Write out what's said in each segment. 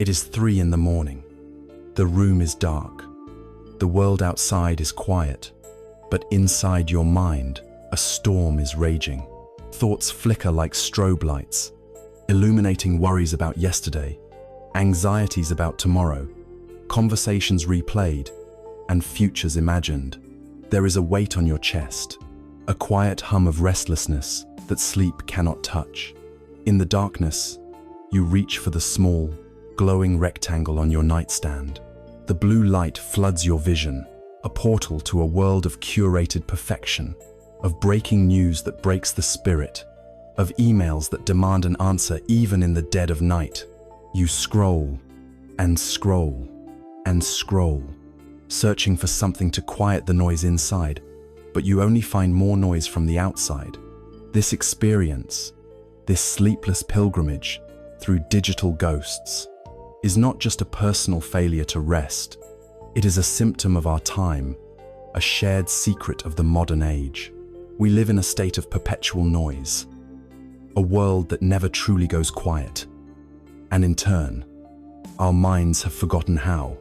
It is 3 in the morning. The room is dark. The world outside is quiet, but inside your mind, a storm is raging. Thoughts flicker like strobe lights, illuminating worries about yesterday, anxieties about tomorrow, conversations replayed, and futures imagined. There is a weight on your chest, a quiet hum of restlessness that sleep cannot touch. In the darkness, you reach for the small, glowing rectangle on your nightstand. The blue light floods your vision, a portal to a world of curated perfection, of breaking news that breaks the spirit, of emails that demand an answer even in the dead of night. You scroll and scroll and scroll, searching for something to quiet the noise inside, but you only find more noise from the outside. This experience, this sleepless pilgrimage through digital ghosts, is not just a personal failure to rest. It is a symptom of our time, a shared secret of the modern age. We live in a state of perpetual noise, a world that never truly goes quiet. And in turn, our minds have forgotten how.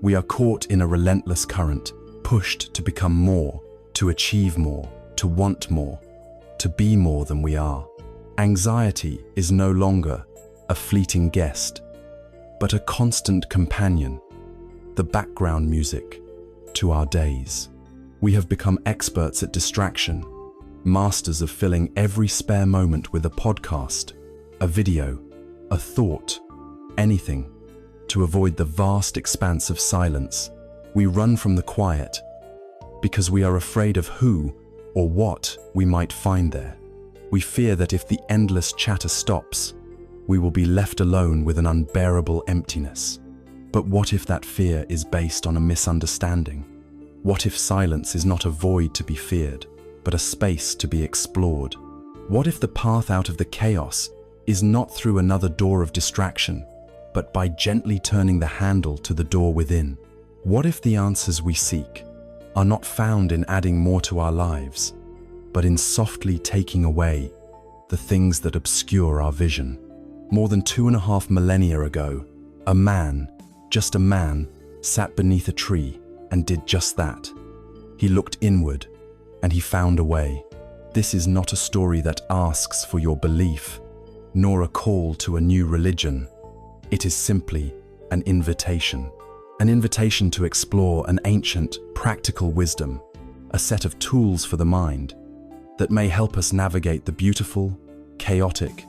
We are caught in a relentless current, pushed to become more, to achieve more, to want more, to be more than we are. Anxiety is no longer a fleeting guest, but a constant companion, the background music to our days. We have become experts at distraction, masters of filling every spare moment with a podcast, a video, a thought, anything, to avoid the vast expanse of silence. We run from the quiet because we are afraid of who or what we might find there. We fear that if the endless chatter stops, we will be left alone with an unbearable emptiness. But what if that fear is based on a misunderstanding? What if silence is not a void to be feared, but a space to be explored? What if the path out of the chaos is not through another door of distraction, but by gently turning the handle to the door within? What if the answers we seek are not found in adding more to our lives, but in softly taking away the things that obscure our vision? More than 2.5 millennia ago, a man, just a man, sat beneath a tree and did just that. He looked inward and he found a way. This is not a story that asks for your belief, nor a call to a new religion. It is simply an invitation to explore an ancient, practical wisdom, a set of tools for the mind that may help us navigate the beautiful, chaotic,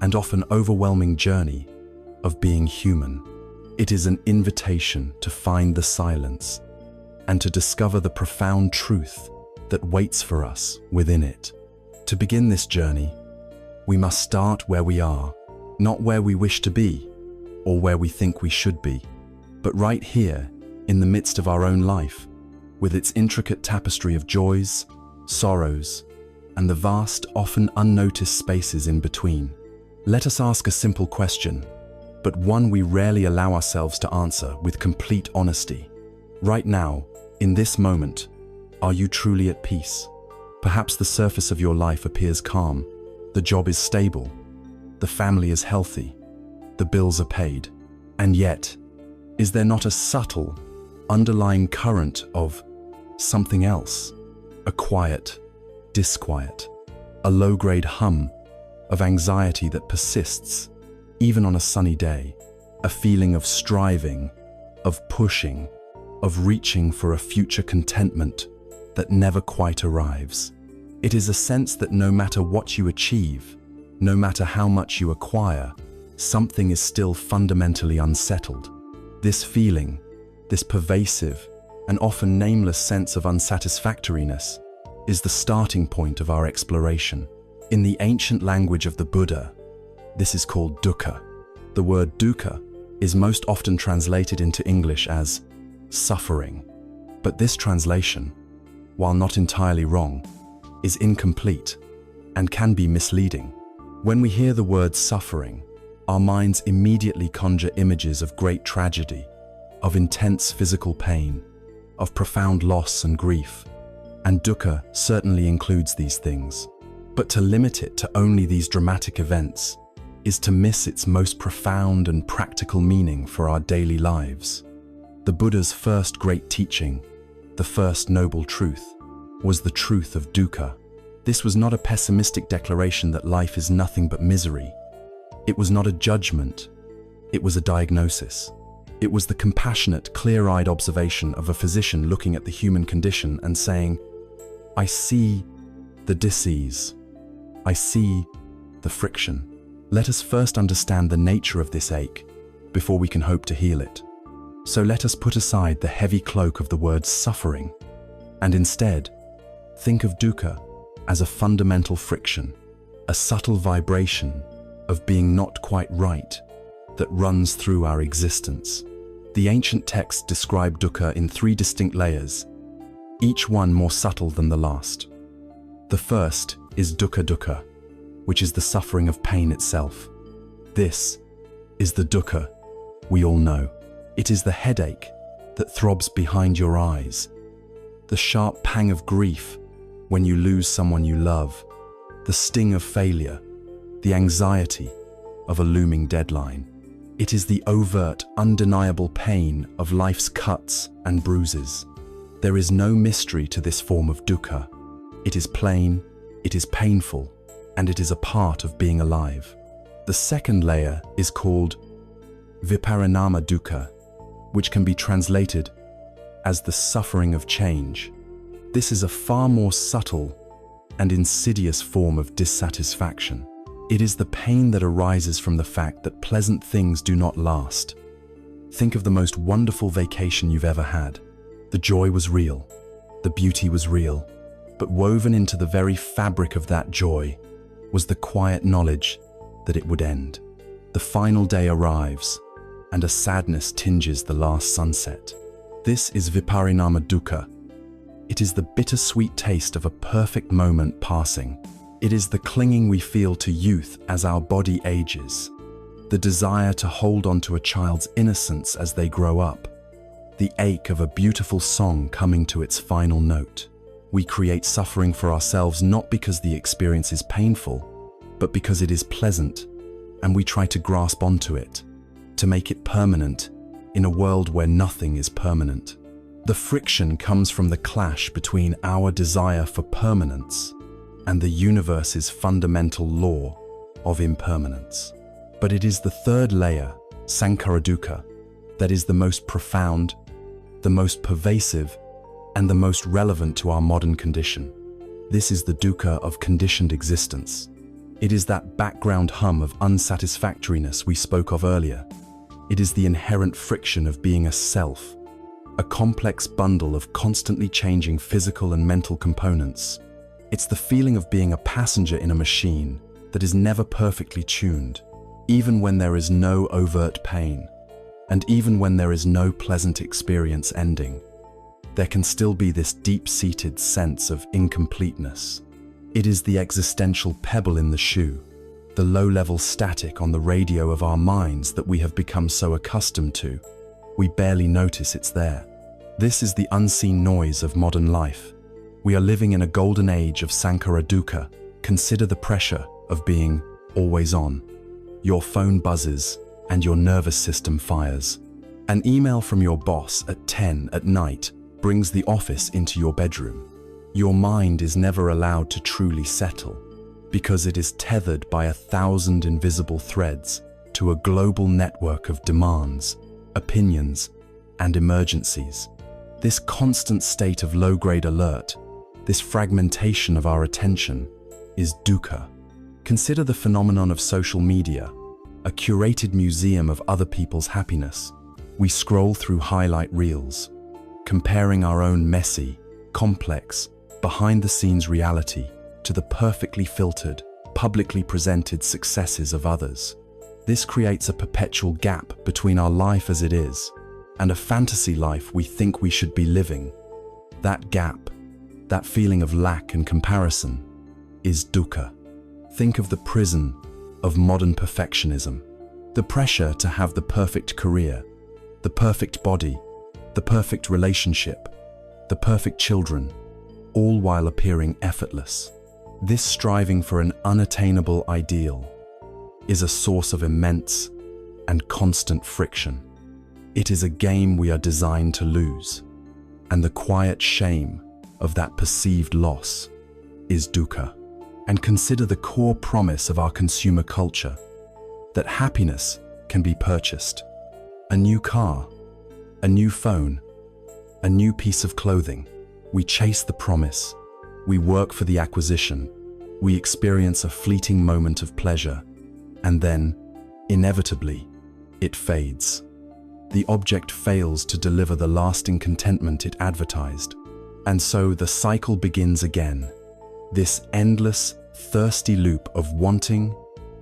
and often overwhelming journey of being human. It is an invitation to find the silence and to discover the profound truth that waits for us within it. To begin this journey, we must start where we are, not where we wish to be or where we think we should be, but right here in the midst of our own life, with its intricate tapestry of joys, sorrows, and the vast, often unnoticed spaces in between. Let us ask a simple question, but one we rarely allow ourselves to answer with complete honesty. Right now, in this moment, are you truly at peace? Perhaps the surface of your life appears calm, the job is stable, the family is healthy, the bills are paid. And yet, is there not a subtle, underlying current of something else? A quiet disquiet, a low-grade hum of anxiety that persists, even on a sunny day, a feeling of striving, of pushing, of reaching for a future contentment that never quite arrives. It is a sense that no matter what you achieve, no matter how much you acquire, something is still fundamentally unsettled. This feeling, this pervasive and often nameless sense of unsatisfactoriness, is the starting point of our exploration. In the ancient language of the Buddha, this is called dukkha. The word dukkha is most often translated into English as suffering. But this translation, while not entirely wrong, is incomplete and can be misleading. When we hear the word suffering, our minds immediately conjure images of great tragedy, of intense physical pain, of profound loss and grief. And dukkha certainly includes these things. But to limit it to only these dramatic events is to miss its most profound and practical meaning for our daily lives. The Buddha's first great teaching, the first noble truth, was the truth of dukkha. This was not a pessimistic declaration that life is nothing but misery. It was not a judgment. It was a diagnosis. It was the compassionate, clear-eyed observation of a physician looking at the human condition and saying, "I see the disease. I see the friction. Let us first understand the nature of this ache before we can hope to heal it. So let us put aside the heavy cloak of the word suffering and instead think of dukkha as a fundamental friction, a subtle vibration of being not quite right that runs through our existence." The ancient texts describe dukkha in 3 distinct layers, each one more subtle than the last. The first is dukkha, which is the suffering of pain itself. This is the dukkha we all know. It is the headache that throbs behind your eyes, the sharp pang of grief when you lose someone you love, the sting of failure, the anxiety of a looming deadline. It is the overt, undeniable pain of life's cuts and bruises. There is no mystery to this form of dukkha. It is plain, it is painful, and it is a part of being alive. The second layer is called viparinama dukkha, which can be translated as the suffering of change. This is a far more subtle and insidious form of dissatisfaction. It is the pain that arises from the fact that pleasant things do not last. Think of the most wonderful vacation you've ever had. The joy was real, the beauty was real, but woven into the very fabric of that joy was the quiet knowledge that it would end. The final day arrives, and a sadness tinges the last sunset. This is viparinama dukkha. It is the bittersweet taste of a perfect moment passing. It is the clinging we feel to youth as our body ages, the desire to hold on to a child's innocence as they grow up, the ache of a beautiful song coming to its final note. We create suffering for ourselves not because the experience is painful, but because it is pleasant, and we try to grasp onto it, to make it permanent in a world where nothing is permanent. The friction comes from the clash between our desire for permanence and the universe's fundamental law of impermanence. But it is the third layer, sankhara dukkha, that is the most profound, the most pervasive, and the most relevant to our modern condition. This is the dukkha of conditioned existence. It is that background hum of unsatisfactoriness we spoke of earlier. It is the inherent friction of being a self, a complex bundle of constantly changing physical and mental components. It's the feeling of being a passenger in a machine that is never perfectly tuned, even when there is no overt pain, and even when there is no pleasant experience ending. There can still be this deep-seated sense of incompleteness. It is the existential pebble in the shoe, the low-level static on the radio of our minds that we have become so accustomed to, we barely notice it's there. This is the unseen noise of modern life. We are living in a golden age of sankhara dukkha. Consider the pressure of being always on. Your phone buzzes and your nervous system fires. An email from your boss at 10 at night brings the office into your bedroom. Your mind is never allowed to truly settle because it is tethered by 1,000 invisible threads to a global network of demands, opinions, and emergencies. This constant state of low-grade alert, this fragmentation of our attention, is dukkha. Consider the phenomenon of social media, a curated museum of other people's happiness. We scroll through highlight reels, comparing our own messy, complex, behind-the-scenes reality to the perfectly filtered, publicly presented successes of others. This creates a perpetual gap between our life as it is and a fantasy life we think we should be living. That gap, that feeling of lack and comparison, is dukkha. Think of the prison of modern perfectionism, the pressure to have the perfect career, the perfect body, the perfect relationship, the perfect children, all while appearing effortless. This striving for an unattainable ideal, is a source of immense and constant friction. It is a game we are designed to lose, and the quiet shame of that perceived loss is dukkha. And consider the core promise of our consumer culture, that happiness can be purchased. A new car, a new phone, a new piece of clothing. We chase the promise, we work for the acquisition, we experience a fleeting moment of pleasure, and then, inevitably, it fades. The object fails to deliver the lasting contentment it advertised, and so the cycle begins again. This endless, thirsty loop of wanting,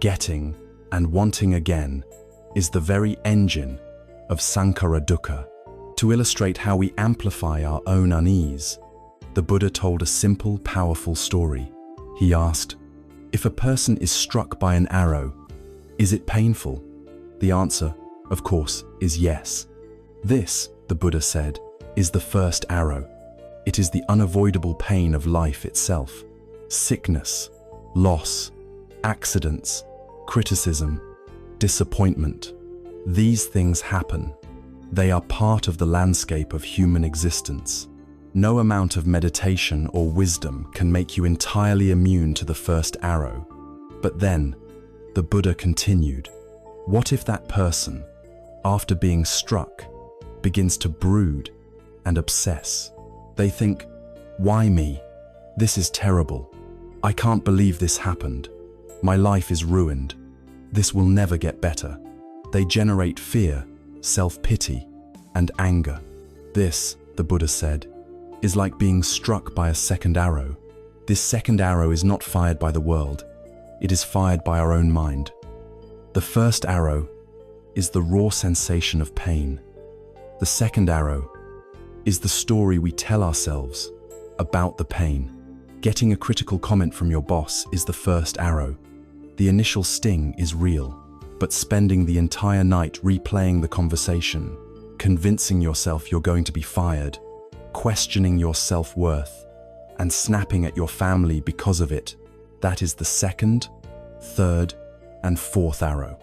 getting, and wanting again is the very engine of sankhara dukkha. To illustrate how we amplify our own unease, the Buddha told a simple, powerful story. He asked, if a person is struck by an arrow, is it painful? The answer, of course, is yes. This, the Buddha said, is the first arrow. It is the unavoidable pain of life itself. Sickness, loss, accidents, criticism, disappointment. These things happen. They are part of the landscape of human existence. No amount of meditation or wisdom can make you entirely immune to the first arrow. But then, the Buddha continued, what if that person, after being struck, begins to brood and obsess? They think, why me? This is terrible. I can't believe this happened. My life is ruined. This will never get better. They generate fear, self-pity, and anger. This, the Buddha said, is like being struck by a second arrow. This second arrow is not fired by the world. It is fired by our own mind. The first arrow is the raw sensation of pain. The second arrow is the story we tell ourselves about the pain. Getting a critical comment from your boss is the first arrow. The initial sting is real, but spending the entire night replaying the conversation, convincing yourself you're going to be fired, questioning your self-worth, and snapping at your family because of it, that is the second, third, and fourth arrow.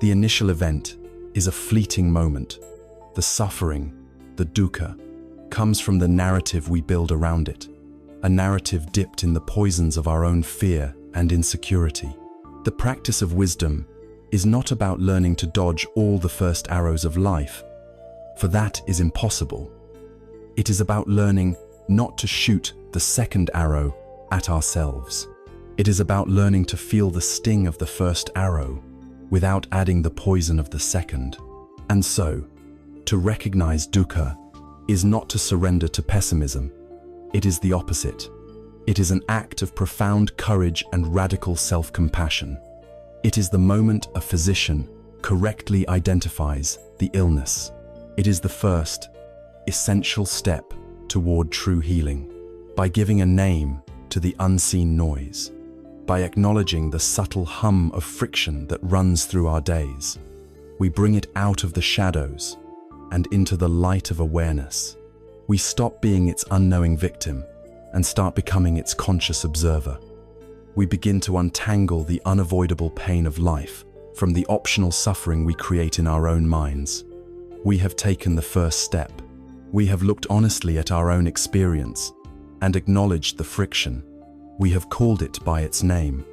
The initial event is a fleeting moment. The suffering, the dukkha, comes from the narrative we build around it. A narrative dipped in the poisons of our own fear and insecurity. The practice of wisdom is not about learning to dodge all the first arrows of life, for that is impossible. It is about learning not to shoot the second arrow at ourselves. It is about learning to feel the sting of the first arrow without adding the poison of the second. And so, to recognize dukkha is not to surrender to pessimism. It is the opposite. It is an act of profound courage and radical self-compassion. It is the moment a physician correctly identifies the illness. It is the first, essential step toward true healing. By giving a name to the unseen noise, by acknowledging the subtle hum of friction that runs through our days, we bring it out of the shadows and into the light of awareness. We stop being its unknowing victim and start becoming its conscious observer. We begin to untangle the unavoidable pain of life from the optional suffering we create in our own minds. We have taken the first step. We have looked honestly at our own experience and acknowledged the friction. We have called it by its name.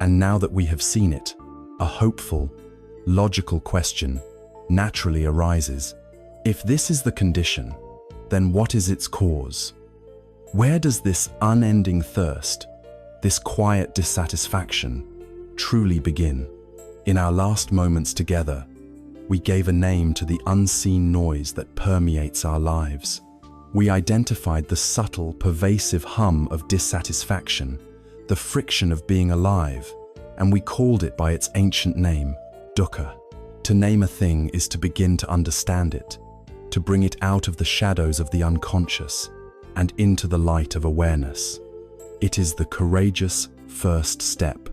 And now that we have seen it, a hopeful, logical question naturally arises. If this is the condition, then what is its cause? Where does this unending thirst, this quiet dissatisfaction, truly begin? In our last moments together, we gave a name to the unseen noise that permeates our lives. We identified the subtle, pervasive hum of dissatisfaction, the friction of being alive, and we called it by its ancient name, dukkha. To name a thing is to begin to understand it, to bring it out of the shadows of the unconscious and into the light of awareness. It is the courageous first step.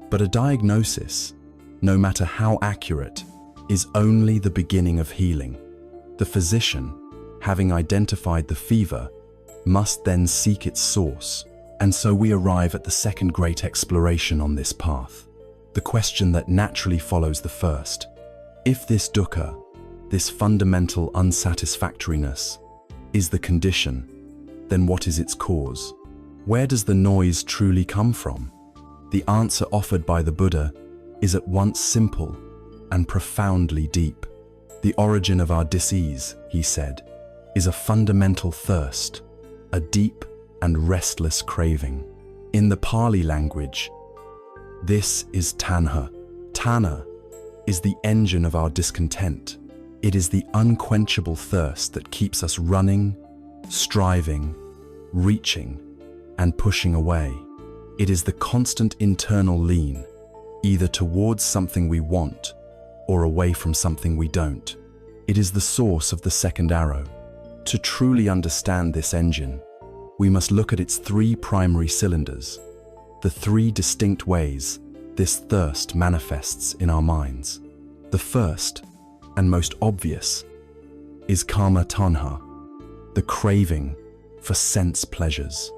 But a diagnosis, no matter how accurate, is only the beginning of healing. The physician, having identified the fever, must then seek its source. And so we arrive at the second great exploration on this path. the question that naturally follows the first. If this dukkha, this fundamental unsatisfactoriness, is the condition, then what is its cause? Where does the noise truly come from? The answer offered by the Buddha is at once simple and profoundly deep. The origin of our disease, he said, is a fundamental thirst, a deep and restless craving. In the Pali language, this is tanha. Tanha is the engine of our discontent. It is the unquenchable thirst that keeps us running, striving, reaching, and pushing away. It is the constant internal lean, either towards something we want or away from something we don't. It is the source of the second arrow. To truly understand this engine, we must look at its three primary cylinders, the three distinct ways this thirst manifests in our minds. The first, and most obvious, is kama tanha, the craving for sense pleasures.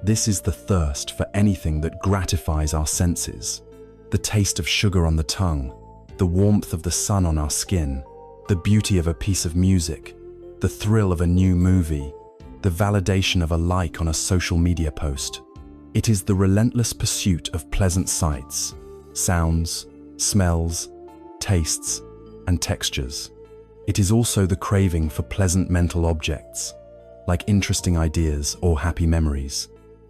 This is the thirst for anything that gratifies our senses. The taste of sugar on the tongue, the warmth of the sun on our skin, the beauty of a piece of music, the thrill of a new movie, the validation of a like on a social media post. It is the relentless pursuit of pleasant sights, sounds, smells, tastes, and textures. It is also the craving for pleasant mental objects, like interesting ideas or happy memories.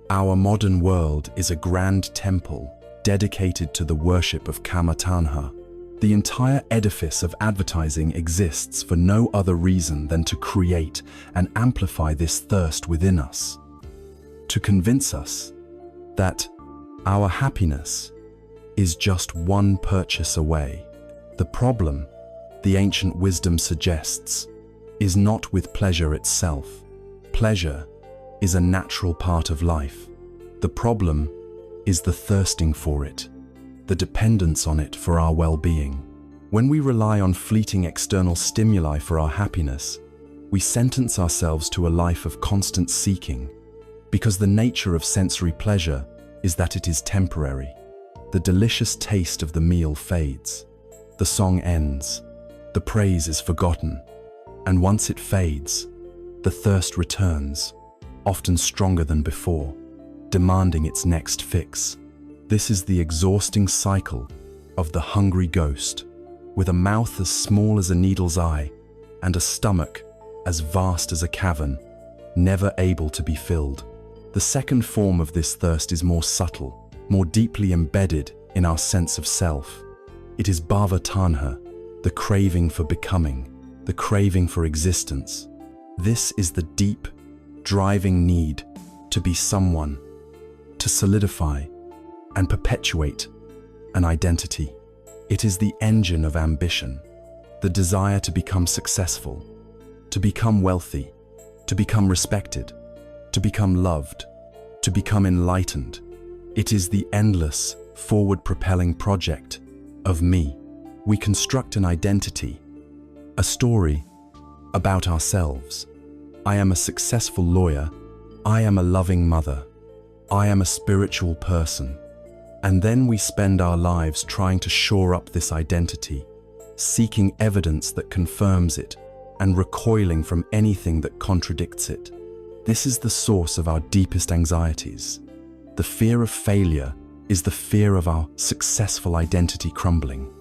Our modern world is a grand temple dedicated to the worship of kama tanha. The entire edifice of advertising exists for no other reason than to create and amplify this thirst within us, to convince us that our happiness is just one purchase away. The problem, the ancient wisdom suggests, is not with pleasure itself. Pleasure is a natural part of life. The problem is the thirsting for it, the dependence on it for our well-being. When we rely on fleeting external stimuli for our happiness, we sentence ourselves to a life of constant seeking, because the nature of sensory pleasure is that it is temporary. The delicious taste of the meal fades. The song ends. The praise is forgotten. And once it fades, the thirst returns, often stronger than before, demanding its next fix. This is the exhausting cycle of the hungry ghost, with a mouth as small as a needle's eye and a stomach as vast as a cavern, never able to be filled. The second form of this thirst is more subtle, more deeply embedded in our sense of self. It is bhava tanha, the craving for becoming, the craving for existence. This is the deep, driving need to be someone, to solidify and perpetuate an identity. It is the engine of ambition, the desire to become successful, to become wealthy, to become respected, to become loved, to become enlightened. It is the endless, forward-propelling project of me. We construct an identity, a story about ourselves. I am a successful lawyer. I am a loving mother. I am a spiritual person. And then we spend our lives trying to shore up this identity, seeking evidence that confirms it and recoiling from anything that contradicts it. This is the source of our deepest anxieties. The fear of failure is the fear of our successful identity crumbling.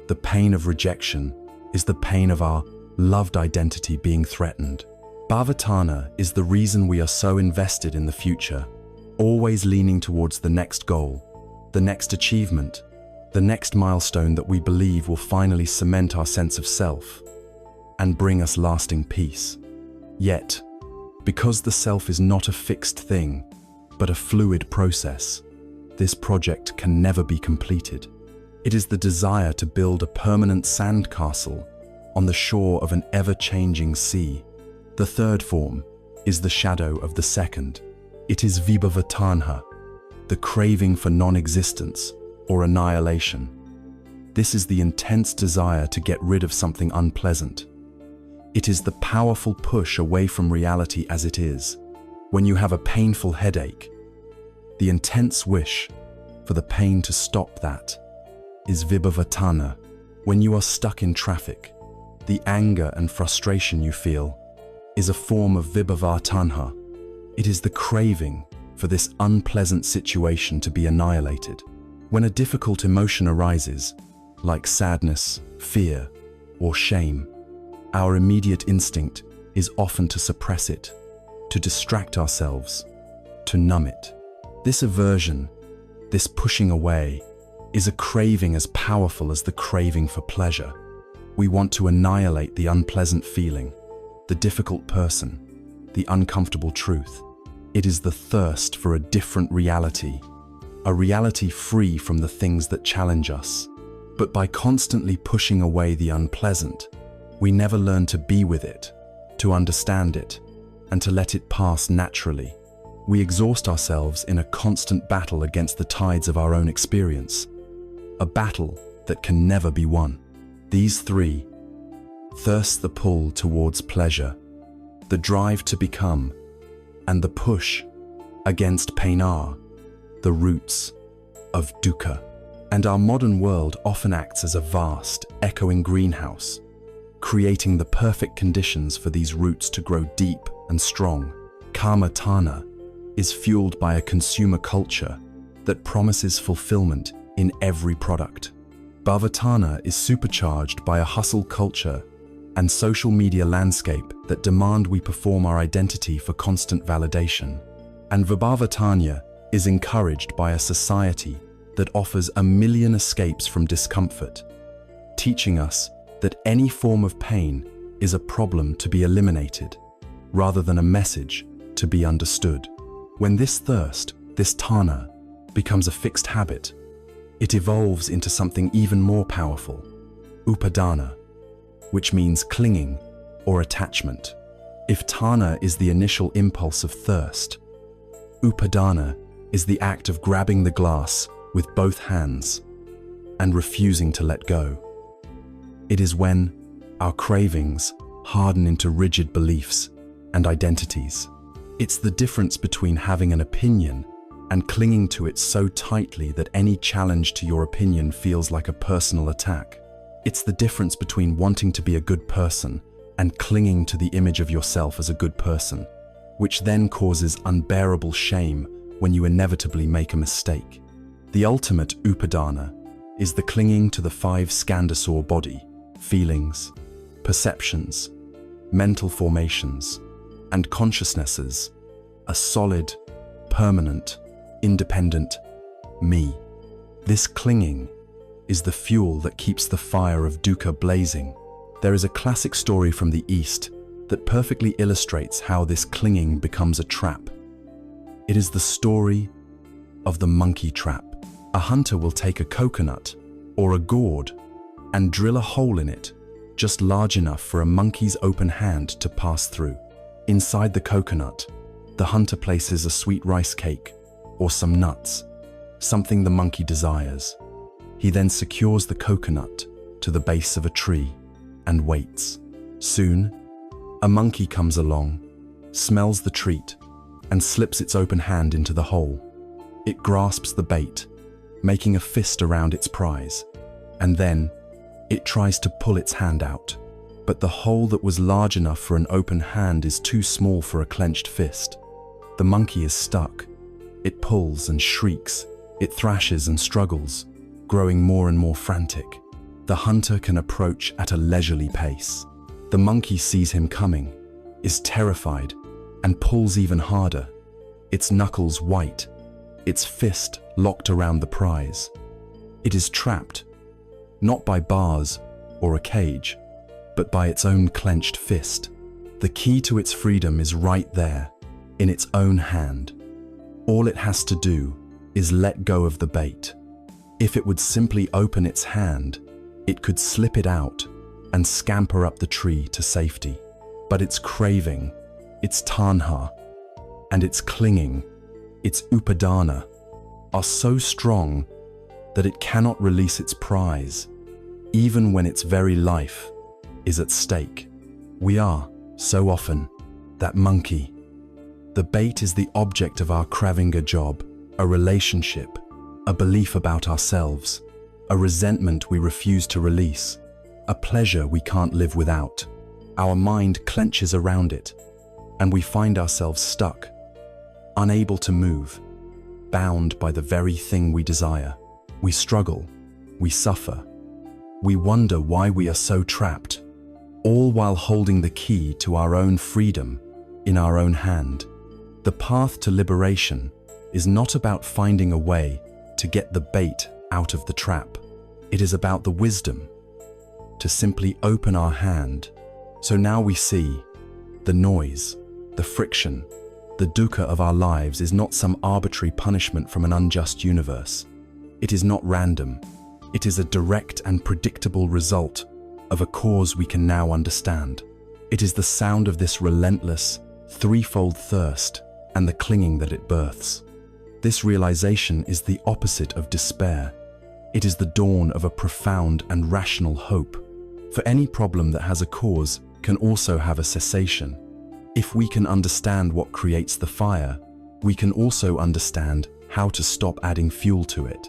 The pain of rejection is the pain of our loved identity being threatened. Bhavatana is the reason we are so invested in the future, always leaning towards the next goal, the next achievement, the next milestone that we believe will finally cement our sense of self and bring us lasting peace. Yet, because the self is not a fixed thing, but a fluid process, this project can never be completed. It is the desire to build a permanent sandcastle on the shore of an ever-changing sea. The third form is the shadow of the second. It is vibhavatanha, the craving for non-existence or annihilation. This is the intense desire to get rid of something unpleasant. It is the powerful push away from reality as it is. When you have a painful headache, the intense wish for the pain to stop that. is vibhavatana. When you are stuck in traffic, the anger and frustration you feel is a form of vibhavatanha. It is the craving for this unpleasant situation to be annihilated. When a difficult emotion arises, like sadness, fear, or shame, our immediate instinct is often to suppress it, to distract ourselves, to numb it. This aversion, this pushing away, is a craving as powerful as the craving for pleasure. We want to annihilate the unpleasant feeling, the difficult person, the uncomfortable truth. It is the thirst for a different reality, a reality free from the things that challenge us. But by constantly pushing away the unpleasant, we never learn to be with it, to understand it, and to let it pass naturally. We exhaust ourselves in a constant battle against the tides of our own experience, a battle that can never be won. These three, thirst, the pull towards pleasure, the drive to become, and the push against pain, are the roots of dukkha. And our modern world often acts as a vast, echoing greenhouse, creating the perfect conditions for these roots to grow deep and strong. Kama Tana is fueled by a consumer culture that promises fulfillment in every product. Bhavatana is supercharged by a hustle culture and social media landscape that demand we perform our identity for constant validation. And Vibhavatanya is encouraged by a society that offers a million escapes from discomfort, teaching us that any form of pain is a problem to be eliminated, rather than a message to be understood. When this thirst, this tana, becomes a fixed habit, it evolves into something even more powerful, upadana, which means clinging or attachment. If tana is the initial impulse of thirst, upadana is the act of grabbing the glass with both hands and refusing to let go. It is when our cravings harden into rigid beliefs and identities. It's the difference between having an opinion and clinging to it so tightly that any challenge to your opinion feels like a personal attack. It's the difference between wanting to be a good person and clinging to the image of yourself as a good person, which then causes unbearable shame when you inevitably make a mistake. The ultimate upadana is the clinging to the 5 skandhas body, feelings, perceptions, mental formations, and consciousnesses, a solid, permanent, independent me. This clinging is the fuel that keeps the fire of dukkha blazing. There is a classic story from the East that perfectly illustrates how this clinging becomes a trap. It is the story of the monkey trap. A hunter will take a coconut or a gourd and drill a hole in it just large enough for a monkey's open hand to pass through. Inside the coconut, the hunter places a sweet rice cake or some nuts, something the monkey desires. He then secures the coconut to the base of a tree and waits. Soon, a monkey comes along, smells the treat, and slips its open hand into the hole. It grasps the bait, making a fist around its prize, and then it tries to pull its hand out. But the hole that was large enough for an open hand is too small for a clenched fist. The monkey is stuck. It pulls and shrieks. It thrashes and struggles, growing more and more frantic. The hunter can approach at a leisurely pace. The monkey sees him coming, is terrified, and pulls even harder, its knuckles white, its fist locked around the prize. It is trapped, not by bars or a cage, but by its own clenched fist. The key to its freedom is right there, in its own hand. All it has to do is let go of the bait. If it would simply open its hand, it could slip it out and scamper up the tree to safety. But its craving, its tanha, and its clinging, its upadana, are so strong that it cannot release its prize, even when its very life is at stake. We are, so often, that monkey. The bait is the object of our craving, a job, a relationship, a belief about ourselves, a resentment we refuse to release, a pleasure we can't live without. Our mind clenches around it, and we find ourselves stuck, unable to move, bound by the very thing we desire. We struggle, we suffer, we wonder why we are so trapped, all while holding the key to our own freedom in our own hand. The path to liberation is not about finding a way to get the bait out of the trap. It is about the wisdom to simply open our hand. So now we see the noise, the friction, the dukkha of our lives is not some arbitrary punishment from an unjust universe. It is not random. It is a direct and predictable result of a cause we can now understand. It is the sound of this relentless, threefold thirst and the clinging that it births. This realization is the opposite of despair. It is the dawn of a profound and rational hope. For any problem that has a cause can also have a cessation. If we can understand what creates the fire, we can also understand how to stop adding fuel to it.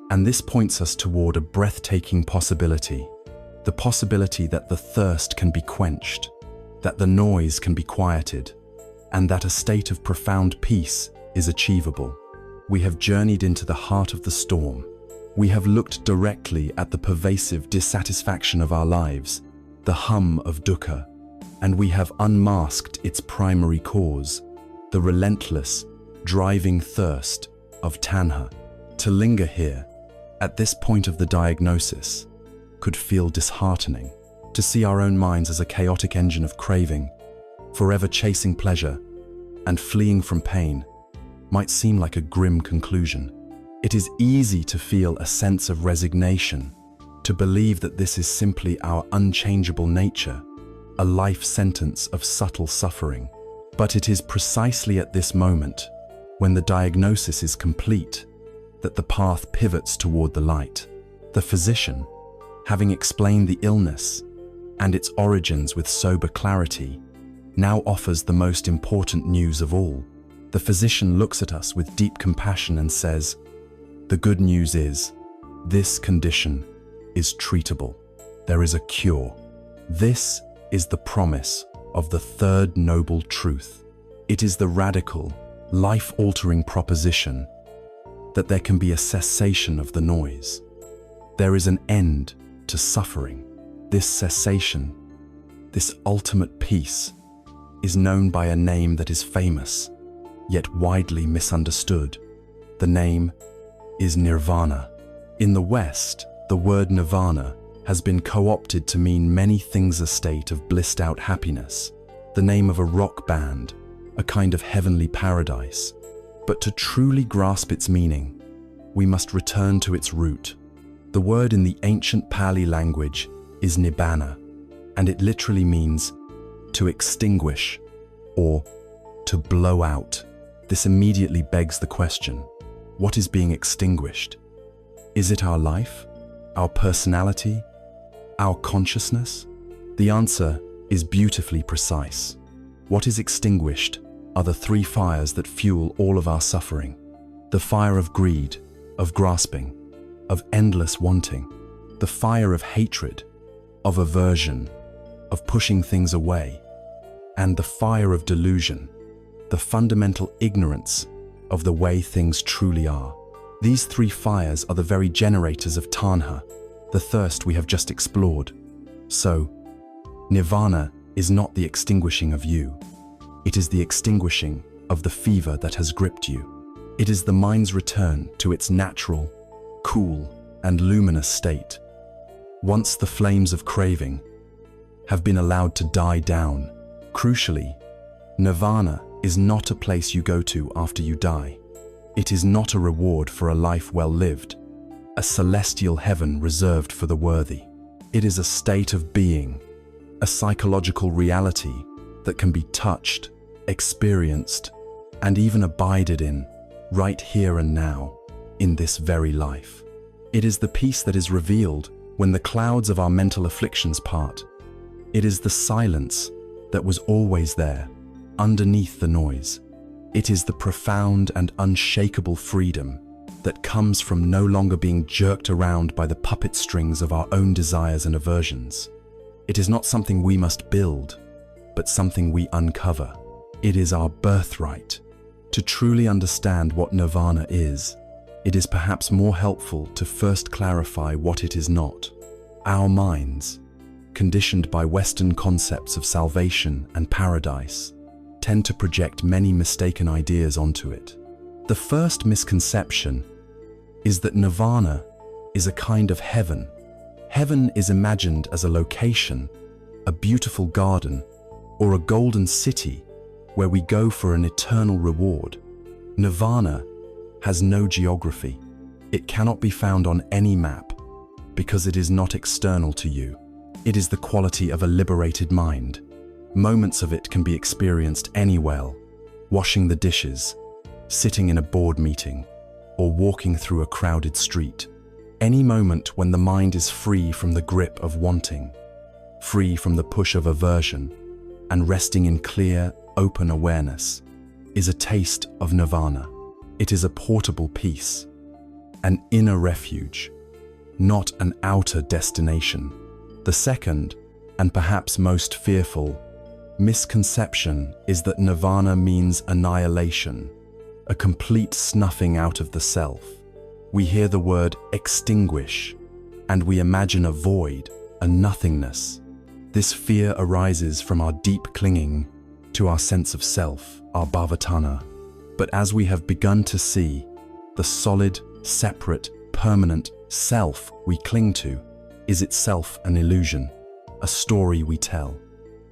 And this points us toward a breathtaking possibility. The possibility that the thirst can be quenched, that the noise can be quieted, and that a state of profound peace is achievable. We have journeyed into the heart of the storm. We have looked directly at the pervasive dissatisfaction of our lives, the hum of dukkha, and we have unmasked its primary cause, the relentless, driving thirst of tanha. To linger here, at this point of the diagnosis, could feel disheartening. To see our own minds as a chaotic engine of craving, forever chasing pleasure and fleeing from pain, might seem like a grim conclusion. It is easy to feel a sense of resignation, to believe that this is simply our unchangeable nature, a life sentence of subtle suffering. But it is precisely at this moment, when the diagnosis is complete, that the path pivots toward the light. The physician, having explained the illness and its origins with sober clarity, now offers the most important news of all. The physician looks at us with deep compassion and says, "The good news is, this condition is treatable. There is a cure." This is the promise of the third noble truth. It is the radical, life-altering proposition that there can be a cessation of the noise. There is an end to suffering. This cessation, this ultimate peace, is known by a name that is famous, yet widely misunderstood. The name is nirvana. In the West, the word nirvana has been co-opted to mean many things: a state of blissed-out happiness, the name of a rock band, a kind of heavenly paradise. But to truly grasp its meaning, we must return to its root. The word in the ancient Pali language is nibbana, and it literally means to extinguish or to blow out. This immediately begs the question, what is being extinguished? Is it our life, our personality, our consciousness? The answer is beautifully precise. What is extinguished are the three fires that fuel all of our suffering. The fire of greed, of grasping, of endless wanting. The fire of hatred, of aversion, of pushing things away. And the fire of delusion, the fundamental ignorance of the way things truly are. These three fires are the very generators of tanha, the thirst we have just explored. So, nirvana is not the extinguishing of you. It is the extinguishing of the fever that has gripped you. It is the mind's return to its natural, cool, and luminous state. Once the flames of craving have been allowed to die down. Crucially, nirvana is not a place you go to after you die. It is not a reward for a life well lived, a celestial heaven reserved for the worthy. It is a state of being, a psychological reality that can be touched, experienced, and even abided in, right here and now, in this very life. It is the peace that is revealed when the clouds of our mental afflictions part. It is the silence that was always there, underneath the noise. It is the profound and unshakable freedom that comes from no longer being jerked around by the puppet strings of our own desires and aversions. It is not something we must build, but something we uncover. It is our birthright. To truly understand what nirvana is, it is perhaps more helpful to first clarify what it is not. Our minds, conditioned by Western concepts of salvation and paradise, tend to project many mistaken ideas onto it. The first misconception is that nirvana is a kind of heaven. Heaven is imagined as a location, a beautiful garden, or a golden city where we go for an eternal reward. Nirvana has no geography. It cannot be found on any map because it is not external to you. It is the quality of a liberated mind. Moments of it can be experienced anywhere, washing the dishes, sitting in a board meeting, or walking through a crowded street. Any moment when the mind is free from the grip of wanting, free from the push of aversion, and resting in clear, open awareness, is a taste of nirvana. It is a portable peace, an inner refuge, not an outer destination. The second, and perhaps most fearful, misconception is that nirvana means annihilation, a complete snuffing out of the self. We hear the word extinguish, and we imagine a void, a nothingness. This fear arises from our deep clinging to our sense of self, our bhavatana. But as we have begun to see, the solid, separate, permanent self we cling to is itself an illusion, a story we tell.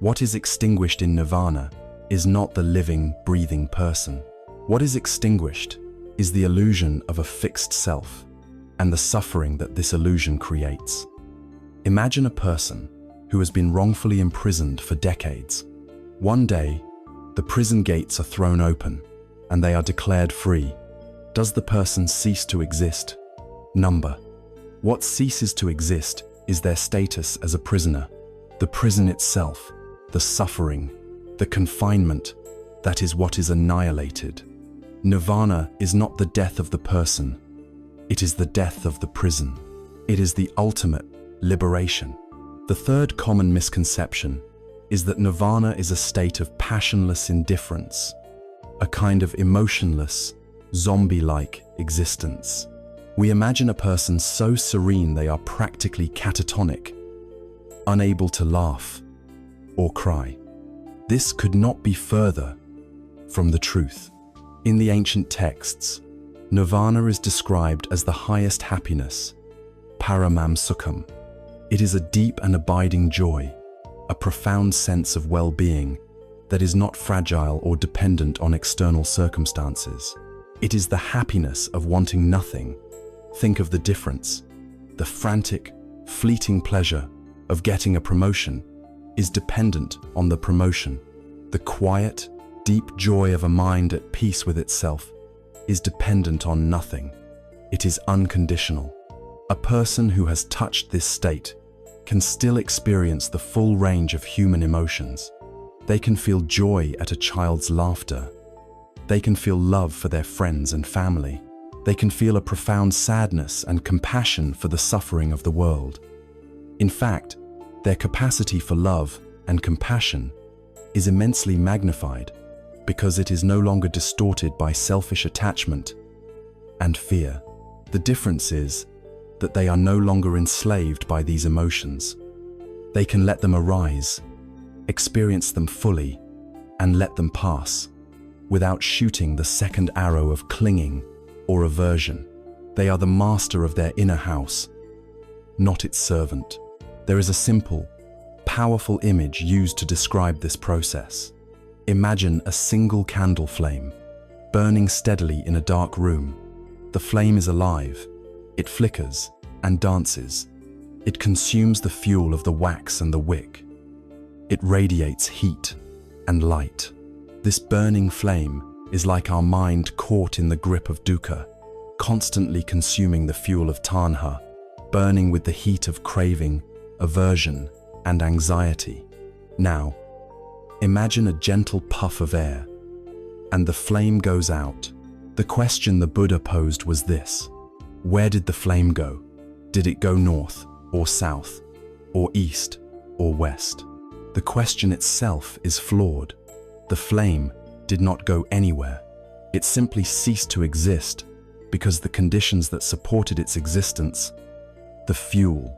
What is extinguished in nirvana is not the living, breathing person. What is extinguished is the illusion of a fixed self and the suffering that this illusion creates. Imagine a person who has been wrongfully imprisoned for decades. One day, the prison gates are thrown open and they are declared free. Does the person cease to exist? Number. What ceases to exist is their status as a prisoner. The prison itself, the suffering, the confinement, that is what is annihilated. Nirvana is not the death of the person. It is the death of the prison. It is the ultimate liberation. The third common misconception is that nirvana is a state of passionless indifference, a kind of emotionless, zombie-like existence. We imagine a person so serene they are practically catatonic, unable to laugh or cry. This could not be further from the truth. In the ancient texts, nirvana is described as the highest happiness, paramam sukham. It is a deep and abiding joy, a profound sense of well-being that is not fragile or dependent on external circumstances. It is the happiness of wanting nothing. Think of the difference. The frantic, fleeting pleasure of getting a promotion is dependent on the promotion. The quiet, deep joy of a mind at peace with itself is dependent on nothing. It is unconditional. A person who has touched this state can still experience the full range of human emotions. They can feel joy at a child's laughter. They can feel love for their friends and family. They can feel a profound sadness and compassion for the suffering of the world. In fact, their capacity for love and compassion is immensely magnified because it is no longer distorted by selfish attachment and fear. The difference is that they are no longer enslaved by these emotions. They can let them arise, experience them fully, and let them pass without shooting the second arrow of clinging or aversion. They are the master of their inner house, not its servant. There is a simple, powerful image used to describe this process. Imagine a single candle flame, burning steadily in a dark room. The flame is alive. It flickers and dances. It consumes the fuel of the wax and the wick. It radiates heat and light. This burning flame is like our mind caught in the grip of dukkha, constantly consuming the fuel of tanha, burning with the heat of craving, aversion, and anxiety. Now, imagine a gentle puff of air, and the flame goes out, The question the Buddha posed was this: where did the flame go? Did it go north or south, or east or west? The question itself is flawed. The flame did not go anywhere. It simply ceased to exist because the conditions that supported its existence, the fuel,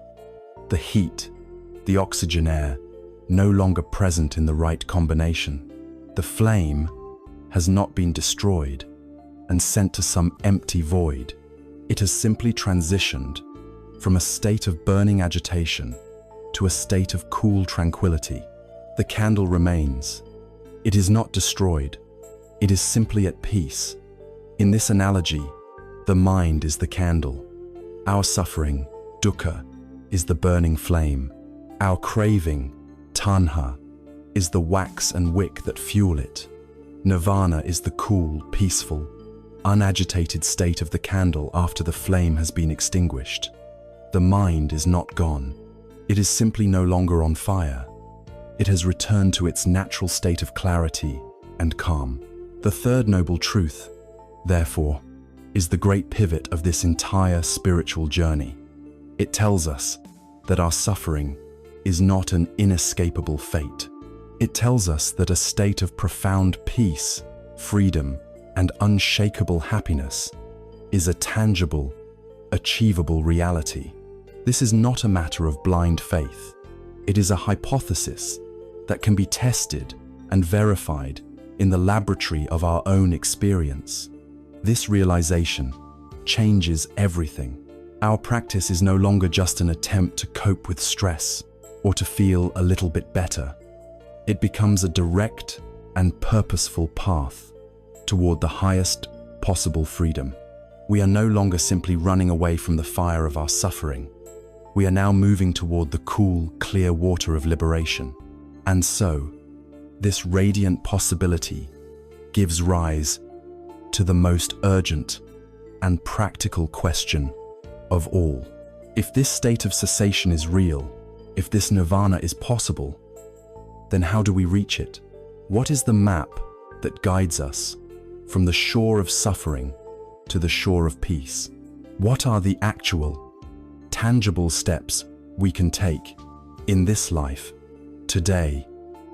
the heat, the oxygen air, no longer present in the right combination. The flame has not been destroyed and sent to some empty void. It has simply transitioned from a state of burning agitation to a state of cool tranquility. The candle remains. It is not destroyed. It is simply at peace. In this analogy, the mind is the candle. Our suffering, dukkha, is the burning flame. Our craving, tanha, is the wax and wick that fuel it. Nirvana is the cool, peaceful, unagitated state of the candle after the flame has been extinguished. The mind is not gone. It is simply no longer on fire. It has returned to its natural state of clarity and calm. The third noble truth, therefore, is the great pivot of this entire spiritual journey. It tells us that our suffering is not an inescapable fate. It tells us that a state of profound peace, freedom, and unshakable happiness is a tangible, achievable reality. This is not a matter of blind faith. It is a hypothesis that can be tested and verified in the laboratory of our own experience. This realization changes everything. Our practice is no longer just an attempt to cope with stress or to feel a little bit better. It becomes a direct and purposeful path toward the highest possible freedom. We are no longer simply running away from the fire of our suffering. We are now moving toward the cool, clear water of liberation. And so, this radiant possibility gives rise to the most urgent and practical question of all. If this state of cessation is real, if this nirvana is possible, then how do we reach it? What is the map that guides us from the shore of suffering to the shore of peace? What are the actual, tangible steps we can take in this life, today,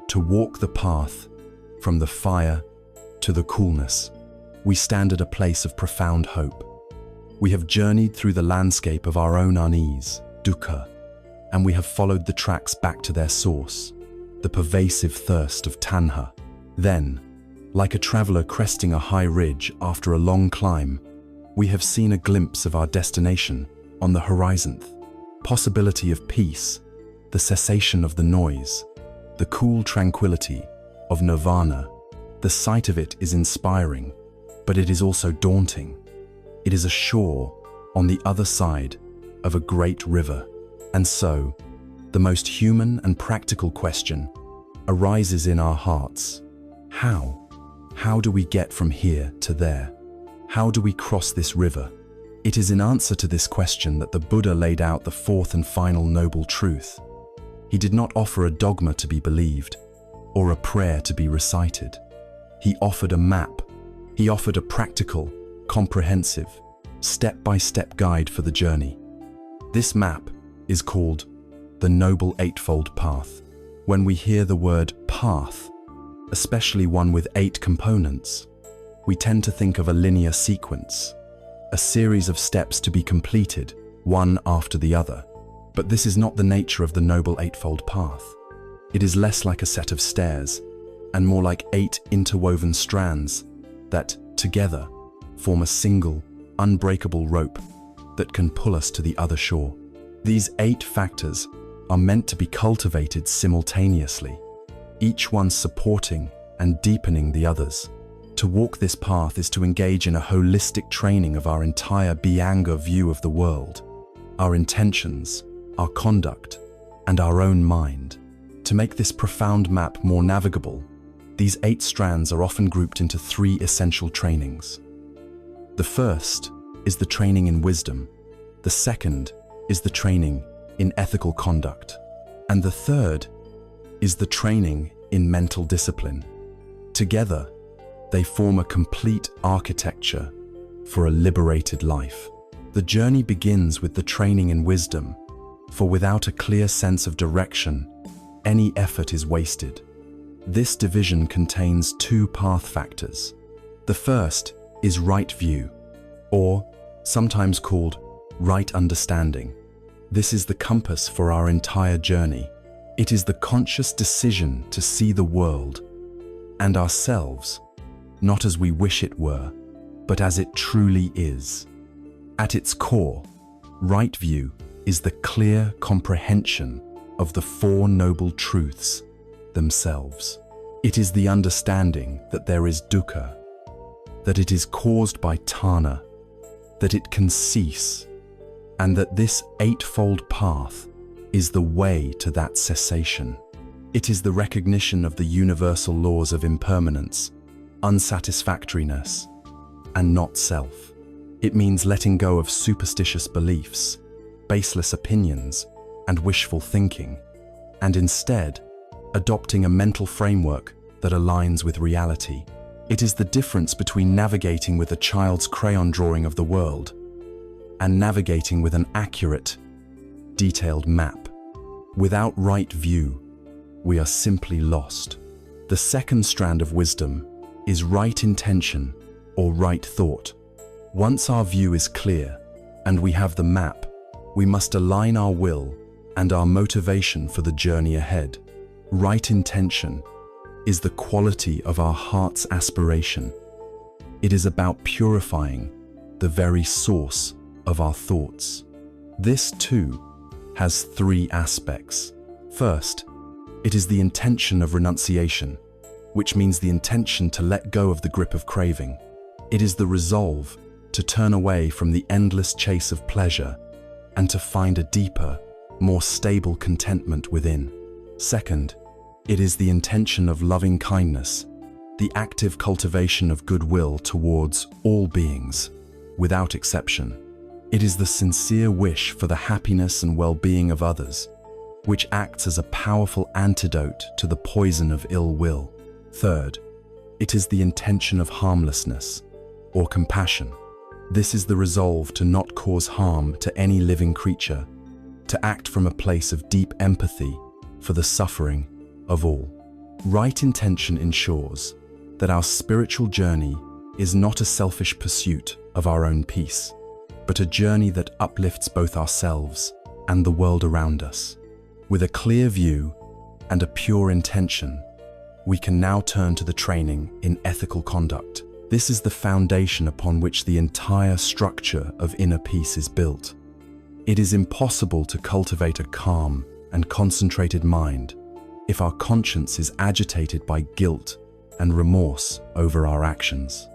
to walk the path from the fire to the coolness? We stand at a place of profound hope. We have journeyed through the landscape of our own unease, dukkha, and we have followed the tracks back to their source, the pervasive thirst of tanha. Then, like a traveler cresting a high ridge after a long climb, we have seen a glimpse of our destination on the horizon. Possibility of peace, the cessation of the noise, the cool tranquility of nirvana. The sight of it is inspiring, but it is also daunting. It is a shore on the other side of a great river. And so, the most human and practical question arises in our hearts. How? How do we get from here to there? How do we cross this river? It is in answer to this question that the Buddha laid out the fourth and final noble truth. He did not offer a dogma to be believed or a prayer to be recited. He offered a map. He offered a practical, comprehensive, step-by-step guide for the journey. This map is called the Noble Eightfold Path. When we hear the word path, especially one with 8 components, we tend to think of a linear sequence, a series of steps to be completed, one after the other. But this is not the nature of the Noble Eightfold Path. It is less like a set of stairs, and more like 8 interwoven strands that, together, form a single, unbreakable rope that can pull us to the other shore. These 8 factors are meant to be cultivated simultaneously, each one supporting and deepening the others. To walk this path is to engage in a holistic training of our entire Bianga view of the world, our intentions, our conduct, and our own mind. To make this profound map more navigable, these 8 strands are often grouped into 3 essential trainings. The first is the training in wisdom. The second is the training in ethical conduct. And the third is the training in mental discipline. Together, They form a complete architecture for a liberated life. The journey begins with the training in wisdom, for without a clear sense of direction, any effort is wasted. This division contains two path factors. The first is right view, or sometimes called right understanding. This is the compass for our entire journey. It is the conscious decision to see the world and ourselves not as we wish it were, but as it truly is. At its core, right view is the clear comprehension of the Four Noble Truths themselves. It is the understanding that there is dukkha, that it is caused by tanha, that it can cease, and that this eightfold path is the way to that cessation. It is the recognition of the universal laws of impermanence, unsatisfactoriness, and not self. It means letting go of superstitious beliefs, baseless opinions, and wishful thinking, and instead adopting a mental framework that aligns with reality. It is the difference between navigating with a child's crayon drawing of the world and navigating with an accurate, detailed map. Without right view, we are simply lost. The second strand of wisdom is right intention or right thought. Once our view is clear and we have the map, we must align our will and our motivation for the journey ahead. Right intention is the quality of our heart's aspiration. It is about purifying the very source of our thoughts. This too has three aspects. First, it is the intention of renunciation, which means the intention to let go of the grip of craving. It is the resolve to turn away from the endless chase of pleasure and to find a deeper, more stable contentment within. Second, it is the intention of loving kindness, the active cultivation of goodwill towards all beings, without exception. It is the sincere wish for the happiness and well-being of others, which acts as a powerful antidote to the poison of ill will. Third, it is the intention of harmlessness, or compassion. This is the resolve to not cause harm to any living creature, to act from a place of deep empathy for the suffering of all. Right intention ensures that our spiritual journey is not a selfish pursuit of our own peace, but a journey that uplifts both ourselves and the world around us. With a clear view and a pure intention, we can now turn to the training in ethical conduct. This is the foundation upon which the entire structure of inner peace is built. It is impossible to cultivate a calm and concentrated mind if our conscience is agitated by guilt and remorse over our actions.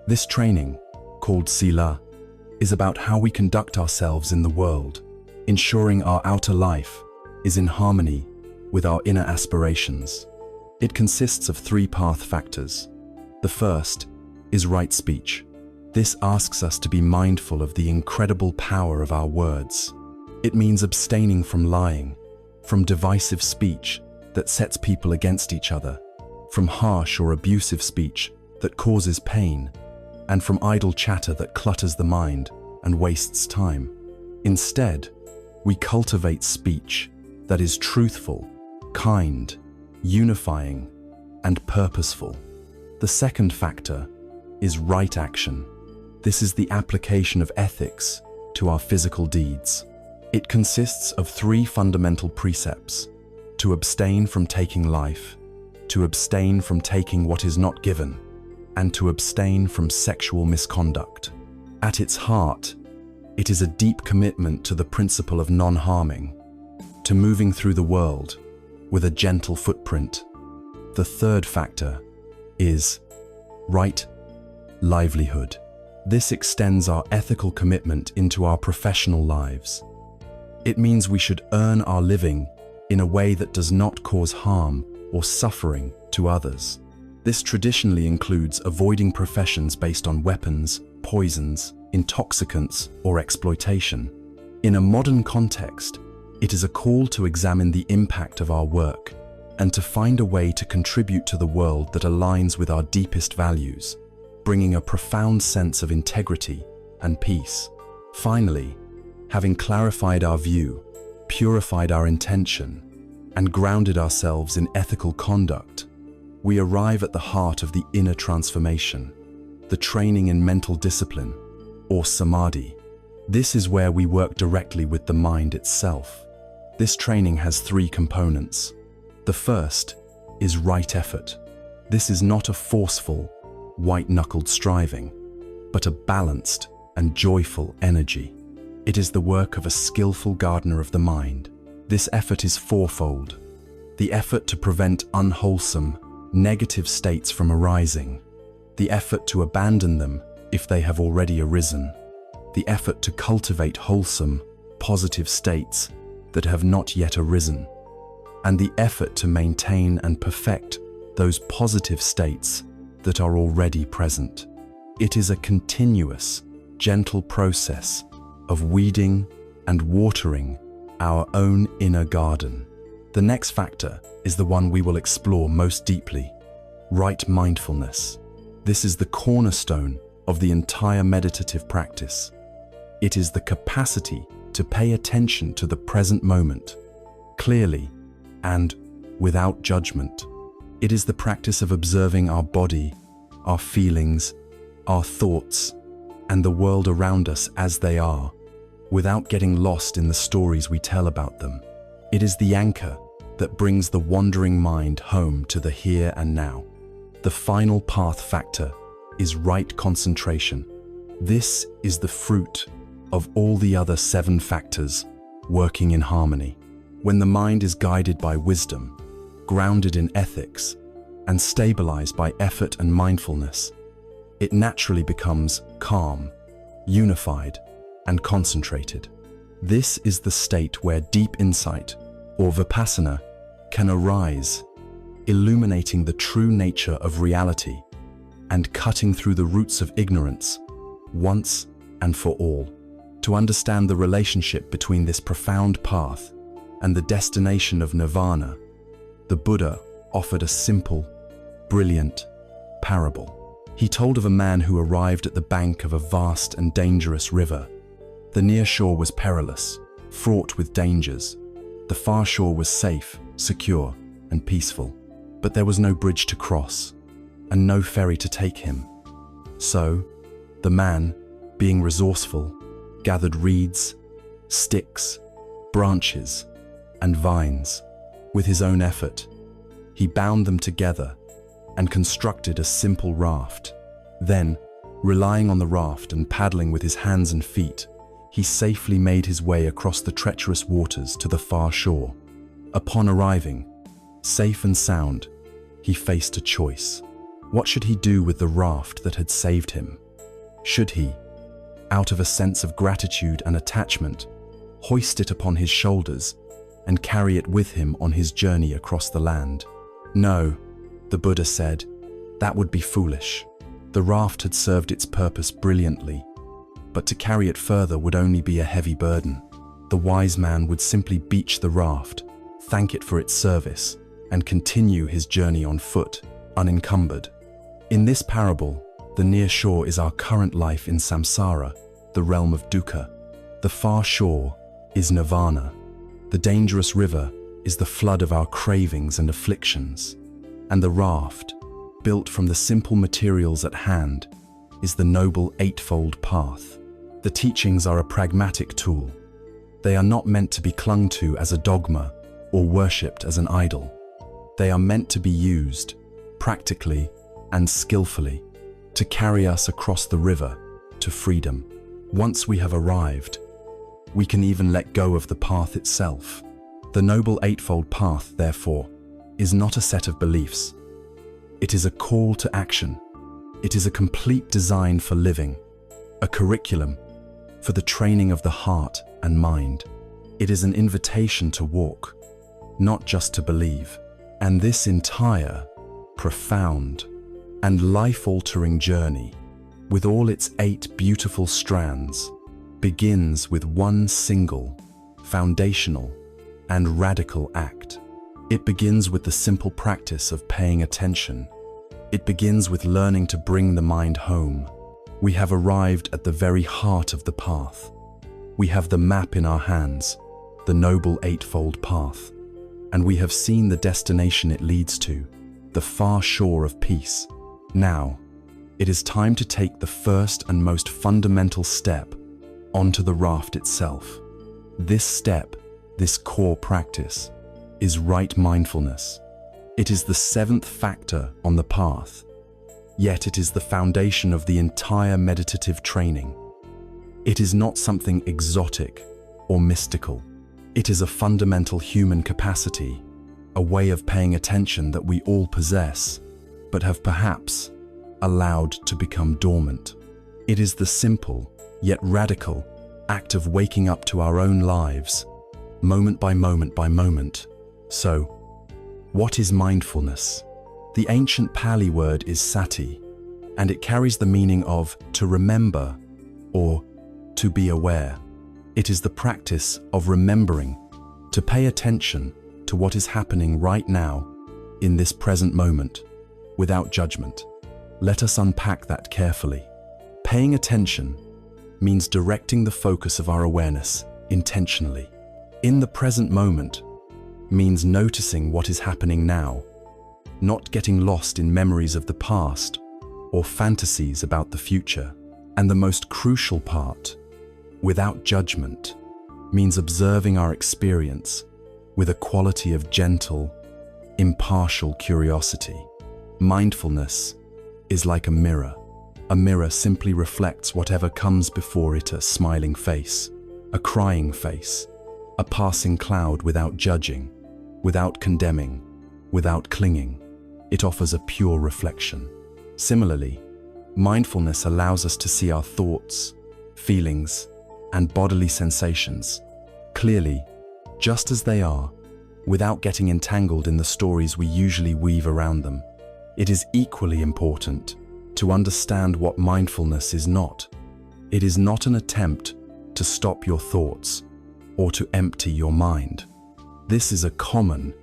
This training, called Sila, is about how we conduct ourselves in the world, ensuring our outer life is in harmony with our inner aspirations. It consists of three path factors. The first is right speech. This asks us to be mindful of the incredible power of our words. It means abstaining from lying, from divisive speech that sets people against each other, from harsh or abusive speech that causes pain, and from idle chatter that clutters the mind and wastes time. Instead, we cultivate speech that is truthful, kind, unifying, and purposeful. The second factor is right action. This is the application of ethics to our physical deeds. It consists of three fundamental precepts: to abstain from taking life, to abstain from taking what is not given, and to abstain from sexual misconduct. At its heart, it is a deep commitment to the principle of non-harming, to moving through the world with a gentle footprint. The third factor is right livelihood. This extends our ethical commitment into our professional lives. It means we should earn our living in a way that does not cause harm or suffering to others. This traditionally includes avoiding professions based on weapons, poisons, intoxicants, or exploitation. In a modern context, it is a call to examine the impact of our work, and to find a way to contribute to the world that aligns with our deepest values, bringing a profound sense of integrity and peace. Finally, having clarified our view, purified our intention, and grounded ourselves in ethical conduct, we arrive at the heart of the inner transformation, the training in mental discipline, or samadhi. This is where we work directly with the mind itself. This training has three components. The first is right effort. This is not a forceful, white-knuckled striving, but a balanced and joyful energy. It is the work of a skillful gardener of the mind. This effort is fourfold. The effort to prevent unwholesome, negative states from arising. The effort to abandon them if they have already arisen. The effort to cultivate wholesome, positive states that have not yet arisen. And the effort to maintain and perfect those positive states that are already present. It is a continuous, gentle process of weeding and watering our own inner garden. The next factor is the one we will explore most deeply: right mindfulness. This is the cornerstone of the entire meditative practice. It is the capacity to pay attention to the present moment, clearly and without judgment. It is the practice of observing our body, our feelings, our thoughts, and the world around us as they are, without getting lost in the stories we tell about them. It is the anchor that brings the wandering mind home to the here and now. The final path factor is right concentration. This is the fruit of all the other 7 factors working in harmony. When the mind is guided by wisdom, grounded in ethics, and stabilized by effort and mindfulness, it naturally becomes calm, unified, and concentrated. This is the state where deep insight, or vipassana, can arise, illuminating the true nature of reality and cutting through the roots of ignorance once and for all. To understand the relationship between this profound path and the destination of nirvana, the Buddha offered a simple, brilliant parable. He told of a man who arrived at the bank of a vast and dangerous river. The near shore was perilous, fraught with dangers. The far shore was safe, secure, and peaceful. But there was no bridge to cross, and no ferry to take him. So, the man, being resourceful, gathered reeds, sticks, branches, and vines. With his own effort, he bound them together and constructed a simple raft. Then, relying on the raft and paddling with his hands and feet, he safely made his way across the treacherous waters to the far shore. Upon arriving, safe and sound, he faced a choice. What should he do with the raft that had saved him? Should he, out of a sense of gratitude and attachment, hoist it upon his shoulders and carry it with him on his journey across the land? No, the Buddha said, that would be foolish. The raft had served its purpose brilliantly, but to carry it further would only be a heavy burden. The wise man would simply beach the raft, thank it for its service, and continue his journey on foot, unencumbered. In this parable, the near shore is our current life in samsara, the realm of dukkha. The far shore is nirvana. The dangerous river is the flood of our cravings and afflictions. And the raft, built from the simple materials at hand, is the noble eightfold path. The teachings are a pragmatic tool. They are not meant to be clung to as a dogma or worshipped as an idol. They are meant to be used, practically and skillfully, to carry us across the river to freedom. Once we have arrived, we can even let go of the path itself. The Noble Eightfold Path, therefore, is not a set of beliefs. It is a call to action. It is a complete design for living, a curriculum for the training of the heart and mind. It is an invitation to walk, not just to believe. And this entire, profound, and life-altering journey, with all its 8 beautiful strands, begins with one single, foundational, and radical act. It begins with the simple practice of paying attention. It begins with learning to bring the mind home. We have arrived at the very heart of the path. We have the map in our hands, the Noble Eightfold Path, and we have seen the destination it leads to, the far shore of peace. Now, it is time to take the first and most fundamental step onto the raft itself. This step, this core practice, is right mindfulness. It is the seventh factor on the path, yet it is the foundation of the entire meditative training. It is not something exotic or mystical. It is a fundamental human capacity, a way of paying attention that we all possess, but have perhaps allowed to become dormant. It is the simple, yet radical, act of waking up to our own lives, moment by moment by moment. So, what is mindfulness? The ancient Pali word is sati, and it carries the meaning of to remember or to be aware. It is the practice of remembering, to pay attention to what is happening right now, in this present moment, without judgment. Let us unpack that carefully. Paying attention means directing the focus of our awareness intentionally. In the present moment means noticing what is happening now, not getting lost in memories of the past or fantasies about the future. And the most crucial part, without judgment, means observing our experience with a quality of gentle, impartial curiosity. Mindfulness is like a mirror. A mirror simply reflects whatever comes before it: a smiling face, a crying face, a passing cloud, without judging, without condemning, without clinging. It offers a pure reflection. Similarly, mindfulness allows us to see our thoughts, feelings, and bodily sensations clearly, just as they are, without getting entangled in the stories we usually weave around them. It is equally important to understand what mindfulness is not. It is not an attempt to stop your thoughts or to empty your mind. This is a common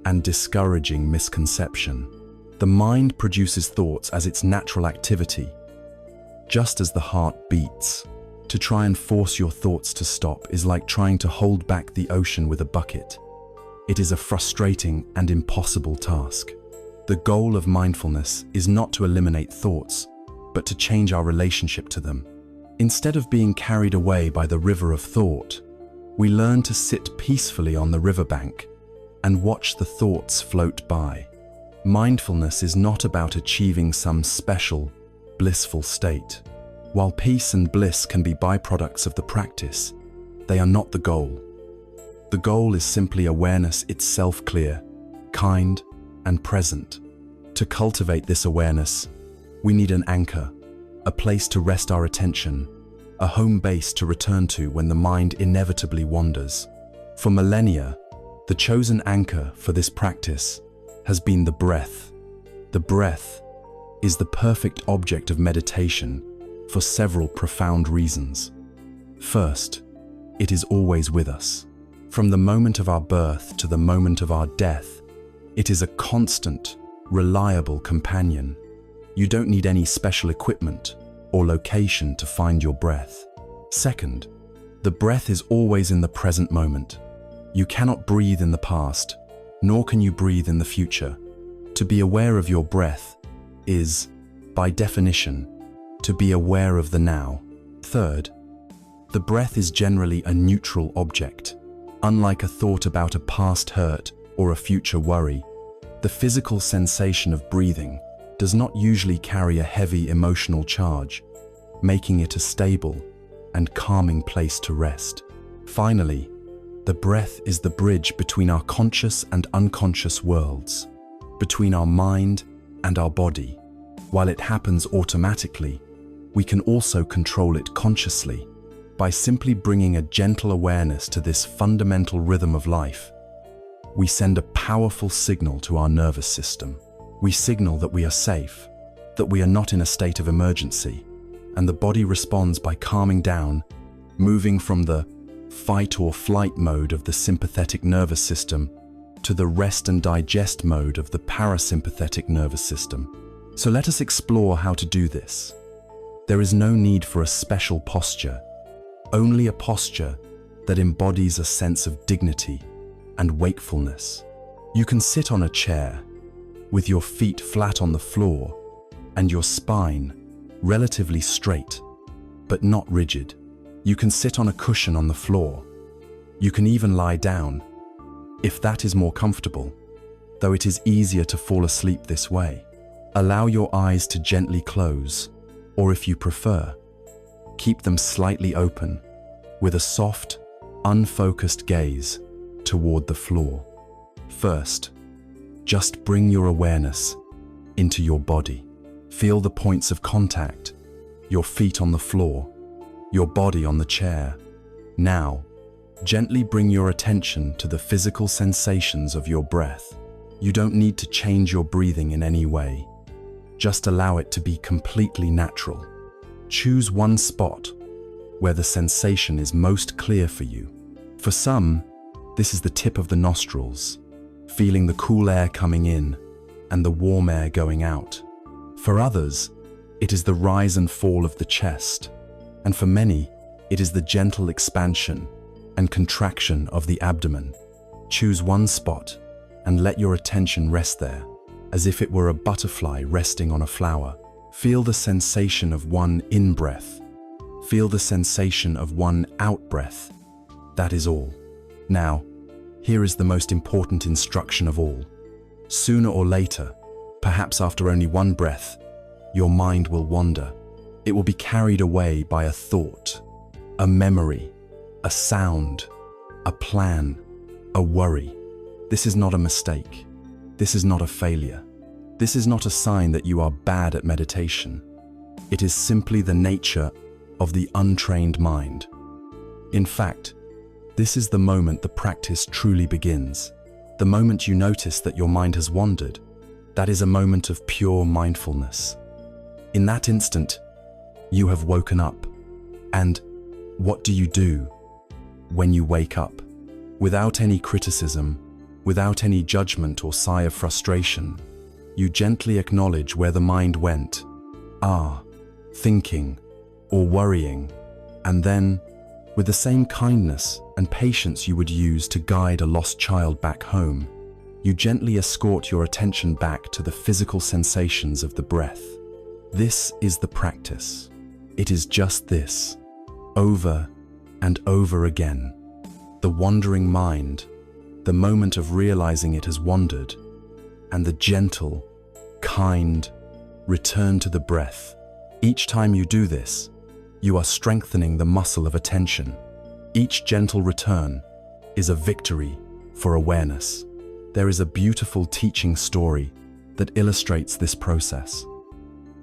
and discouraging misconception. The mind produces thoughts as its natural activity, just as the heart beats. To try and force your thoughts to stop is like trying to hold back the ocean with a bucket. It is a frustrating and impossible task. The goal of mindfulness is not to eliminate thoughts, but to change our relationship to them. Instead of being carried away by the river of thought, we learn to sit peacefully on the riverbank and watch the thoughts float by. Mindfulness is not about achieving some special, blissful state. While peace and bliss can be byproducts of the practice, they are not the goal. The goal is simply awareness itself, clear, kind, and present. To cultivate this awareness, we need an anchor, a place to rest our attention, a home base to return to when the mind inevitably wanders. For millennia, the chosen anchor for this practice has been the breath. The breath is the perfect object of meditation for several profound reasons. First, it is always with us. From the moment of our birth to the moment of our death, it is a constant, reliable companion. You don't need any special equipment or location to find your breath. Second, the breath is always in the present moment. You cannot breathe in the past, nor can you breathe in the future. To be aware of your breath is, by definition, to be aware of the now. Third, the breath is generally a neutral object. Unlike a thought about a past hurt or a future worry, the physical sensation of breathing does not usually carry a heavy emotional charge, making it a stable and calming place to rest. Finally, the breath is the bridge between our conscious and unconscious worlds, between our mind and our body. While it happens automatically, we can also control it consciously by simply bringing a gentle awareness to this fundamental rhythm of life. We send a powerful signal to our nervous system. We signal that we are safe, that we are not in a state of emergency, and the body responds by calming down, moving from the fight or flight mode of the sympathetic nervous system to the rest and digest mode of the parasympathetic nervous system. So let us explore how to do this. There is no need for a special posture, only a posture that embodies a sense of dignity and wakefulness. You can sit on a chair with your feet flat on the floor and your spine relatively straight, but not rigid. You can sit on a cushion on the floor. You can even lie down, if that is more comfortable, though it is easier to fall asleep this way. Allow your eyes to gently close, or if you prefer, keep them slightly open, with a soft, unfocused gaze toward the floor. First, just bring your awareness into your body. Feel the points of contact, your feet on the floor, your body on the chair. Now, gently bring your attention to the physical sensations of your breath. You don't need to change your breathing in any way. Just allow it to be completely natural. Choose one spot where the sensation is most clear for you. For some, this is the tip of the nostrils, feeling the cool air coming in and the warm air going out. For others, it is the rise and fall of the chest. And for many, it is the gentle expansion and contraction of the abdomen. Choose one spot and let your attention rest there, as if it were a butterfly resting on a flower. Feel the sensation of one in-breath. Feel the sensation of one out-breath. That is all. Now, here is the most important instruction of all. Sooner or later, perhaps after only one breath, your mind will wander. It will be carried away by a thought, a memory, a sound, a plan, a worry. This is not a mistake. This is not a failure. This is not a sign that you are bad at meditation. It is simply the nature of the untrained mind. In fact, this is the moment the practice truly begins. The moment you notice that your mind has wandered, that is a moment of pure mindfulness. In that instant, you have woken up. And what do you do when you wake up? Without any criticism, without any judgment or sigh of frustration, you gently acknowledge where the mind went, thinking or worrying, and then, with the same kindness and patience you would use to guide a lost child back home, you gently escort your attention back to the physical sensations of the breath. This is the practice. It is just this, over and over again. The wandering mind, the moment of realizing it has wandered, and the gentle, kind return to the breath. Each time you do this, you are strengthening the muscle of attention. Each gentle return is a victory for awareness. There is a beautiful teaching story that illustrates this process.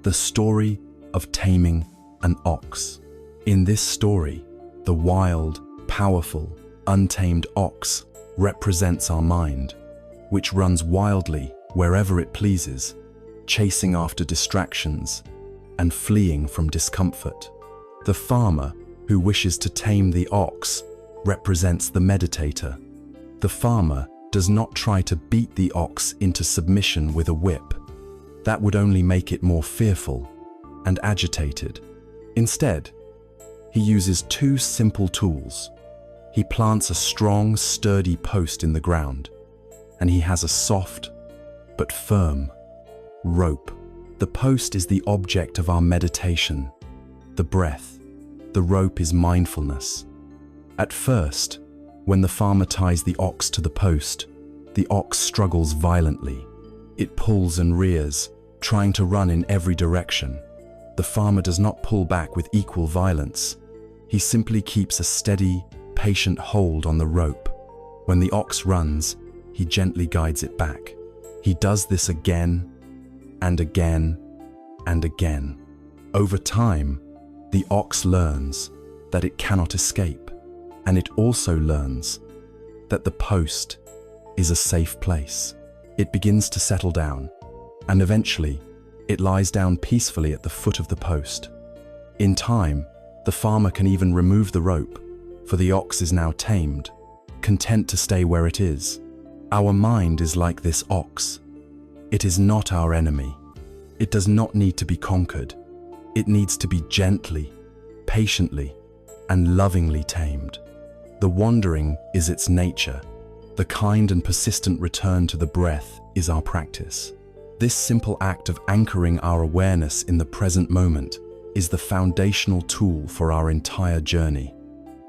The story of taming an ox. In this story, the wild, powerful, untamed ox represents our mind, which runs wildly wherever it pleases, chasing after distractions and fleeing from discomfort. The farmer who wishes to tame the ox represents the meditator. The farmer does not try to beat the ox into submission with a whip. That would only make it more fearful and agitated. Instead, he uses two simple tools. He plants a strong, sturdy post in the ground, and he has a soft but firm rope. The post is the object of our meditation, the breath. The rope is mindfulness. At first, when the farmer ties the ox to the post, the ox struggles violently. It pulls and rears, trying to run in every direction. The farmer does not pull back with equal violence. He simply keeps a steady, patient hold on the rope. When the ox runs, he gently guides it back. He does this again and again and again. Over time, the ox learns that it cannot escape, and it also learns that the post is a safe place. It begins to settle down, and eventually, it lies down peacefully at the foot of the post. In time, the farmer can even remove the rope, for the ox is now tamed, content to stay where it is. Our mind is like this ox. It is not our enemy. It does not need to be conquered. It needs to be gently, patiently, and lovingly tamed. The wandering is its nature. The kind and persistent return to the breath is our practice. This simple act of anchoring our awareness in the present moment is the foundational tool for our entire journey.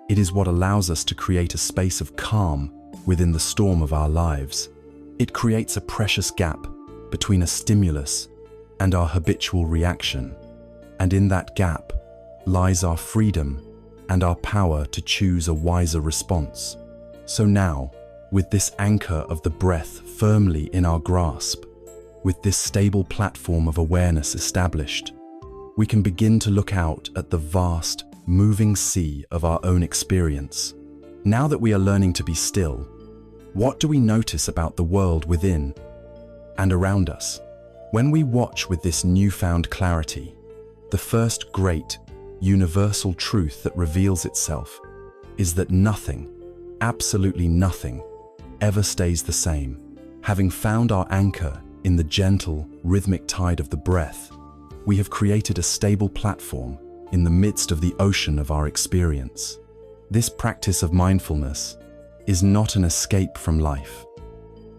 It is what allows us to create a space of calm within the storm of our lives. It creates a precious gap between a stimulus and our habitual reaction. And in that gap lies our freedom and our power to choose a wiser response. So now, with this anchor of the breath firmly in our grasp, with this stable platform of awareness established, we can begin to look out at the vast, moving sea of our own experience. Now that we are learning to be still, what do we notice about the world within and around us? When we watch with this newfound clarity, the first great, universal truth that reveals itself is that nothing, absolutely nothing, ever stays the same. Having found our anchor in the gentle, rhythmic tide of the breath, we have created a stable platform in the midst of the ocean of our experience. This practice of mindfulness is not an escape from life,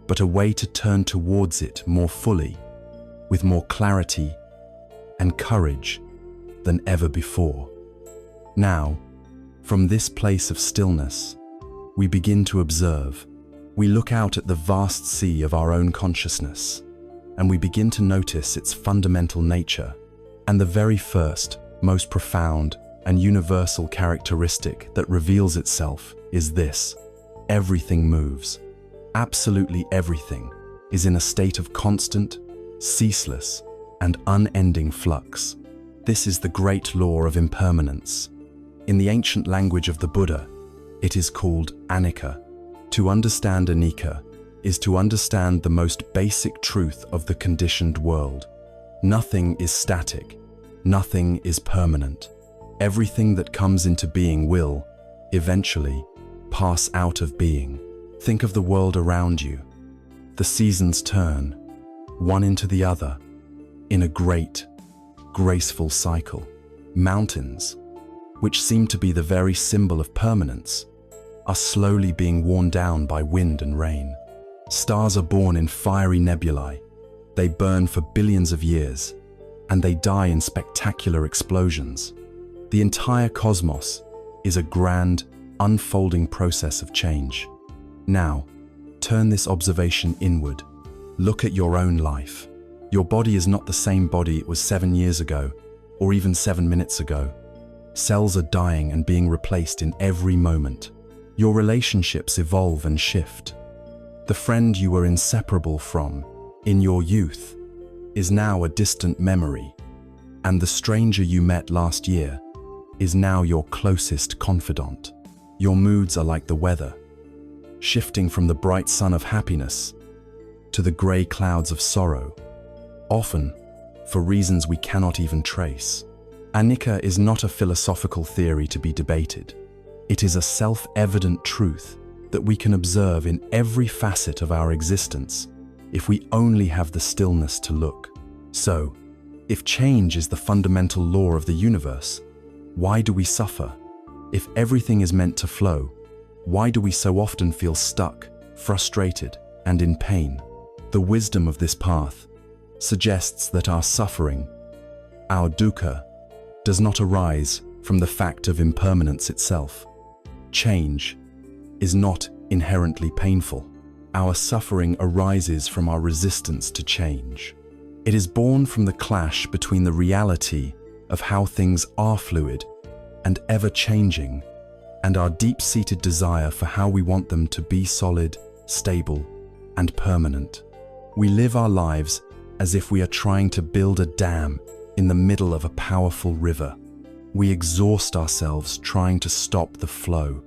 but a way to turn towards it more fully, with more clarity and courage than ever before. Now, from this place of stillness, we begin to observe. We look out at the vast sea of our own consciousness, and we begin to notice its fundamental nature. And the very first, most profound and universal characteristic that reveals itself is this: everything moves. Absolutely everything is in a state of constant, ceaseless, and unending flux. This is the great law of impermanence. In the ancient language of the Buddha, it is called anicca. To understand anicca is to understand the most basic truth of the conditioned world. Nothing is static. Nothing is permanent. Everything that comes into being will, eventually, pass out of being. Think of the world around you. The seasons turn, one into the other, in a great, graceful cycle. Mountains, which seem to be the very symbol of permanence, are slowly being worn down by wind and rain. Stars are born in fiery nebulae. They burn for billions of years, and they die in spectacular explosions. The entire cosmos is a grand, unfolding process of change. Now, turn this observation inward. Look at your own life. Your body is not the same body it was 7 years ago, or even 7 minutes ago. Cells are dying and being replaced in every moment. Your relationships evolve and shift. The friend you were inseparable from in your youth is now a distant memory, and the stranger you met last year is now your closest confidant. Your moods are like the weather, shifting from the bright sun of happiness to the grey clouds of sorrow, often for reasons we cannot even trace. Anicca is not a philosophical theory to be debated. It is a self-evident truth that we can observe in every facet of our existence if we only have the stillness to look. So, if change is the fundamental law of the universe, why do we suffer? If everything is meant to flow, why do we so often feel stuck, frustrated, and in pain? The wisdom of this path suggests that our suffering, our dukkha, does not arise from the fact of impermanence itself. Change is not inherently painful. Our suffering arises from our resistance to change. It is born from the clash between the reality of how things are fluid and ever-changing, and our deep-seated desire for how we want them to be solid, stable, and permanent. We live our lives as if we are trying to build a dam in the middle of a powerful river. We exhaust ourselves trying to stop the flow.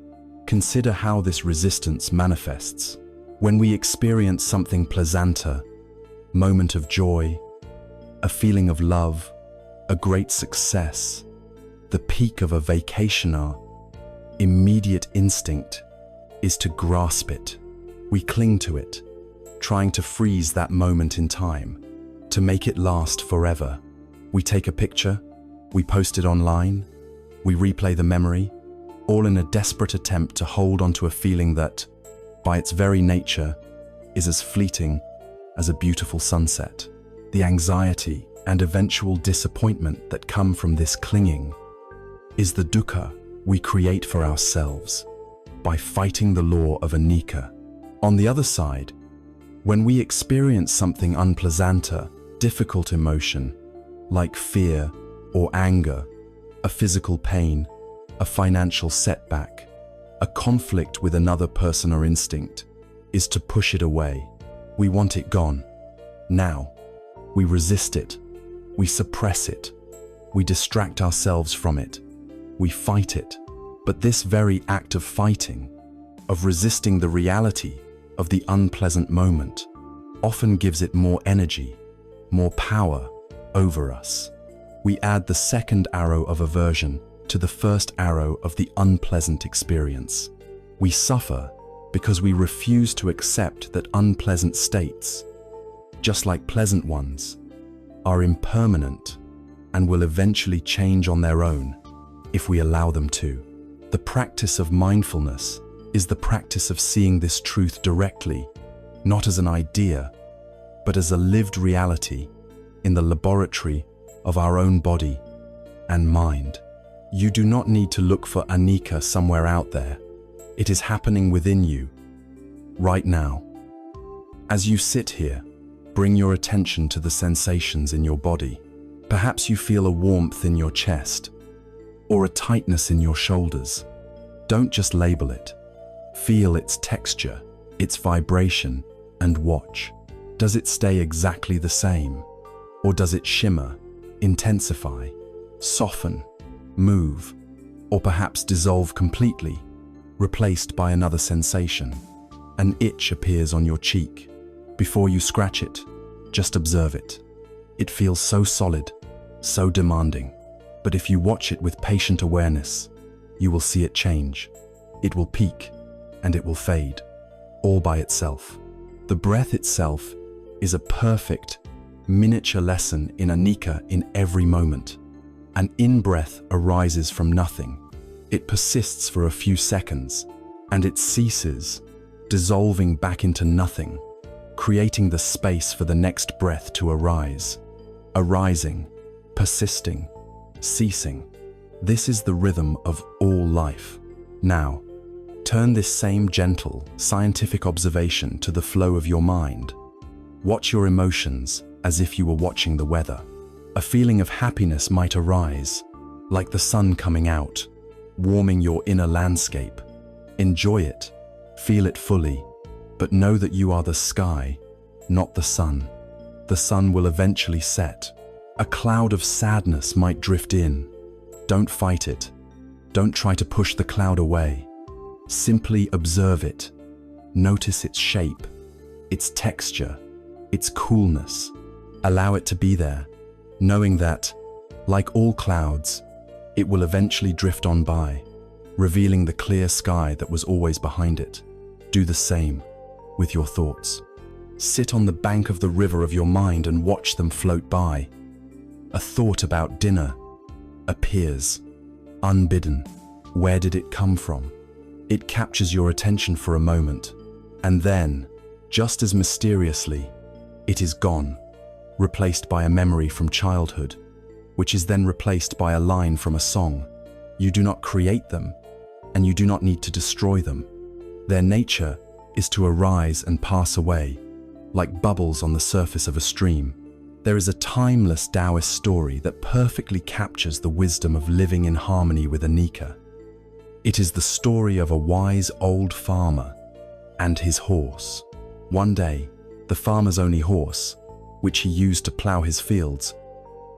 Consider how this resistance manifests. When we experience something pleasanter, moment of joy, a feeling of love, a great success, the peak of a vacation, our immediate instinct is to grasp it, We cling to it, trying to freeze that moment in time, to make it last forever. We take a picture, we post it online, we replay the memory, all in a desperate attempt to hold onto a feeling that, by its very nature, is as fleeting as a beautiful sunset. The anxiety and eventual disappointment that come from this clinging is the dukkha we create for ourselves by fighting the law of anicca. On the other side, when we experience something unpleasanter, difficult emotion, like fear or anger, a physical pain, a financial setback, a conflict with another person or instinct, is to push it away. We want it gone. Now. We resist it. We suppress it. We distract ourselves from it. We fight it. But this very act of fighting, of resisting the reality of the unpleasant moment, often gives it more energy, more power over us. We add the second arrow of aversion to the first arrow of the unpleasant experience. We suffer because we refuse to accept that unpleasant states, just like pleasant ones, are impermanent and will eventually change on their own if we allow them to. The practice of mindfulness is the practice of seeing this truth directly, not as an idea, but as a lived reality in the laboratory of our own body and mind. You do not need to look for anicca somewhere out there. It is happening within you, right now. As you sit here, bring your attention to the sensations in your body. Perhaps you feel a warmth in your chest or a tightness in your shoulders. Don't just label it. Feel its texture, its vibration, and watch. Does it stay exactly the same? Or does it shimmer, intensify, soften, move, or perhaps dissolve completely, replaced by another sensation? An itch appears on your cheek. Before you scratch it, just observe it. It feels so solid, so demanding. But if you watch it with patient awareness, you will see it change. It will peak, and it will fade, all by itself. The breath itself is a perfect, miniature lesson in anicca in every moment. An in-breath arises from nothing. It persists for a few seconds, and it ceases, dissolving back into nothing, creating the space for the next breath to arise. Arising, persisting, ceasing. This is the rhythm of all life. Now, turn this same gentle, scientific observation to the flow of your mind. Watch your emotions as if you were watching the weather. A feeling of happiness might arise, like the sun coming out, warming your inner landscape. Enjoy it, feel it fully, but know that you are the sky, not the sun. The sun will eventually set. A cloud of sadness might drift in. Don't fight it. Don't try to push the cloud away. Simply observe it. Notice its shape, its texture, its coolness. Allow it to be there, knowing that, like all clouds, it will eventually drift on by, revealing the clear sky that was always behind it. Do the same with your thoughts. Sit on the bank of the river of your mind and watch them float by. A thought about dinner appears, unbidden. Where did it come from? It captures your attention for a moment, and then, just as mysteriously, it is gone, replaced by a memory from childhood, which is then replaced by a line from a song. You do not create them, and you do not need to destroy them. Their nature is to arise and pass away, like bubbles on the surface of a stream. There is a timeless Taoist story that perfectly captures the wisdom of living in harmony with anicca. It is the story of a wise old farmer and his horse. One day, the farmer's only horse, which he used to plow his fields,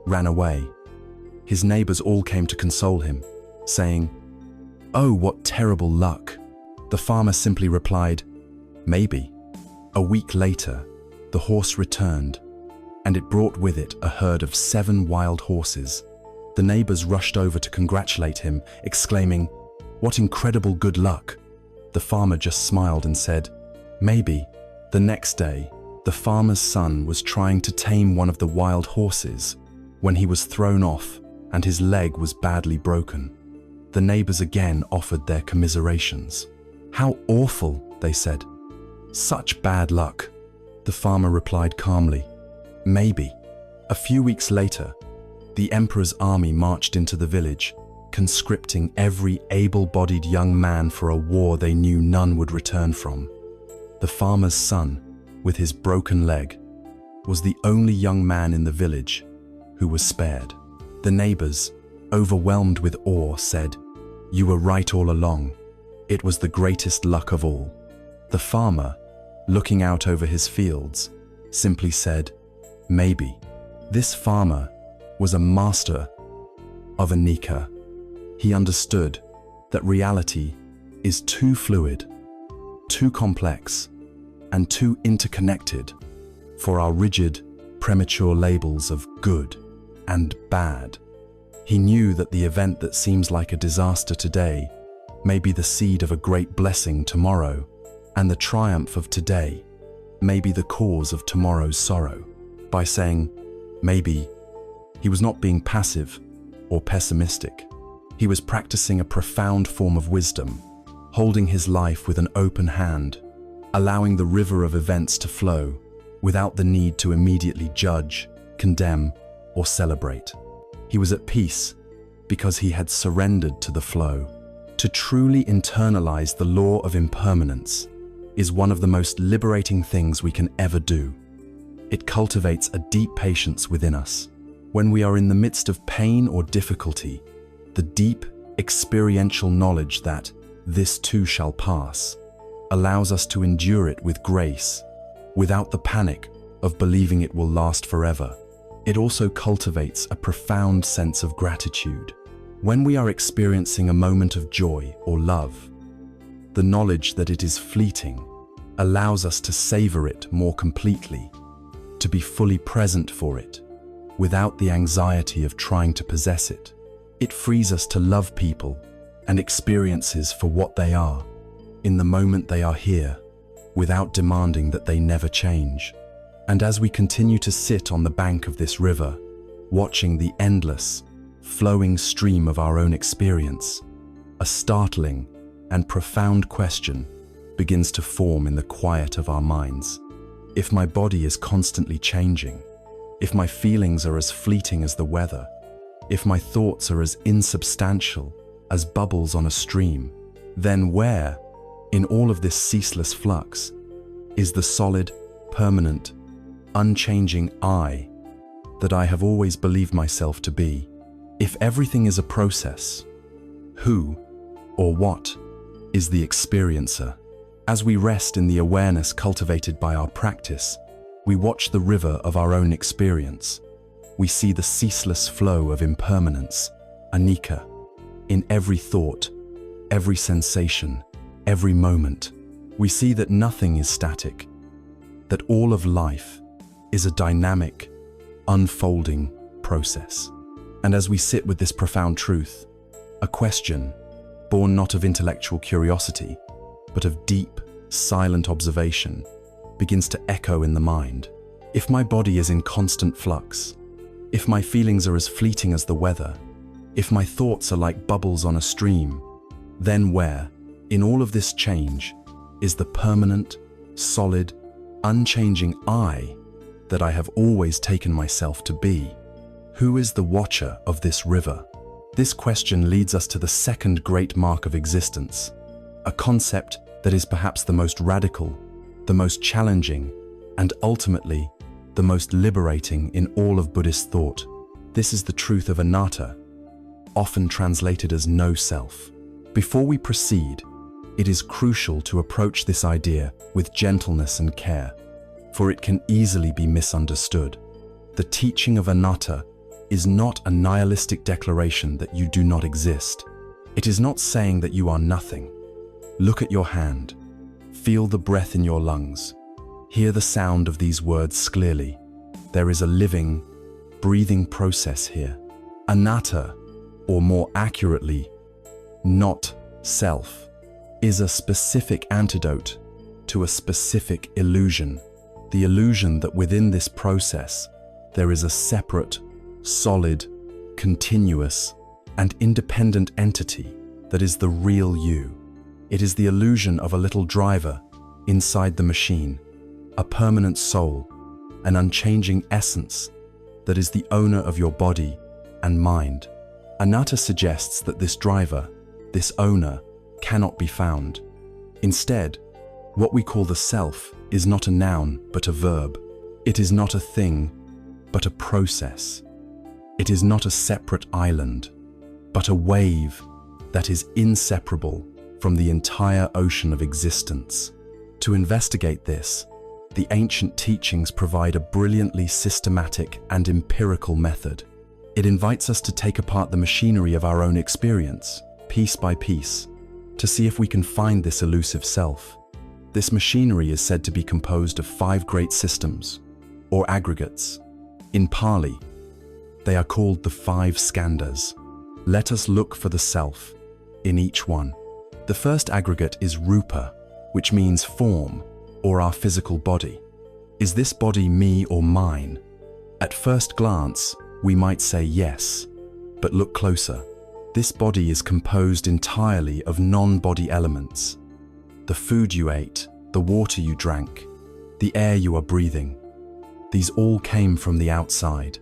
ran away. His neighbors all came to console him, saying, "Oh, what terrible luck." The farmer simply replied, "Maybe." A week later, the horse returned, and it brought with it a herd of 7 wild horses. The neighbors rushed over to congratulate him, exclaiming, "What incredible good luck." The farmer just smiled and said, Maybe, the next day, the farmer's son was trying to tame one of the wild horses when he was thrown off and his leg was badly broken. The neighbors again offered their commiserations. "How awful," they said. "Such bad luck." The farmer replied calmly, "Maybe." A few weeks later, the emperor's army marched into the village, conscripting every able-bodied young man for a war they knew none would return from. The farmer's son, with his broken leg, was the only young man in the village who was spared. The neighbors, overwhelmed with awe, said, "You were right all along. It was the greatest luck of all." The farmer, looking out over his fields, simply said, "Maybe." This farmer was a master of anicca. He understood that reality is too fluid, too complex, and too interconnected for our rigid, premature labels of good and bad. He knew that the event that seems like a disaster today may be the seed of a great blessing tomorrow, and the triumph of today may be the cause of tomorrow's sorrow. By saying, maybe, he was not being passive or pessimistic. He was practicing a profound form of wisdom, holding his life with an open hand, allowing the river of events to flow without the need to immediately judge, condemn, or celebrate. He was at peace because he had surrendered to the flow. To truly internalize the law of impermanence is one of the most liberating things we can ever do. It cultivates a deep patience within us. When we are in the midst of pain or difficulty, the deep, experiential knowledge that this too shall pass allows us to endure it with grace, without the panic of believing it will last forever. It also cultivates a profound sense of gratitude. When we are experiencing a moment of joy or love, the knowledge that it is fleeting allows us to savor it more completely, to be fully present for it, without the anxiety of trying to possess it. It frees us to love people and experiences for what they are, in the moment they are here, without demanding that they never change. And as we continue to sit on the bank of this river, watching the endless, flowing stream of our own experience, a startling and profound question begins to form in the quiet of our minds. If my body is constantly changing, if my feelings are as fleeting as the weather, if my thoughts are as insubstantial as bubbles on a stream, then where, in all of this ceaseless flux, is the solid, permanent, unchanging I that I have always believed myself to be? If everything is a process, who or what is the experiencer? As we rest in the awareness cultivated by our practice, we watch the river of our own experience. We see the ceaseless flow of impermanence, anicca, in every thought, every sensation, every moment. We see that nothing is static, that all of life is a dynamic, unfolding process. And as we sit with this profound truth, a question, born not of intellectual curiosity, but of deep, silent observation, begins to echo in the mind. If my body is in constant flux, if my feelings are as fleeting as the weather, if my thoughts are like bubbles on a stream, then where, in all of this change, is the permanent, solid, unchanging I that I have always taken myself to be? Who is the watcher of this river? This question leads us to the second great mark of existence, a concept that is perhaps the most radical, the most challenging, and ultimately the most liberating in all of Buddhist thought. This is the truth of anatta, often translated as no self. Before we proceed, it is crucial to approach this idea with gentleness and care, for it can easily be misunderstood. The teaching of anatta is not a nihilistic declaration that you do not exist. It is not saying that you are nothing. Look at your hand. Feel the breath in your lungs. Hear the sound of these words clearly. There is a living, breathing process here. Anatta, or more accurately, not self, is a specific antidote to a specific illusion, the illusion that within this process there is a separate, solid, continuous, and independent entity that is the real you. It is the illusion of a little driver inside the machine, a permanent soul, an unchanging essence that is the owner of your body and mind. Anatta suggests that this driver, this owner, cannot be found. Instead, what we call the self is not a noun but a verb. It is not a thing but a process. It is not a separate island but a wave that is inseparable from the entire ocean of existence. To investigate this, the ancient teachings provide a brilliantly systematic and empirical method. It invites us to take apart the machinery of our own experience, piece by piece, to see if we can find this elusive self. This machinery is said to be composed of 5 great systems, or aggregates. In Pali, they are called the 5 skandhas. Let us look for the self in each one. The first aggregate is rupa, which means form, or our physical body. Is this body me or mine? At first glance, we might say yes, but look closer. This body is composed entirely of non-body elements. The food you ate, the water you drank, the air you are breathing. These all came from the outside.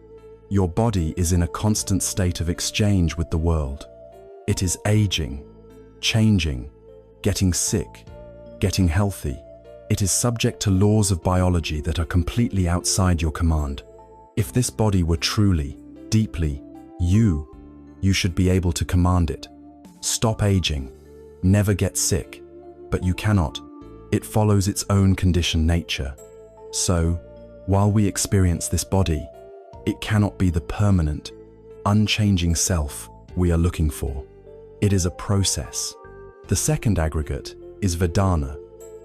Your body is in a constant state of exchange with the world. It is aging, changing, getting sick, getting healthy. It is subject to laws of biology that are completely outside your command. If this body were truly, deeply, you should be able to command it. Stop aging, never get sick, but you cannot. It follows its own conditioned nature. So, while we experience this body, it cannot be the permanent, unchanging self we are looking for. It is a process. The second aggregate is Vedana,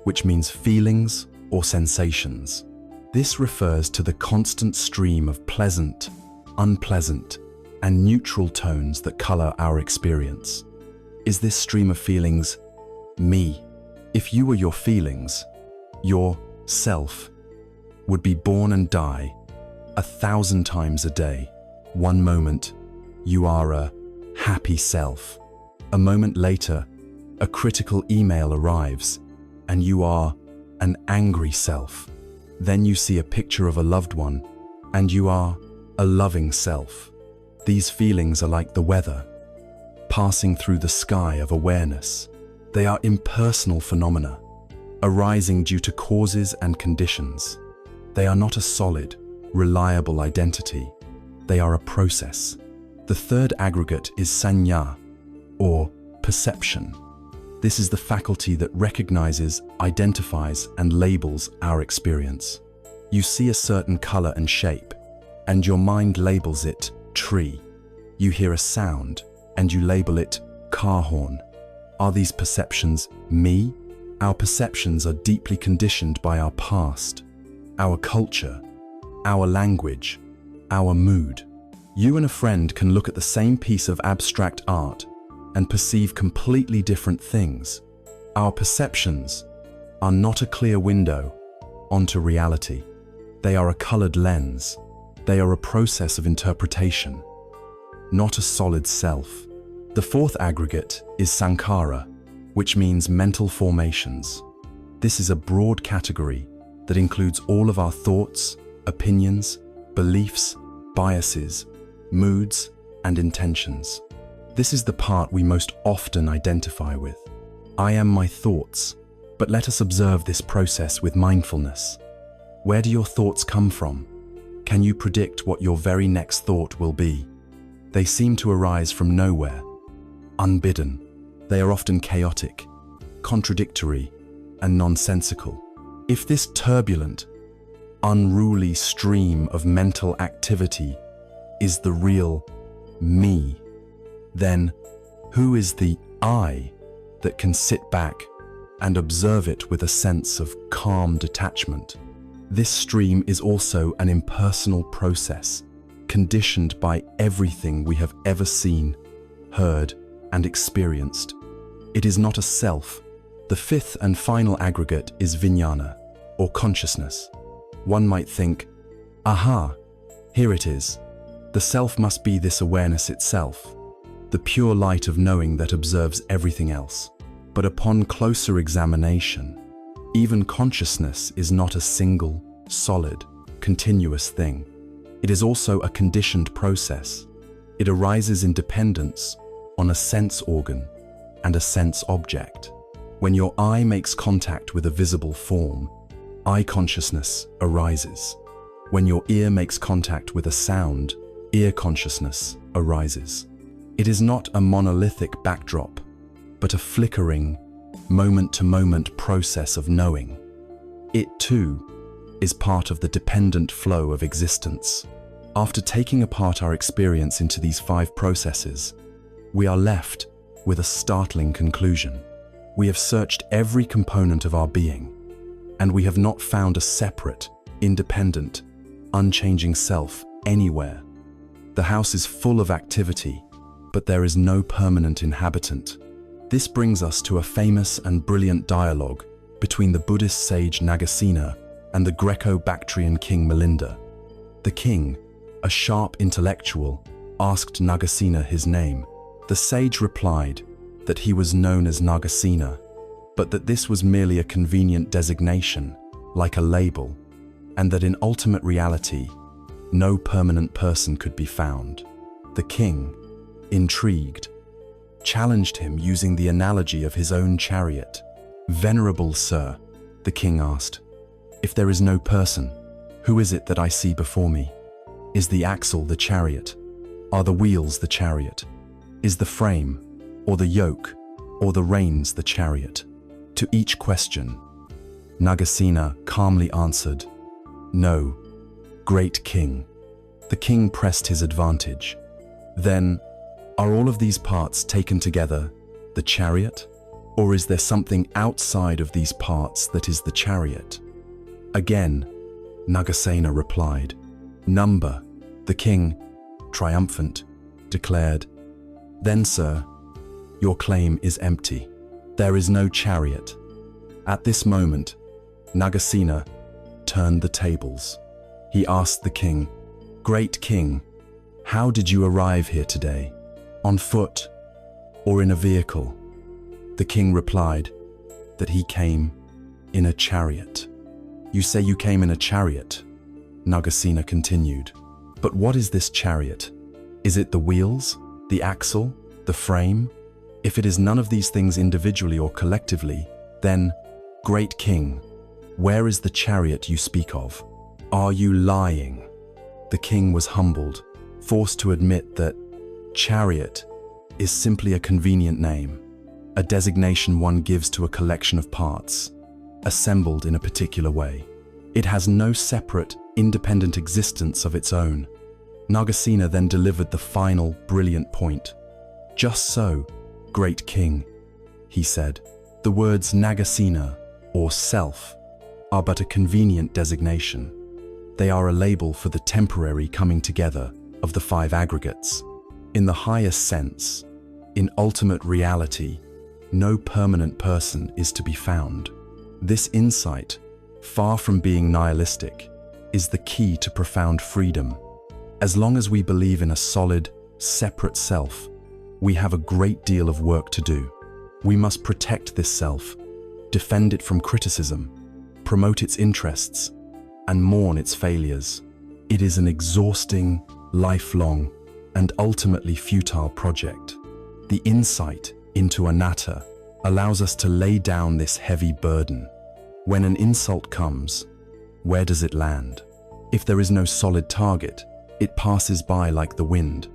which means feelings or sensations. This refers to the constant stream of pleasant, unpleasant, and neutral tones that color our experience. Is this stream of feelings me? If you were your feelings, your self would be born and die 1,000 times a day. One moment, you are a happy self. A moment later, a critical email arrives, and you are an angry self. Then you see a picture of a loved one, and you are a loving self. These feelings are like the weather, passing through the sky of awareness. They are impersonal phenomena, arising due to causes and conditions. They are not a solid, reliable identity. They are a process. The third aggregate is sanya, or perception. This is the faculty that recognizes, identifies, and labels our experience. You see a certain color and shape, and your mind labels it tree. You hear a sound, and you label it car horn. Are these perceptions me? Our perceptions are deeply conditioned by our past, our culture, our language, our mood. You and a friend can look at the same piece of abstract art and perceive completely different things. Our perceptions are not a clear window onto reality. They are a colored lens. They are a process of interpretation, not a solid self. The fourth aggregate is sankhara, which means mental formations. This is a broad category that includes all of our thoughts, opinions, beliefs, biases, moods, and intentions. This is the part we most often identify with. I am my thoughts, but let us observe this process with mindfulness. Where do your thoughts come from? Can you predict what your very next thought will be? They seem to arise from nowhere, unbidden. They are often chaotic, contradictory, and nonsensical. If this turbulent, unruly stream of mental activity is the real me, then who is the I that can sit back and observe it with a sense of calm detachment? This stream is also an impersonal process, conditioned by everything we have ever seen, heard, and experienced. It is not a self The fifth and final aggregate is vijnana, or consciousness. One might think, aha, here it is. The self must be this awareness itself, the pure light of knowing that observes everything else. But upon closer examination, even consciousness is not a single, solid, continuous thing. It is also a conditioned process. It arises in dependence on a sense organ and a sense object. When your eye makes contact with a visible form, eye consciousness arises. When your ear makes contact with a sound, ear consciousness arises. It is not a monolithic backdrop, but a flickering, moment-to-moment process of knowing. It, too, is part of the dependent flow of existence. After taking apart our experience into these 5 processes, we are left with a startling conclusion. We have searched every component of our being, and we have not found a separate, independent, unchanging self anywhere. The house is full of activity, but there is no permanent inhabitant. This brings us to a famous and brilliant dialogue between the Buddhist sage Nagasena and the Greco-Bactrian king Melinda. The king, a sharp intellectual, asked Nagasena his name. The sage replied that he was known as Nagasena, but that this was merely a convenient designation, like a label, and that in ultimate reality, no permanent person could be found. The king, intrigued, challenged him using the analogy of his own chariot. "Venerable sir," the king asked, "if there is no person, who is it that I see before me? Is the axle the chariot? Are the wheels the chariot? Is the frame, or the yoke, or the reins the chariot?" To each question, Nagasena calmly answered, "No, great king." The king pressed his advantage. "Then, are all of these parts taken together the chariot? Or is there something outside of these parts that is the chariot?" Again, Nagasena replied, "Number." The king, triumphant, declared, "Then, sir, your claim is empty. There is no chariot." At this moment, Nagasena turned the tables. He asked the king, "Great king, how did you arrive here today? On foot or in a vehicle?" The king replied that he came in a chariot. "You say you came in a chariot?" Nagasena continued. "But what is this chariot? Is it the wheels, the axle, the frame? If it is none of these things individually or collectively, then, great king, where is the chariot you speak of? Are you lying?" The king was humbled, forced to admit that chariot is simply a convenient name, a designation one gives to a collection of parts, assembled in a particular way. It has no separate, independent existence of its own. Nagasena then delivered the final, brilliant point. "Just so, great king," he said. "The words Nagasena, or self, are but a convenient designation. They are a label for the temporary coming together of the 5 aggregates. In the highest sense, in ultimate reality, no permanent person is to be found." This insight, far from being nihilistic, is the key to profound freedom. As long as we believe in a solid, separate self, we have a great deal of work to do. We must protect this self, defend it from criticism, promote its interests, and mourn its failures. It is an exhausting, lifelong, and ultimately futile project. The insight into anatta allows us to lay down this heavy burden. When an insult comes, where does it land? If there is no solid target, it passes by like the wind.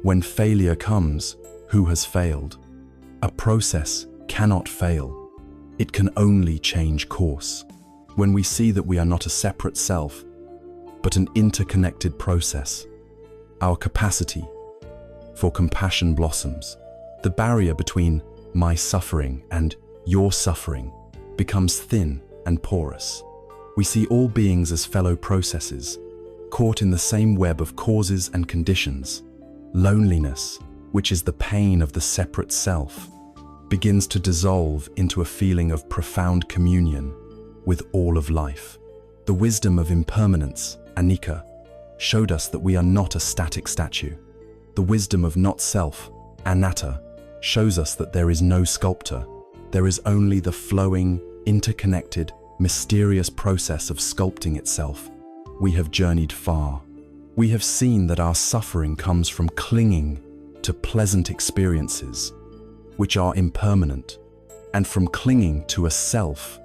When failure comes, who has failed? A process cannot fail. It can only change course. When we see that we are not a separate self, but an interconnected process, our capacity for compassion blossoms. The barrier between my suffering and your suffering becomes thin and porous. We see all beings as fellow processes, caught in the same web of causes and conditions. Loneliness, which is the pain of the separate self, begins to dissolve into a feeling of profound communion with all of life. The wisdom of impermanence, anicca, showed us that we are not a static statue. The wisdom of not self, anatta, shows us that there is no sculptor. There is only the flowing, interconnected, mysterious process of sculpting itself. We have journeyed far. We have seen that our suffering comes from clinging to pleasant experiences, which are impermanent, and from clinging to a self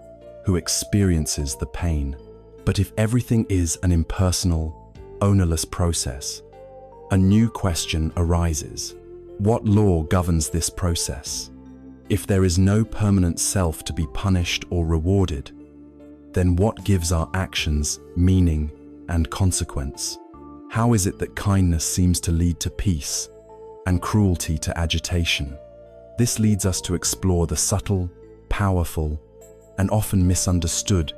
who experiences the pain. But if everything is an impersonal, ownerless process, a new question arises. What law governs this process? If there is no permanent self to be punished or rewarded, then what gives our actions meaning and consequence? How is it that kindness seems to lead to peace and cruelty to agitation? This leads us to explore the subtle, powerful, and often misunderstood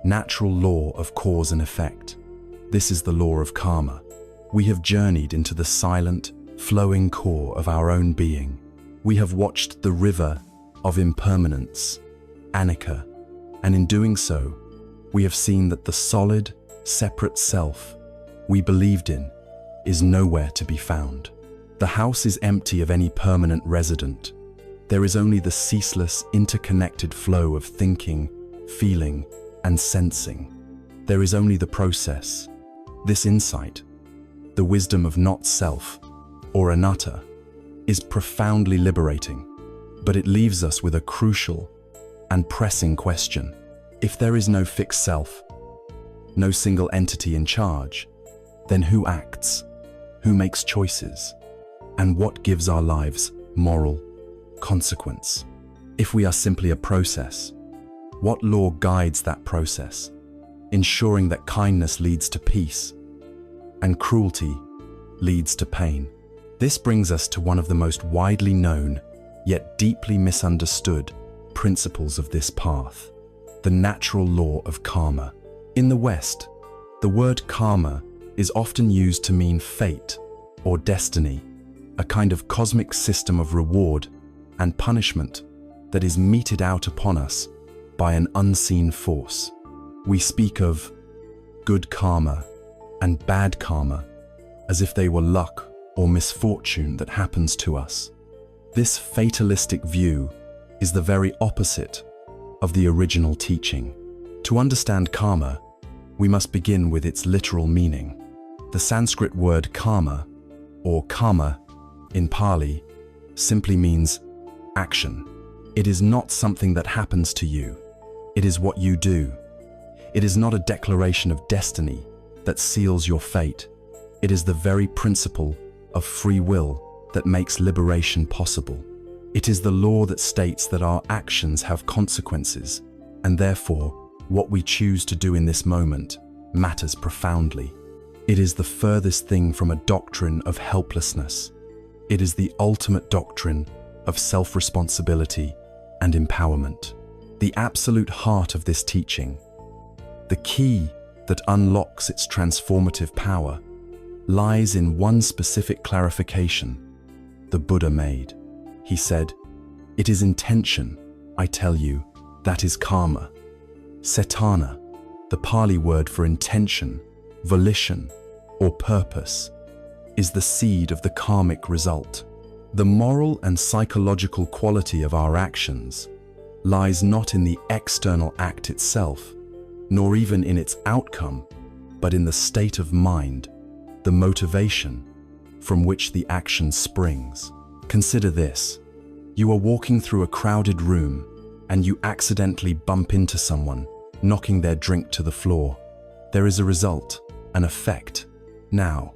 natural law of cause and effect. This is the law of karma. We have journeyed into the silent, flowing core of our own being. We have watched the river of impermanence, anicca, and in doing so, we have seen that the solid, separate self we believed in is nowhere to be found. The house is empty of any permanent resident. There is only the ceaseless, interconnected flow of thinking, feeling, and sensing. There is only the process. This insight, the wisdom of not self, or anatta, is profoundly liberating, but it leaves us with a crucial and pressing question. If there is no fixed self, no single entity in charge, then who acts, who makes choices, and what gives our lives moral consequence? If we are simply a process, what law guides that process, ensuring that kindness leads to peace and cruelty leads to pain? This brings us to one of the most widely known, yet deeply misunderstood, principles of this path, the natural law of karma. In the West, the word karma is often used to mean fate or destiny, a kind of cosmic system of reward and punishment that is meted out upon us by an unseen force. We speak of good karma and bad karma as if they were luck or misfortune that happens to us. This fatalistic view is the very opposite of the original teaching. To understand karma, we must begin with its literal meaning. The Sanskrit word karma, or karma in Pali, simply means action. It is not something that happens to you. It is what you do. It is not a declaration of destiny that seals your fate. It is the very principle of free will that makes liberation possible. It is the law that states that our actions have consequences, and therefore, what we choose to do in this moment matters profoundly. It is the furthest thing from a doctrine of helplessness. It is the ultimate doctrine of self-responsibility and empowerment. The absolute heart of this teaching, the key that unlocks its transformative power, lies in one specific clarification the Buddha made. He said, "It is intention, I tell you, that is karma." Cetana, the Pali word for intention, volition, or purpose, is the seed of the karmic result. The moral and psychological quality of our actions lies not in the external act itself, nor even in its outcome, but in the state of mind, the motivation from which the action springs. Consider this. You are walking through a crowded room and you accidentally bump into someone, knocking their drink to the floor. There is a result, an effect. Now,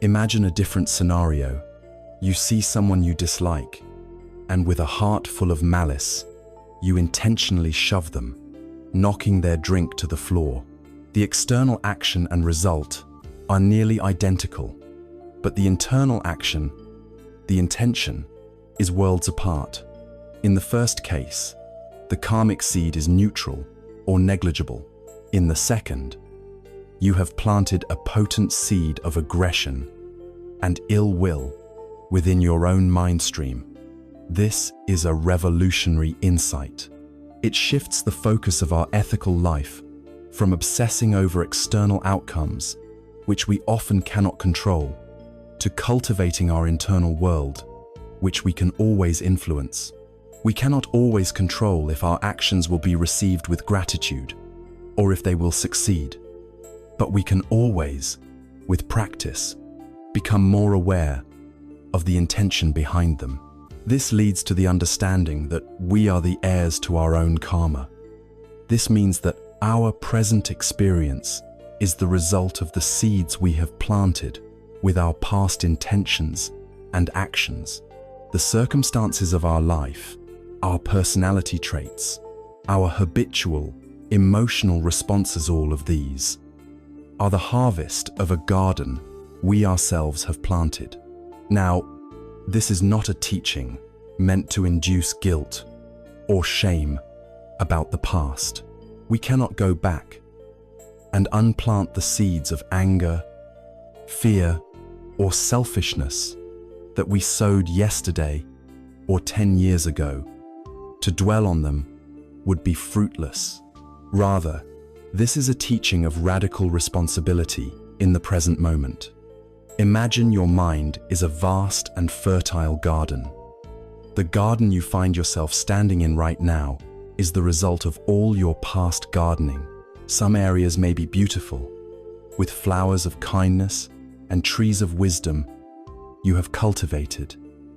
imagine a different scenario. You see someone you dislike, and with a heart full of malice, you intentionally shove them, knocking their drink to the floor. The external action and result are nearly identical, but the internal action, the intention, is worlds apart. In the first case, the karmic seed is neutral or negligible. In the second, you have planted a potent seed of aggression and ill will within your own mind stream. This is a revolutionary insight. It shifts the focus of our ethical life from obsessing over external outcomes, which we often cannot control, to cultivating our internal world, which we can always influence. We cannot always control if our actions will be received with gratitude or if they will succeed, but we can always, with practice, become more aware of the intention behind them. This leads to the understanding that we are the heirs to our own karma. This means that our present experience is the result of the seeds we have planted with our past intentions and actions. The circumstances of our life, our personality traits, our habitual, emotional responses, all of these are the harvest of a garden we ourselves have planted. Now, this is not a teaching meant to induce guilt or shame about the past. We cannot go back and unplant the seeds of anger, fear, or selfishness that we sowed yesterday or 10 years ago. To dwell on them would be fruitless. Rather, this is a teaching of radical responsibility in the present moment. Imagine your mind is a vast and fertile garden. The garden you find yourself standing in right now is the result of all your past gardening. Some areas may be beautiful, with flowers of kindness and trees of wisdom you have cultivated.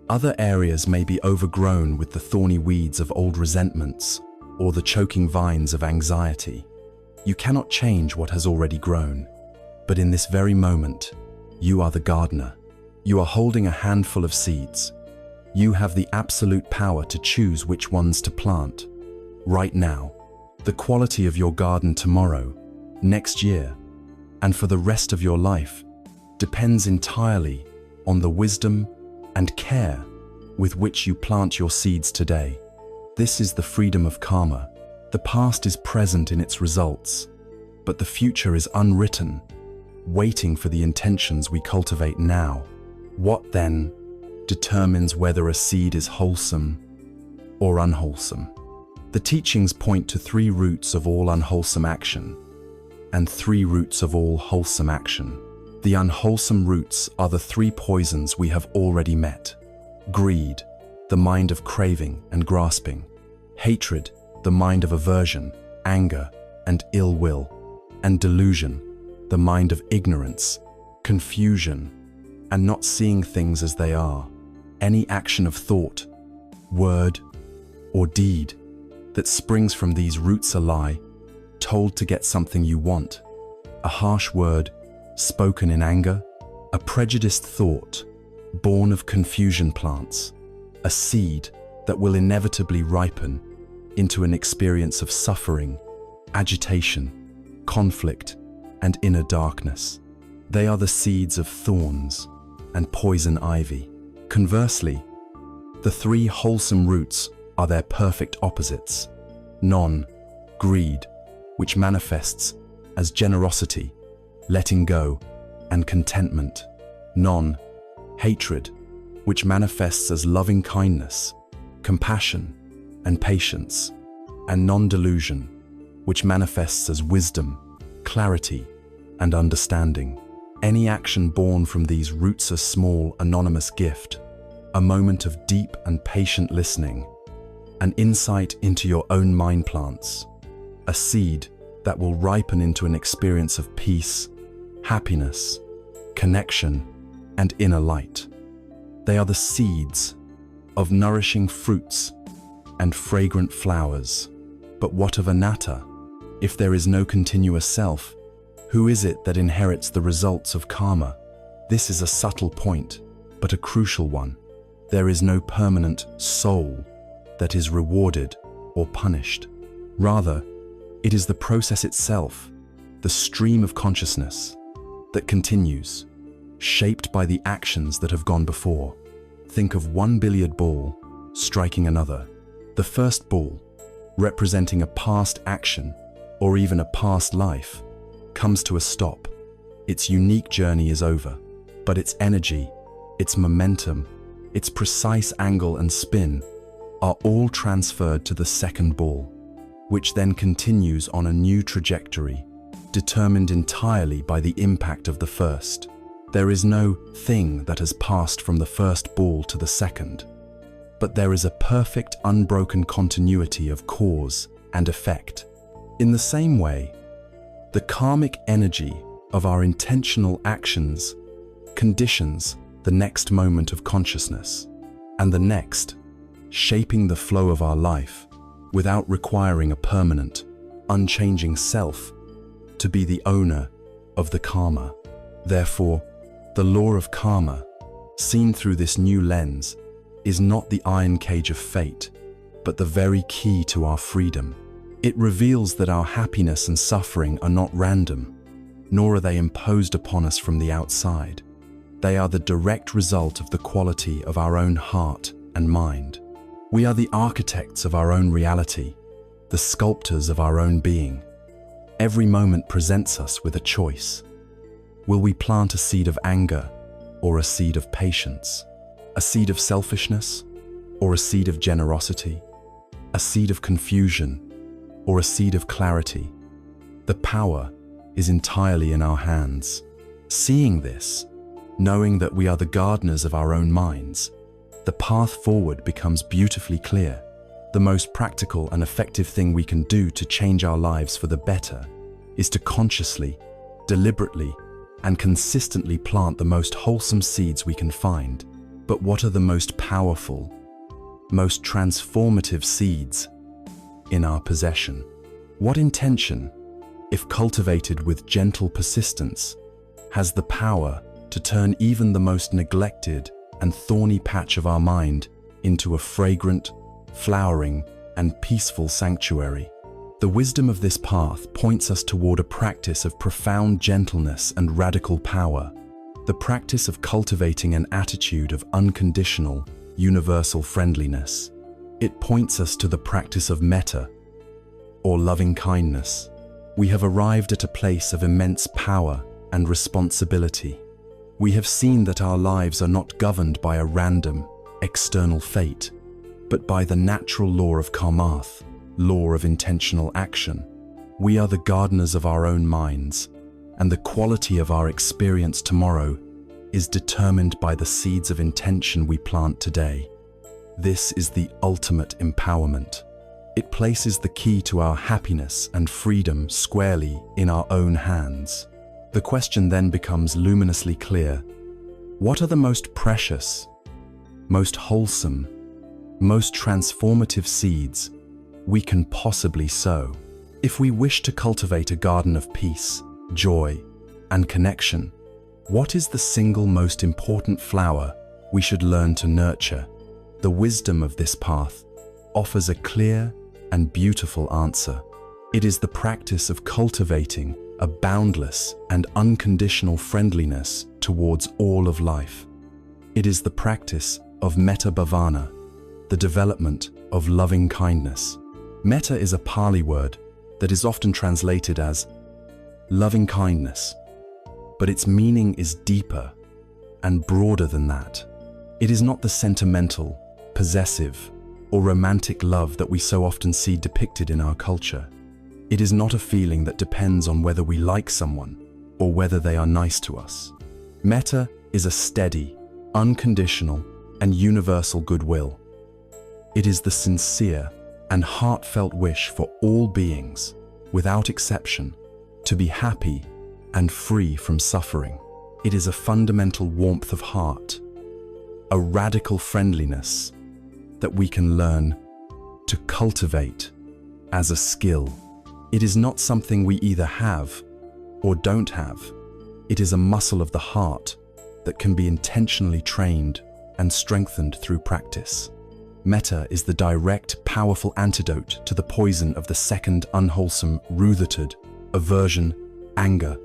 Other areas may be overgrown with the thorny weeds of old resentments or the choking vines of anxiety. You cannot change what has already grown, but in this very moment, you are the gardener. You are holding a handful of seeds. You have the absolute power to choose which ones to plant. Right now, the quality of your garden tomorrow, next year, and for the rest of your life depends entirely on the wisdom and care with which you plant your seeds today. This is the freedom of karma. The past is present in its results, but the future is unwritten, waiting for the intentions we cultivate now. What then determines whether a seed is wholesome or unwholesome? The teachings point to 3 roots of all unwholesome action and 3 roots of all wholesome action. The unwholesome roots are the 3 poisons we have already met. Greed, the mind of craving and grasping. Hatred, the mind of aversion, anger, and ill will. And delusion, the mind of ignorance, confusion, and not seeing things as they are. Any action of thought, word, or deed that springs from these roots a lie, told to get something you want, a harsh word spoken in anger, a prejudiced thought born of confusion plants, a seed that will inevitably ripen into an experience of suffering, agitation, conflict, and inner darkness. They are the seeds of thorns and poison ivy. Conversely, the 3 wholesome roots are their perfect opposites. Non-greed, which manifests as generosity, letting go, and contentment. Non-hatred, which manifests as loving kindness, compassion, and patience. And non-delusion, which manifests as wisdom, clarity, and understanding. Any action born from these roots, a small, anonymous gift, a moment of deep and patient listening, an insight into your own mind plants, a seed that will ripen into an experience of peace, happiness, connection, and inner light. They are the seeds of nourishing fruits and fragrant flowers. But what of anatta? If there is no continuous self, who is it that inherits the results of karma? This is a subtle point, but a crucial one. There is no permanent soul that is rewarded or punished. Rather, it is the process itself, the stream of consciousness, that continues, shaped by the actions that have gone before. Think of one billiard ball striking another. The first ball, representing a past action or even a past life, comes to a stop. Its unique journey is over, but its energy, its momentum, its precise angle and spin, are all transferred to the second ball, which then continues on a new trajectory, determined entirely by the impact of the first. There is no thing that has passed from the first ball to the second, but there is a perfect, unbroken continuity of cause and effect. In the same way, the karmic energy of our intentional actions conditions the next moment of consciousness, and the next, shaping the flow of our life without requiring a permanent, unchanging self to be the owner of the karma. Therefore, the law of karma, seen through this new lens, is not the iron cage of fate, but the very key to our freedom. It reveals that our happiness and suffering are not random, nor are they imposed upon us from the outside. They are the direct result of the quality of our own heart and mind. We are the architects of our own reality, the sculptors of our own being. Every moment presents us with a choice. Will we plant a seed of anger or a seed of patience? A seed of selfishness or a seed of generosity? A seed of confusion or a seed of clarity? The power is entirely in our hands. Seeing this, knowing that we are the gardeners of our own minds, the path forward becomes beautifully clear. The most practical and effective thing we can do to change our lives for the better is to consciously, deliberately, and consistently plant the most wholesome seeds we can find. But what are the most powerful, most transformative seeds in our possession? What intention, if cultivated with gentle persistence, has the power to turn even the most neglected and thorny patch of our mind into a fragrant, flowering, and peaceful sanctuary? The wisdom of this path points us toward a practice of profound gentleness and radical power, the practice of cultivating an attitude of unconditional, universal friendliness. It points us to the practice of metta, or loving kindness. We have arrived at a place of immense power and responsibility. We have seen that our lives are not governed by a random, external fate, but by the natural law of karmarth, law of intentional action. We are the gardeners of our own minds, and the quality of our experience tomorrow is determined by the seeds of intention we plant today. This is the ultimate empowerment. It places the key to our happiness and freedom squarely in our own hands. The question then becomes luminously clear. What are the most precious, most wholesome, most transformative seeds we can possibly sow? If we wish to cultivate a garden of peace, joy, and connection, what is the single most important flower we should learn to nurture? The wisdom of this path offers a clear and beautiful answer. It is the practice of cultivating a boundless and unconditional friendliness towards all of life. It is the practice of metta bhavana, the development of loving kindness. Metta is a Pali word that is often translated as loving kindness, but its meaning is deeper and broader than that. It is not the sentimental, possessive, or romantic love that we so often see depicted in our culture. It is not a feeling that depends on whether we like someone or whether they are nice to us. Metta is a steady, unconditional, and universal goodwill. It is the sincere and heartfelt wish for all beings, without exception, to be happy and free from suffering. It is a fundamental warmth of heart, a radical friendliness that we can learn to cultivate as a skill. It is not something we either have or don't have. It is a muscle of the heart that can be intentionally trained and strengthened through practice. Metta is the direct, powerful antidote to the poison of the second unwholesome rooted aversion, anger,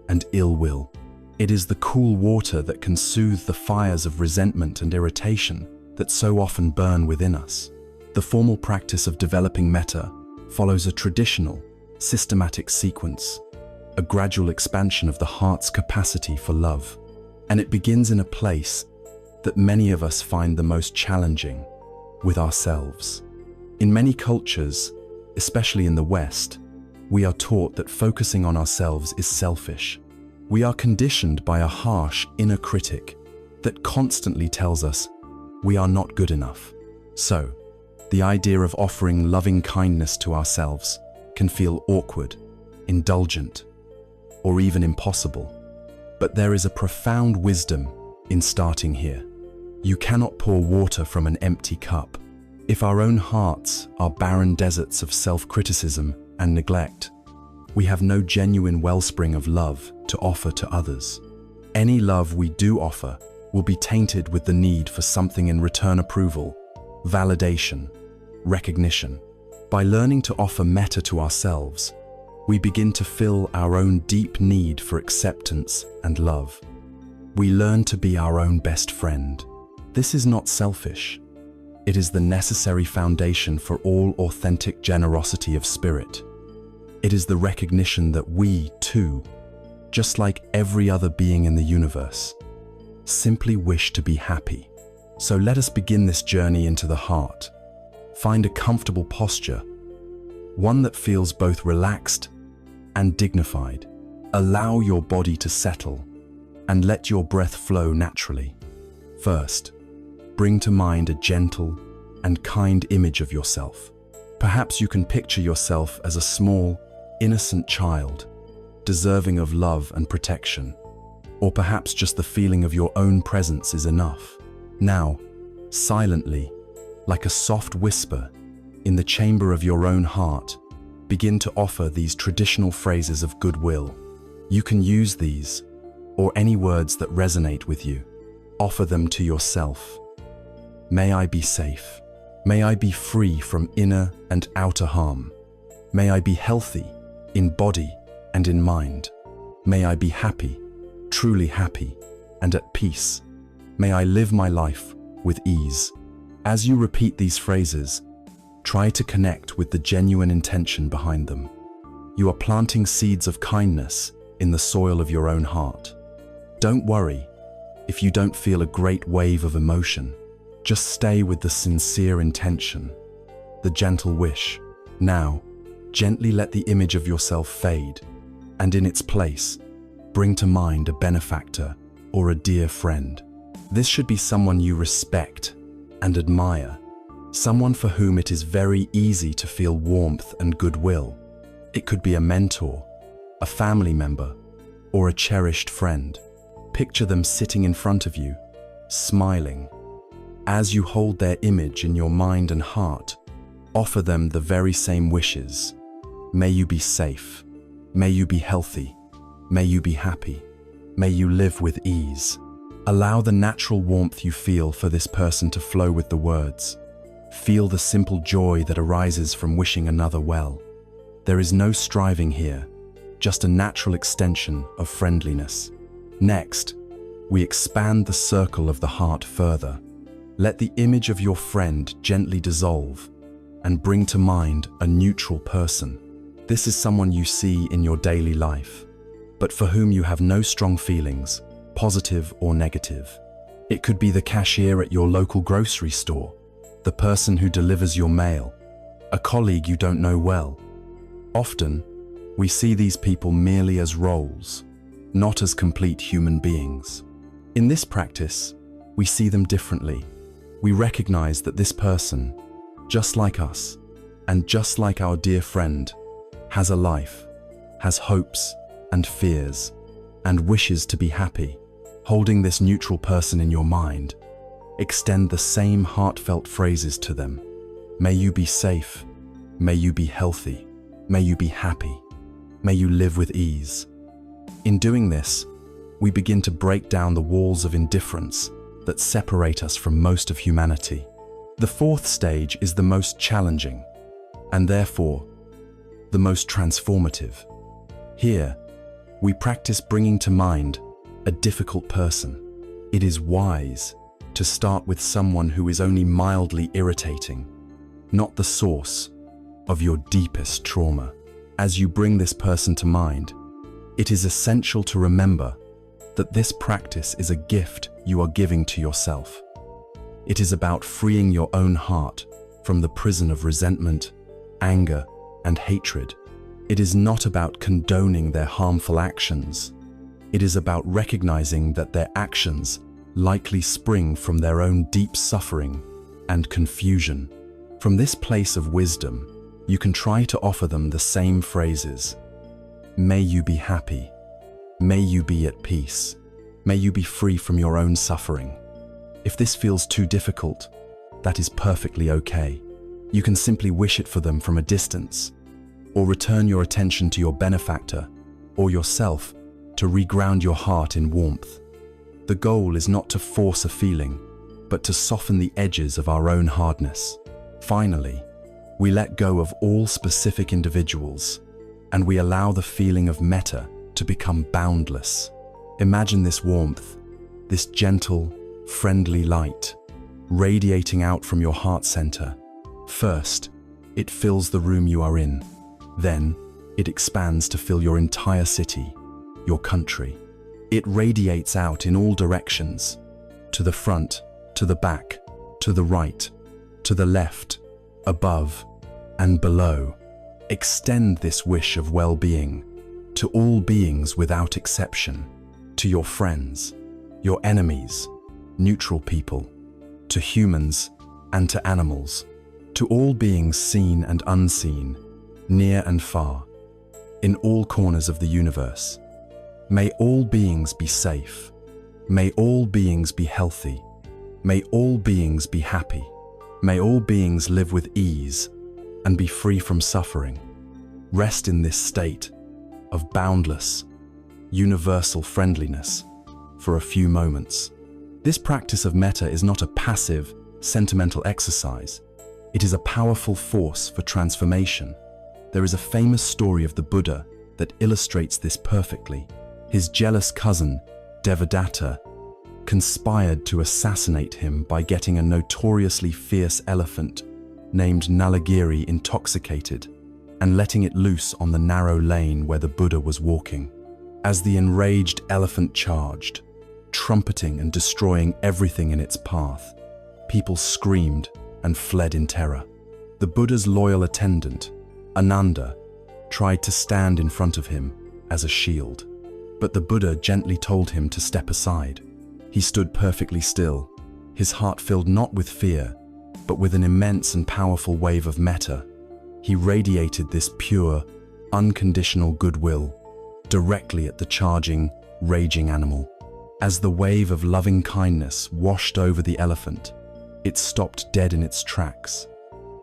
and ill will. It is the cool water that can soothe the fires of resentment and irritation that so often burn within us. The formal practice of developing metta follows a traditional, systematic sequence, a gradual expansion of the heart's capacity for love. And it begins in a place that many of us find the most challenging: with ourselves. In many cultures, especially in the West, we are taught that focusing on ourselves is selfish. We are conditioned by a harsh inner critic that constantly tells us we are not good enough. So, the idea of offering loving kindness to ourselves can feel awkward, indulgent, or even impossible. But there is a profound wisdom in starting here. You cannot pour water from an empty cup. If our own hearts are barren deserts of self-criticism and neglect, we have no genuine wellspring of love to offer to others. Any love we do offer will be tainted with the need for something in return: approval, validation, recognition. By learning to offer metta to ourselves, we begin to fill our own deep need for acceptance and love. We learn to be our own best friend. This is not selfish. It is the necessary foundation for all authentic generosity of spirit. It is the recognition that we, too, just like every other being in the universe, simply wish to be happy. So let us begin this journey into the heart. Find a comfortable posture, one that feels both relaxed and dignified. Allow your body to settle and let your breath flow naturally. First, bring to mind a gentle and kind image of yourself. Perhaps you can picture yourself as a small, innocent child, deserving of love and protection. Or perhaps just the feeling of your own presence is enough. Now, silently, like a soft whisper, in the chamber of your own heart, begin to offer these traditional phrases of goodwill. You can use these, or any words that resonate with you. Offer them to yourself. May I be safe. May I be free from inner and outer harm. May I be healthy in body and in mind. May I be happy, truly happy, and at peace. May I live my life with ease. As you repeat these phrases, try to connect with the genuine intention behind them. You are planting seeds of kindness in the soil of your own heart. Don't worry if you don't feel a great wave of emotion. Just stay with the sincere intention, the gentle wish. Now, gently let the image of yourself fade, and in its place, bring to mind a benefactor or a dear friend. This should be someone you respect and admire, someone for whom it is very easy to feel warmth and goodwill. It could be a mentor, a family member, or a cherished friend. Picture them sitting in front of you, smiling. As you hold their image in your mind and heart, offer them the very same wishes. May you be safe. May you be healthy. May you be happy. May you live with ease. Allow the natural warmth you feel for this person to flow with the words. Feel the simple joy that arises from wishing another well. There is no striving here, just a natural extension of friendliness. Next, we expand the circle of the heart further. Let the image of your friend gently dissolve and bring to mind a neutral person. This is someone you see in your daily life, but for whom you have no strong feelings, positive or negative. It could be the cashier at your local grocery store, the person who delivers your mail, a colleague you don't know well. Often, we see these people merely as roles, not as complete human beings. In this practice, we see them differently. We recognize that this person, just like us, and just like our dear friend, has a life, has hopes and fears, and wishes to be happy. Holding this neutral person in your mind, extend the same heartfelt phrases to them. May you be safe. May you be healthy. May you be happy. May you live with ease. In doing this, we begin to break down the walls of indifference that separate us from most of humanity. The fourth stage is the most challenging, and therefore, the most transformative. Here, we practice bringing to mind a difficult person. It is wise to start with someone who is only mildly irritating, not the source of your deepest trauma. As you bring this person to mind, it is essential to remember that this practice is a gift you are giving to yourself. It is about freeing your own heart from the prison of resentment, anger, and hatred. It is not about condoning their harmful actions. It is about recognizing that their actions likely spring from their own deep suffering and confusion. From this place of wisdom, you can try to offer them the same phrases. May you be happy. May you be at peace. May you be free from your own suffering. If this feels too difficult, that is perfectly okay. You can simply wish it for them from a distance, or return your attention to your benefactor or yourself to reground your heart in warmth. The goal is not to force a feeling, but to soften the edges of our own hardness. Finally, we let go of all specific individuals, and we allow the feeling of metta to become boundless. Imagine this warmth, this gentle, friendly light, radiating out from your heart center. First, it fills the room you are in. Then, it expands to fill your entire city, your country. It radiates out in all directions, to the front, to the back, to the right, to the left, above, and below. Extend this wish of well-being to all beings without exception, to your friends, your enemies, neutral people, to humans and to animals, to all beings seen and unseen, near and far, in all corners of the universe. May all beings be safe. May all beings be healthy. May all beings be happy. May all beings live with ease and be free from suffering. Rest in this state of boundless, universal friendliness for a few moments. This practice of metta is not a passive, sentimental exercise. It is a powerful force for transformation. There is a famous story of the Buddha that illustrates this perfectly. His jealous cousin, Devadatta, conspired to assassinate him by getting a notoriously fierce elephant named Nalagiri intoxicated and letting it loose on the narrow lane where the Buddha was walking. As the enraged elephant charged, trumpeting and destroying everything in its path, people screamed and fled in terror. The Buddha's loyal attendant, Ananda, tried to stand in front of him as a shield, but the Buddha gently told him to step aside. He stood perfectly still, his heart filled not with fear, but with an immense and powerful wave of metta. He radiated this pure, unconditional goodwill directly at the charging, raging animal. As the wave of loving kindness washed over the elephant, it stopped dead in its tracks.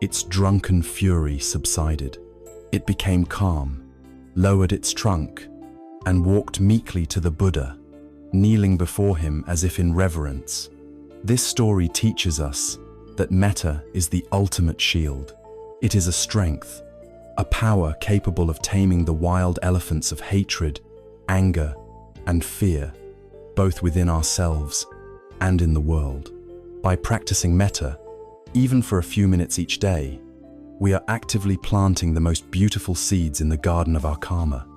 Its drunken fury subsided. It became calm, lowered its trunk, and walked meekly to the Buddha, kneeling before him as if in reverence. This story teaches us that metta is the ultimate shield. It is a strength, a power capable of taming the wild elephants of hatred, anger, and fear, both within ourselves and in the world. By practicing metta, even for a few minutes each day, we are actively planting the most beautiful seeds in the garden of our karma.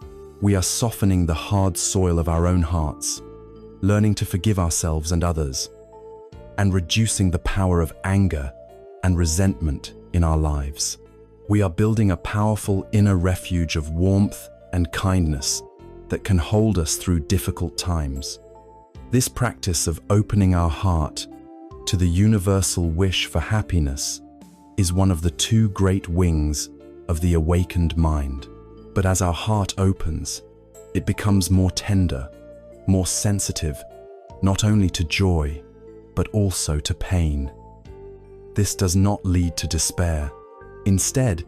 We are softening the hard soil of our own hearts, learning to forgive ourselves and others, and reducing the power of anger and resentment in our lives. We are building a powerful inner refuge of warmth and kindness that can hold us through difficult times. This practice of opening our heart to the universal wish for happiness is one of the two great wings of the awakened mind. But as our heart opens, it becomes more tender, more sensitive, not only to joy, but also to pain. This does not lead to despair. Instead,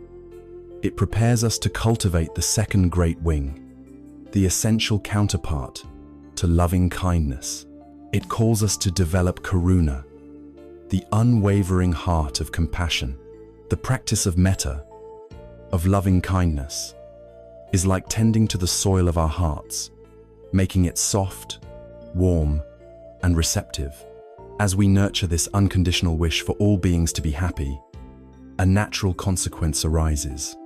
it prepares us to cultivate the second great wing, the essential counterpart to loving kindness. It calls us to develop karuna, the unwavering heart of compassion. The practice of metta, of loving kindness, is like tending to the soil of our hearts, making it soft, warm, and receptive. As we nurture this unconditional wish for all beings to be happy, a natural consequence arises.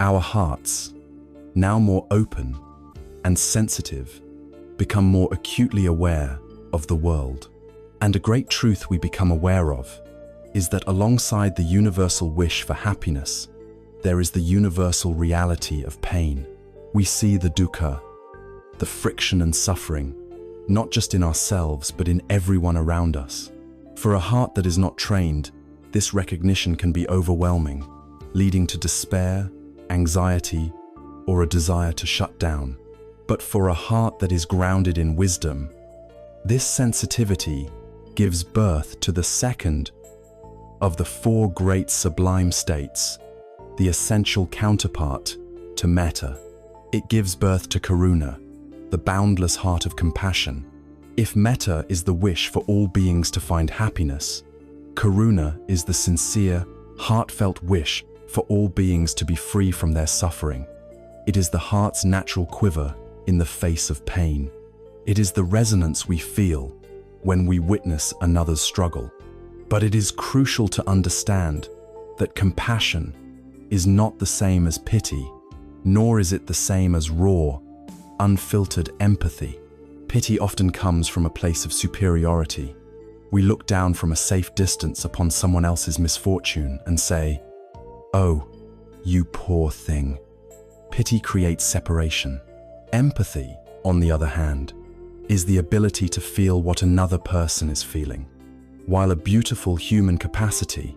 Our hearts, now more open and sensitive, become more acutely aware of the world. And a great truth we become aware of is that alongside the universal wish for happiness, there is the universal reality of pain. We see the dukkha, the friction and suffering, not just in ourselves, but in everyone around us. For a heart that is not trained, this recognition can be overwhelming, leading to despair, anxiety, or a desire to shut down. But for a heart that is grounded in wisdom, this sensitivity gives birth to the second of the four great sublime states, the essential counterpart to metta. It gives birth to karuna, the boundless heart of compassion. If metta is the wish for all beings to find happiness, karuna is the sincere, heartfelt wish for all beings to be free from their suffering. It is the heart's natural quiver in the face of pain. It is the resonance we feel when we witness another's struggle. But it is crucial to understand that compassion is not the same as pity, nor is it the same as raw, unfiltered empathy. Pity often comes from a place of superiority. We look down from a safe distance upon someone else's misfortune and say, "Oh, you poor thing." Pity creates separation. Empathy, on the other hand, is the ability to feel what another person is feeling. While a beautiful human capacity,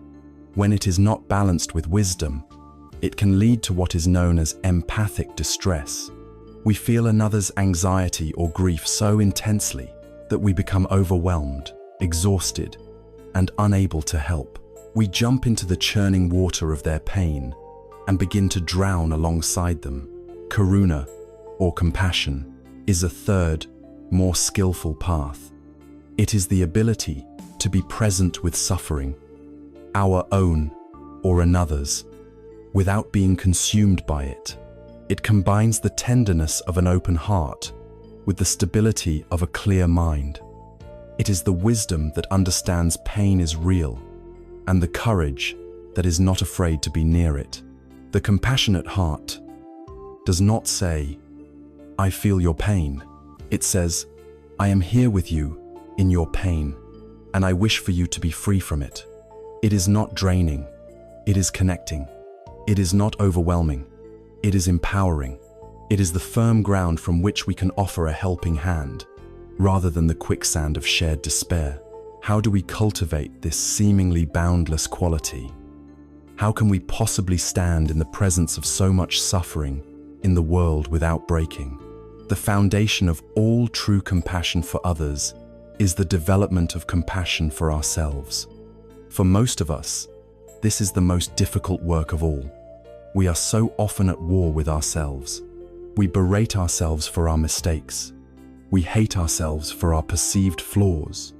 when it is not balanced with wisdom, it can lead to what is known as empathic distress. We feel another's anxiety or grief so intensely that we become overwhelmed, exhausted, and unable to help. We jump into the churning water of their pain and begin to drown alongside them. Karuna, or compassion, is a third, more skillful path. It is the ability to be present with suffering, our own or another's, without being consumed by it. It combines the tenderness of an open heart with the stability of a clear mind. It is the wisdom that understands pain is real and the courage that is not afraid to be near it. The compassionate heart does not say, "I feel your pain." It says, "I am here with you in your pain, and I wish for you to be free from it." It is not draining, it is connecting. It is not overwhelming, it is empowering. It is the firm ground from which we can offer a helping hand, rather than the quicksand of shared despair. How do we cultivate this seemingly boundless quality? How can we possibly stand in the presence of so much suffering in the world without breaking? The foundation of all true compassion for others is the development of compassion for ourselves. For most of us, this is the most difficult work of all. We are so often at war with ourselves. We berate ourselves for our mistakes. We hate ourselves for our perceived flaws.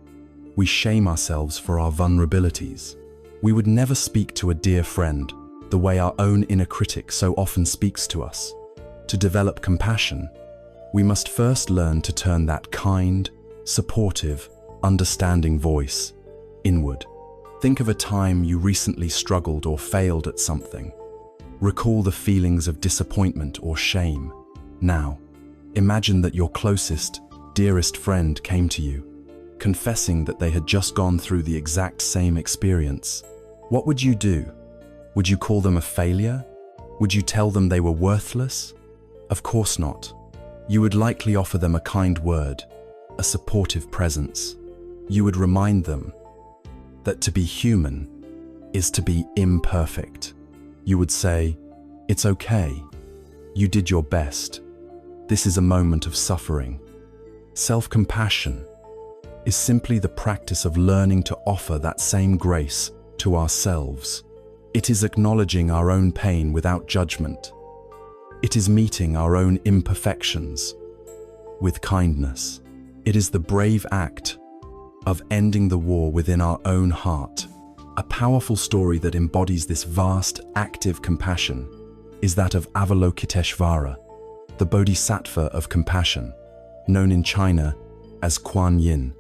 We shame ourselves for our vulnerabilities. We would never speak to a dear friend the way our own inner critic so often speaks to us. To develop compassion, we must first learn to turn that kind, supportive, understanding voice inward. Think of a time you recently struggled or failed at something. Recall the feelings of disappointment or shame. Now, imagine that your closest, dearest friend came to you, confessing that they had just gone through the exact same experience. What would you do? Would you call them a failure? Would you tell them they were worthless? Of course not. You would likely offer them a kind word, a supportive presence. You would remind them that to be human is to be imperfect. You would say, "It's okay. You did your best. This is a moment of suffering." Self-compassion is simply the practice of learning to offer that same grace to ourselves. It is acknowledging our own pain without judgment. It is meeting our own imperfections with kindness. It is the brave act of ending the war within our own heart. A powerful story that embodies this vast, active compassion is that of Avalokiteshvara, the Bodhisattva of compassion, known in China as Kuan Yin.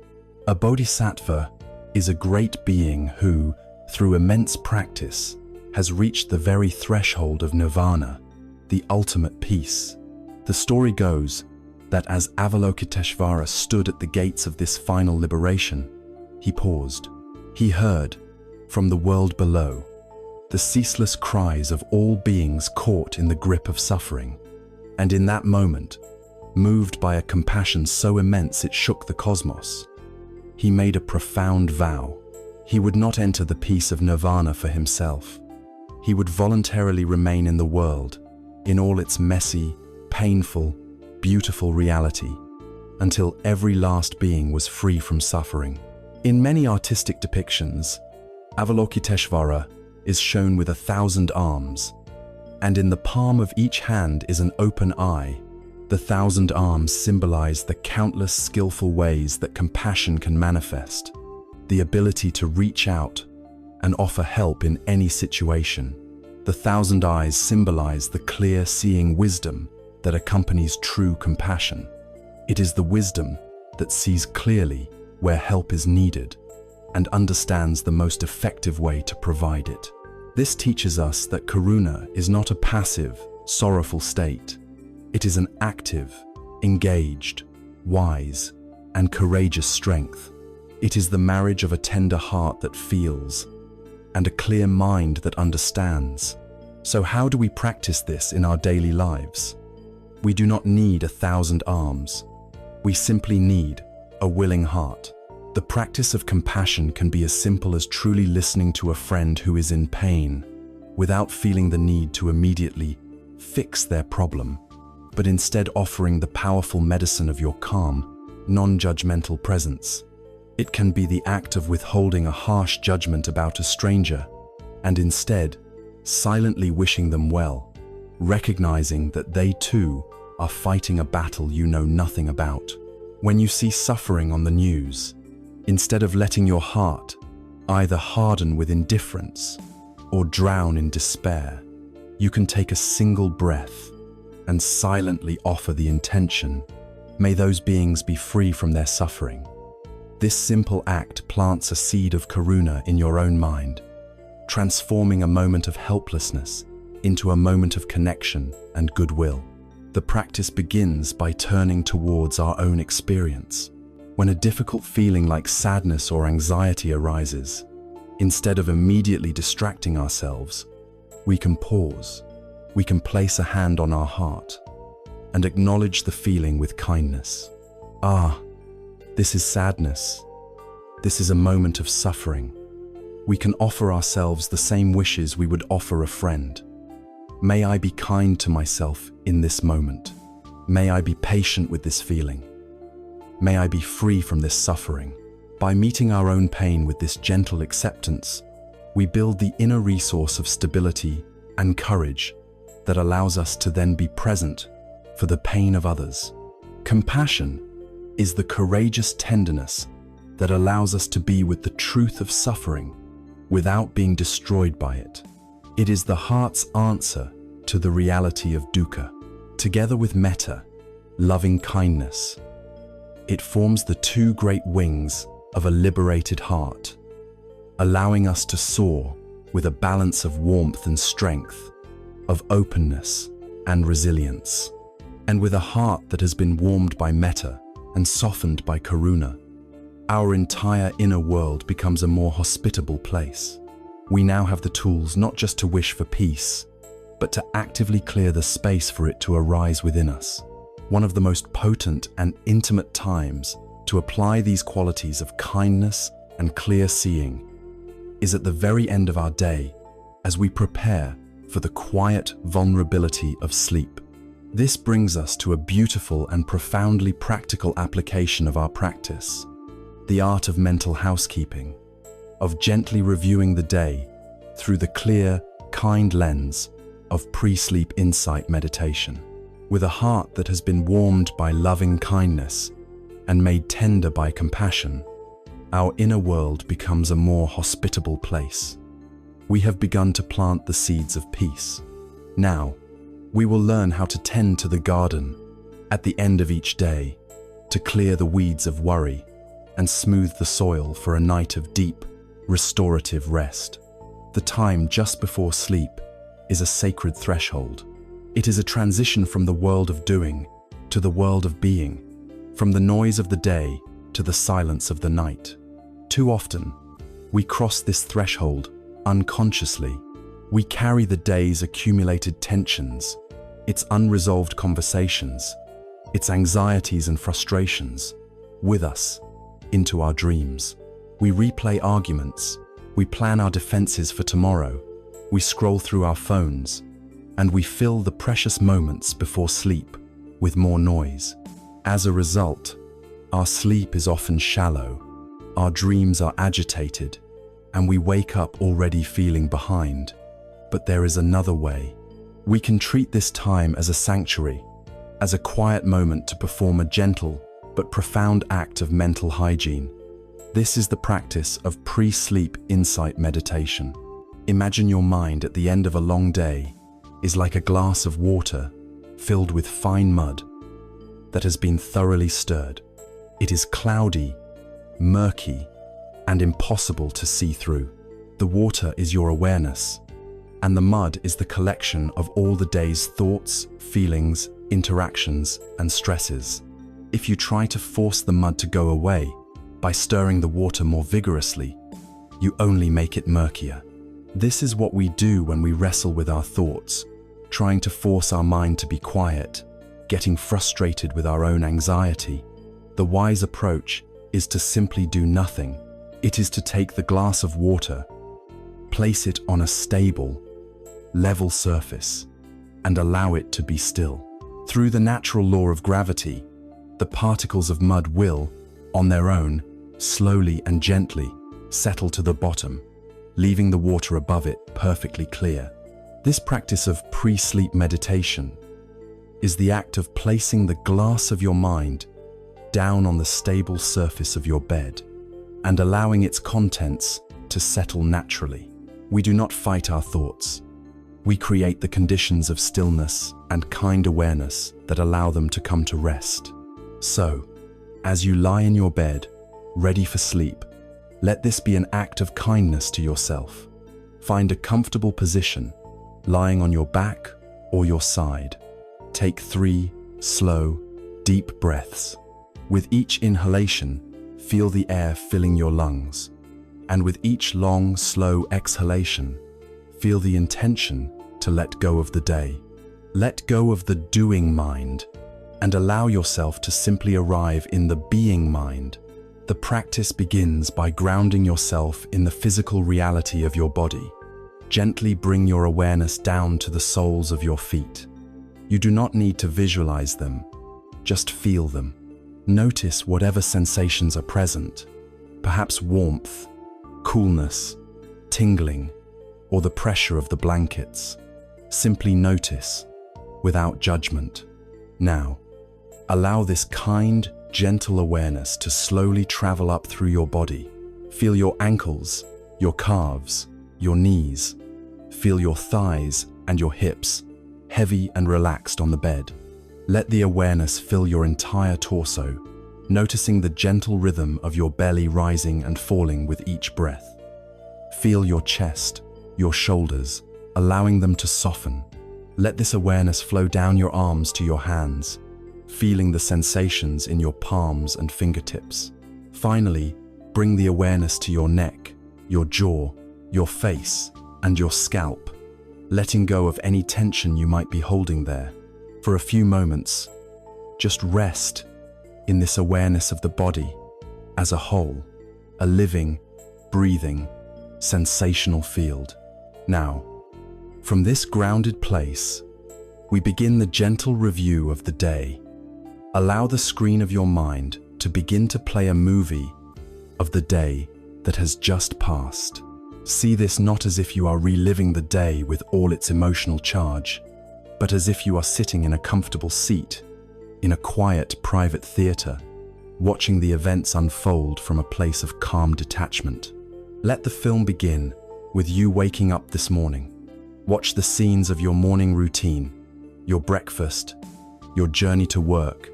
A Bodhisattva is a great being who, through immense practice, has reached the very threshold of nirvana, the ultimate peace. The story goes that as Avalokiteshvara stood at the gates of this final liberation, he paused. He heard, from the world below, the ceaseless cries of all beings caught in the grip of suffering. And in that moment, moved by a compassion so immense it shook the cosmos, he made a profound vow. He would not enter the peace of nirvana for himself. He would voluntarily remain in the world, in all its messy, painful, beautiful reality, until every last being was free from suffering. In many artistic depictions, Avalokiteshvara is shown with 1,000 arms, and in the palm of each hand is an open eye. The 1,000 arms symbolize the countless skillful ways that compassion can manifest, the ability to reach out and offer help in any situation. The 1,000 eyes symbolize the clear seeing wisdom that accompanies true compassion. It is the wisdom that sees clearly where help is needed and understands the most effective way to provide it. This teaches us that karuna is not a passive, sorrowful state. It is an active, engaged, wise, and courageous strength. It is the marriage of a tender heart that feels and a clear mind that understands. So how do we practice this in our daily lives? We do not need 1,000 arms. We simply need a willing heart. The practice of compassion can be as simple as truly listening to a friend who is in pain, without feeling the need to immediately fix their problem, but instead offering the powerful medicine of your calm, non-judgmental presence. It can be the act of withholding a harsh judgment about a stranger and instead silently wishing them well, recognizing that they too are fighting a battle you know nothing about. When you see suffering on the news, instead of letting your heart either harden with indifference or drown in despair, you can take a single breath and silently offer the intention, may those beings be free from their suffering. This simple act plants a seed of karuna in your own mind, transforming a moment of helplessness into a moment of connection and goodwill. The practice begins by turning towards our own experience. When a difficult feeling like sadness or anxiety arises, instead of immediately distracting ourselves, we can pause. We can place a hand on our heart and acknowledge the feeling with kindness. Ah, this is sadness. This is a moment of suffering. We can offer ourselves the same wishes we would offer a friend. May I be kind to myself in this moment. May I be patient with this feeling. May I be free from this suffering. By meeting our own pain with this gentle acceptance, we build the inner resource of stability and courage that allows us to then be present for the pain of others. Compassion is the courageous tenderness that allows us to be with the truth of suffering without being destroyed by it. It is the heart's answer to the reality of dukkha. Together with metta, loving kindness, it forms the two great wings of a liberated heart, allowing us to soar with a balance of warmth and strength, of openness and resilience. And with a heart that has been warmed by metta and softened by karuna, our entire inner world becomes a more hospitable place. We now have the tools not just to wish for peace, but to actively clear the space for it to arise within us. One of the most potent and intimate times to apply these qualities of kindness and clear seeing is at the very end of our day, as we prepare for the quiet vulnerability of sleep. This brings us to a beautiful and profoundly practical application of our practice, the art of mental housekeeping, of gently reviewing the day through the clear, kind lens of pre-sleep insight meditation. With a heart that has been warmed by loving kindness and made tender by compassion, our inner world becomes a more hospitable place. We have begun to plant the seeds of peace. Now, we will learn how to tend to the garden at the end of each day, to clear the weeds of worry and smooth the soil for a night of deep, restorative rest. The time just before sleep is a sacred threshold. It is a transition from the world of doing to the world of being, from the noise of the day to the silence of the night. Too often, we cross this threshold unconsciously. We carry the day's accumulated tensions, its unresolved conversations, its anxieties and frustrations, with us into our dreams. We replay arguments, we plan our defenses for tomorrow, we scroll through our phones, and we fill the precious moments before sleep with more noise. As a result, our sleep is often shallow, our dreams are agitated, and we wake up already feeling behind. But there is another way. We can treat this time as a sanctuary, as a quiet moment to perform a gentle but profound act of mental hygiene. This is the practice of pre-sleep insight meditation. Imagine your mind at the end of a long day is like a glass of water filled with fine mud that has been thoroughly stirred. It is cloudy, murky, and impossible to see through. The water is your awareness, and the mud is the collection of all the day's thoughts, feelings, interactions, and stresses. If you try to force the mud to go away by stirring the water more vigorously, you only make it murkier. This is what we do when we wrestle with our thoughts, trying to force our mind to be quiet, getting frustrated with our own anxiety. The wise approach is to simply do nothing. It is to take the glass of water, place it on a stable, level surface, and allow it to be still. Through the natural law of gravity, the particles of mud will, on their own, slowly and gently, settle to the bottom, leaving the water above it perfectly clear. This practice of pre-sleep meditation is the act of placing the glass of your mind down on the stable surface of your bed and allowing its contents to settle naturally. We do not fight our thoughts. We create the conditions of stillness and kind awareness that allow them to come to rest. So, as you lie in your bed, ready for sleep, let this be an act of kindness to yourself. Find a comfortable position, lying on your back or your side. Take 3 slow, deep breaths. With each inhalation, feel the air filling your lungs. And with each long, slow exhalation, feel the intention to let go of the day. Let go of the doing mind and allow yourself to simply arrive in the being mind. The practice begins by grounding yourself in the physical reality of your body. Gently bring your awareness down to the soles of your feet. You do not need to visualize them, just feel them. Notice whatever sensations are present, perhaps warmth, coolness, tingling, or the pressure of the blankets. Simply notice, without judgment. Now, allow this kind, gentle awareness to slowly travel up through your body. Feel your ankles, your calves, your knees. Feel your thighs and your hips, heavy and relaxed on the bed. Let the awareness fill your entire torso, noticing the gentle rhythm of your belly rising and falling with each breath. Feel your chest, your shoulders, allowing them to soften. Let this awareness flow down your arms to your hands, feeling the sensations in your palms and fingertips. Finally, bring the awareness to your neck, your jaw, your face, and your scalp, letting go of any tension you might be holding there. For a few moments, just rest in this awareness of the body as a whole, a living, breathing, sensational field. Now, from this grounded place, we begin the gentle review of the day. Allow the screen of your mind to begin to play a movie of the day that has just passed. See this not as if you are reliving the day with all its emotional charge, but as if you are sitting in a comfortable seat, in a quiet private theater, watching the events unfold from a place of calm detachment. Let the film begin with you waking up this morning. Watch the scenes of your morning routine, your breakfast, your journey to work,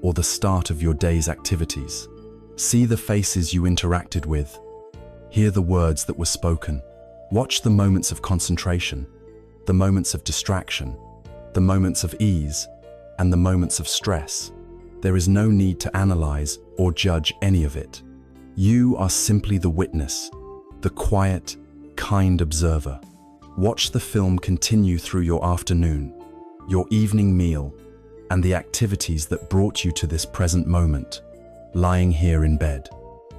or the start of your day's activities. See the faces you interacted with. Hear the words that were spoken. Watch the moments of concentration, the moments of distraction, the moments of ease, and the moments of stress. There is no need to analyze or judge any of it. You are simply the witness, the quiet, kind observer. Watch the film continue through your afternoon, your evening meal, and the activities that brought you to this present moment, lying here in bed.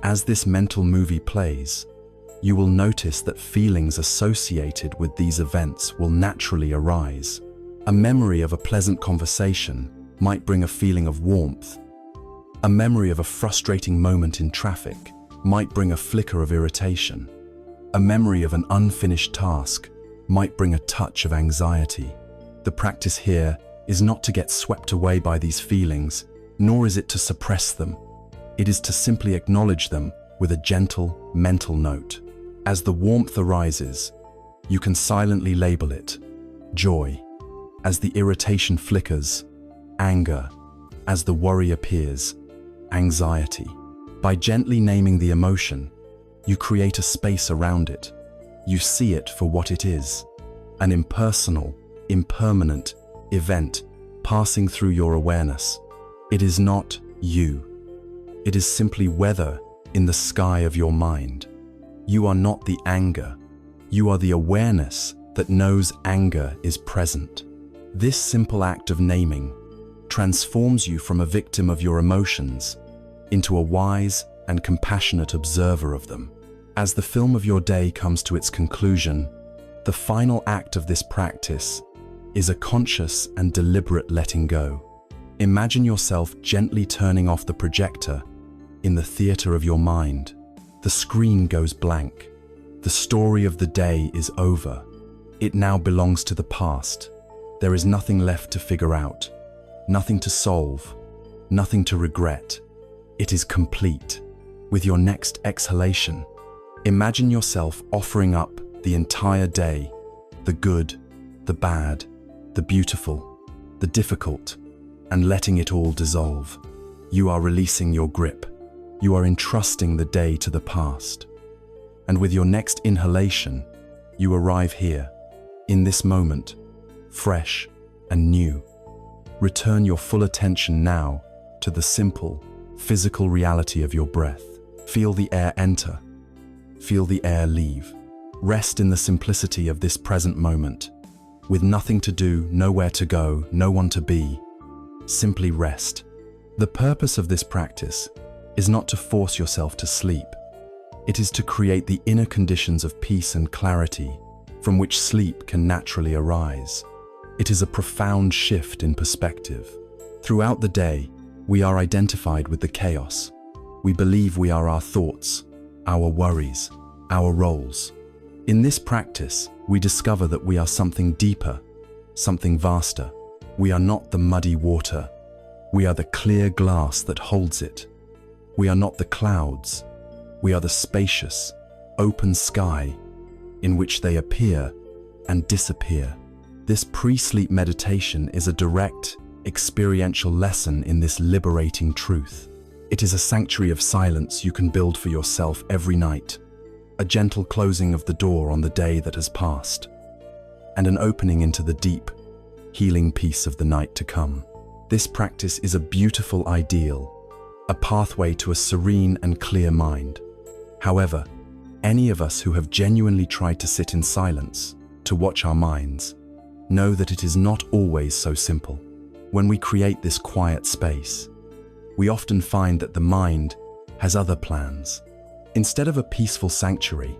As this mental movie plays, you will notice that feelings associated with these events will naturally arise. A memory of a pleasant conversation might bring a feeling of warmth. A memory of a frustrating moment in traffic might bring a flicker of irritation. A memory of an unfinished task might bring a touch of anxiety. The practice here is not to get swept away by these feelings, nor is it to suppress them. It is to simply acknowledge them with a gentle mental note. As the warmth arises, you can silently label it joy. As the irritation flickers, anger. As the worry appears, anxiety. By gently naming the emotion, you create a space around it. You see it for what it is, an impersonal, impermanent event passing through your awareness. It is not you. It is simply weather in the sky of your mind. You are not the anger. You are the awareness that knows anger is present. This simple act of naming transforms you from a victim of your emotions into a wise and compassionate observer of them. As the film of your day comes to its conclusion, the final act of this practice is a conscious and deliberate letting go. Imagine yourself gently turning off the projector in the theater of your mind. The screen goes blank. The story of the day is over. It now belongs to the past. There is nothing left to figure out, nothing to solve, nothing to regret. It is complete. With your next exhalation, imagine yourself offering up the entire day, the good, the bad, the beautiful, the difficult, and letting it all dissolve. You are releasing your grip. You are entrusting the day to the past. And with your next inhalation, you arrive here, in this moment, fresh and new. Return your full attention now to the simple, physical reality of your breath. Feel the air enter. Feel the air leave. Rest in the simplicity of this present moment. With nothing to do, nowhere to go, no one to be. Simply rest. The purpose of this practice is not to force yourself to sleep. It is to create the inner conditions of peace and clarity from which sleep can naturally arise. It is a profound shift in perspective. Throughout the day, we are identified with the chaos. We believe we are our thoughts, our worries, our roles. In this practice, we discover that we are something deeper, something vaster. We are not the muddy water. We are the clear glass that holds it. We are not the clouds. We are the spacious, open sky in which they appear and disappear. This pre-sleep meditation is a direct, experiential lesson in this liberating truth. It is a sanctuary of silence you can build for yourself every night, a gentle closing of the door on the day that has passed, and an opening into the deep, healing peace of the night to come. This practice is a beautiful ideal, a pathway to a serene and clear mind. However, any of us who have genuinely tried to sit in silence, to watch our minds, know that it is not always so simple. When we create this quiet space, we often find that the mind has other plans. Instead of a peaceful sanctuary,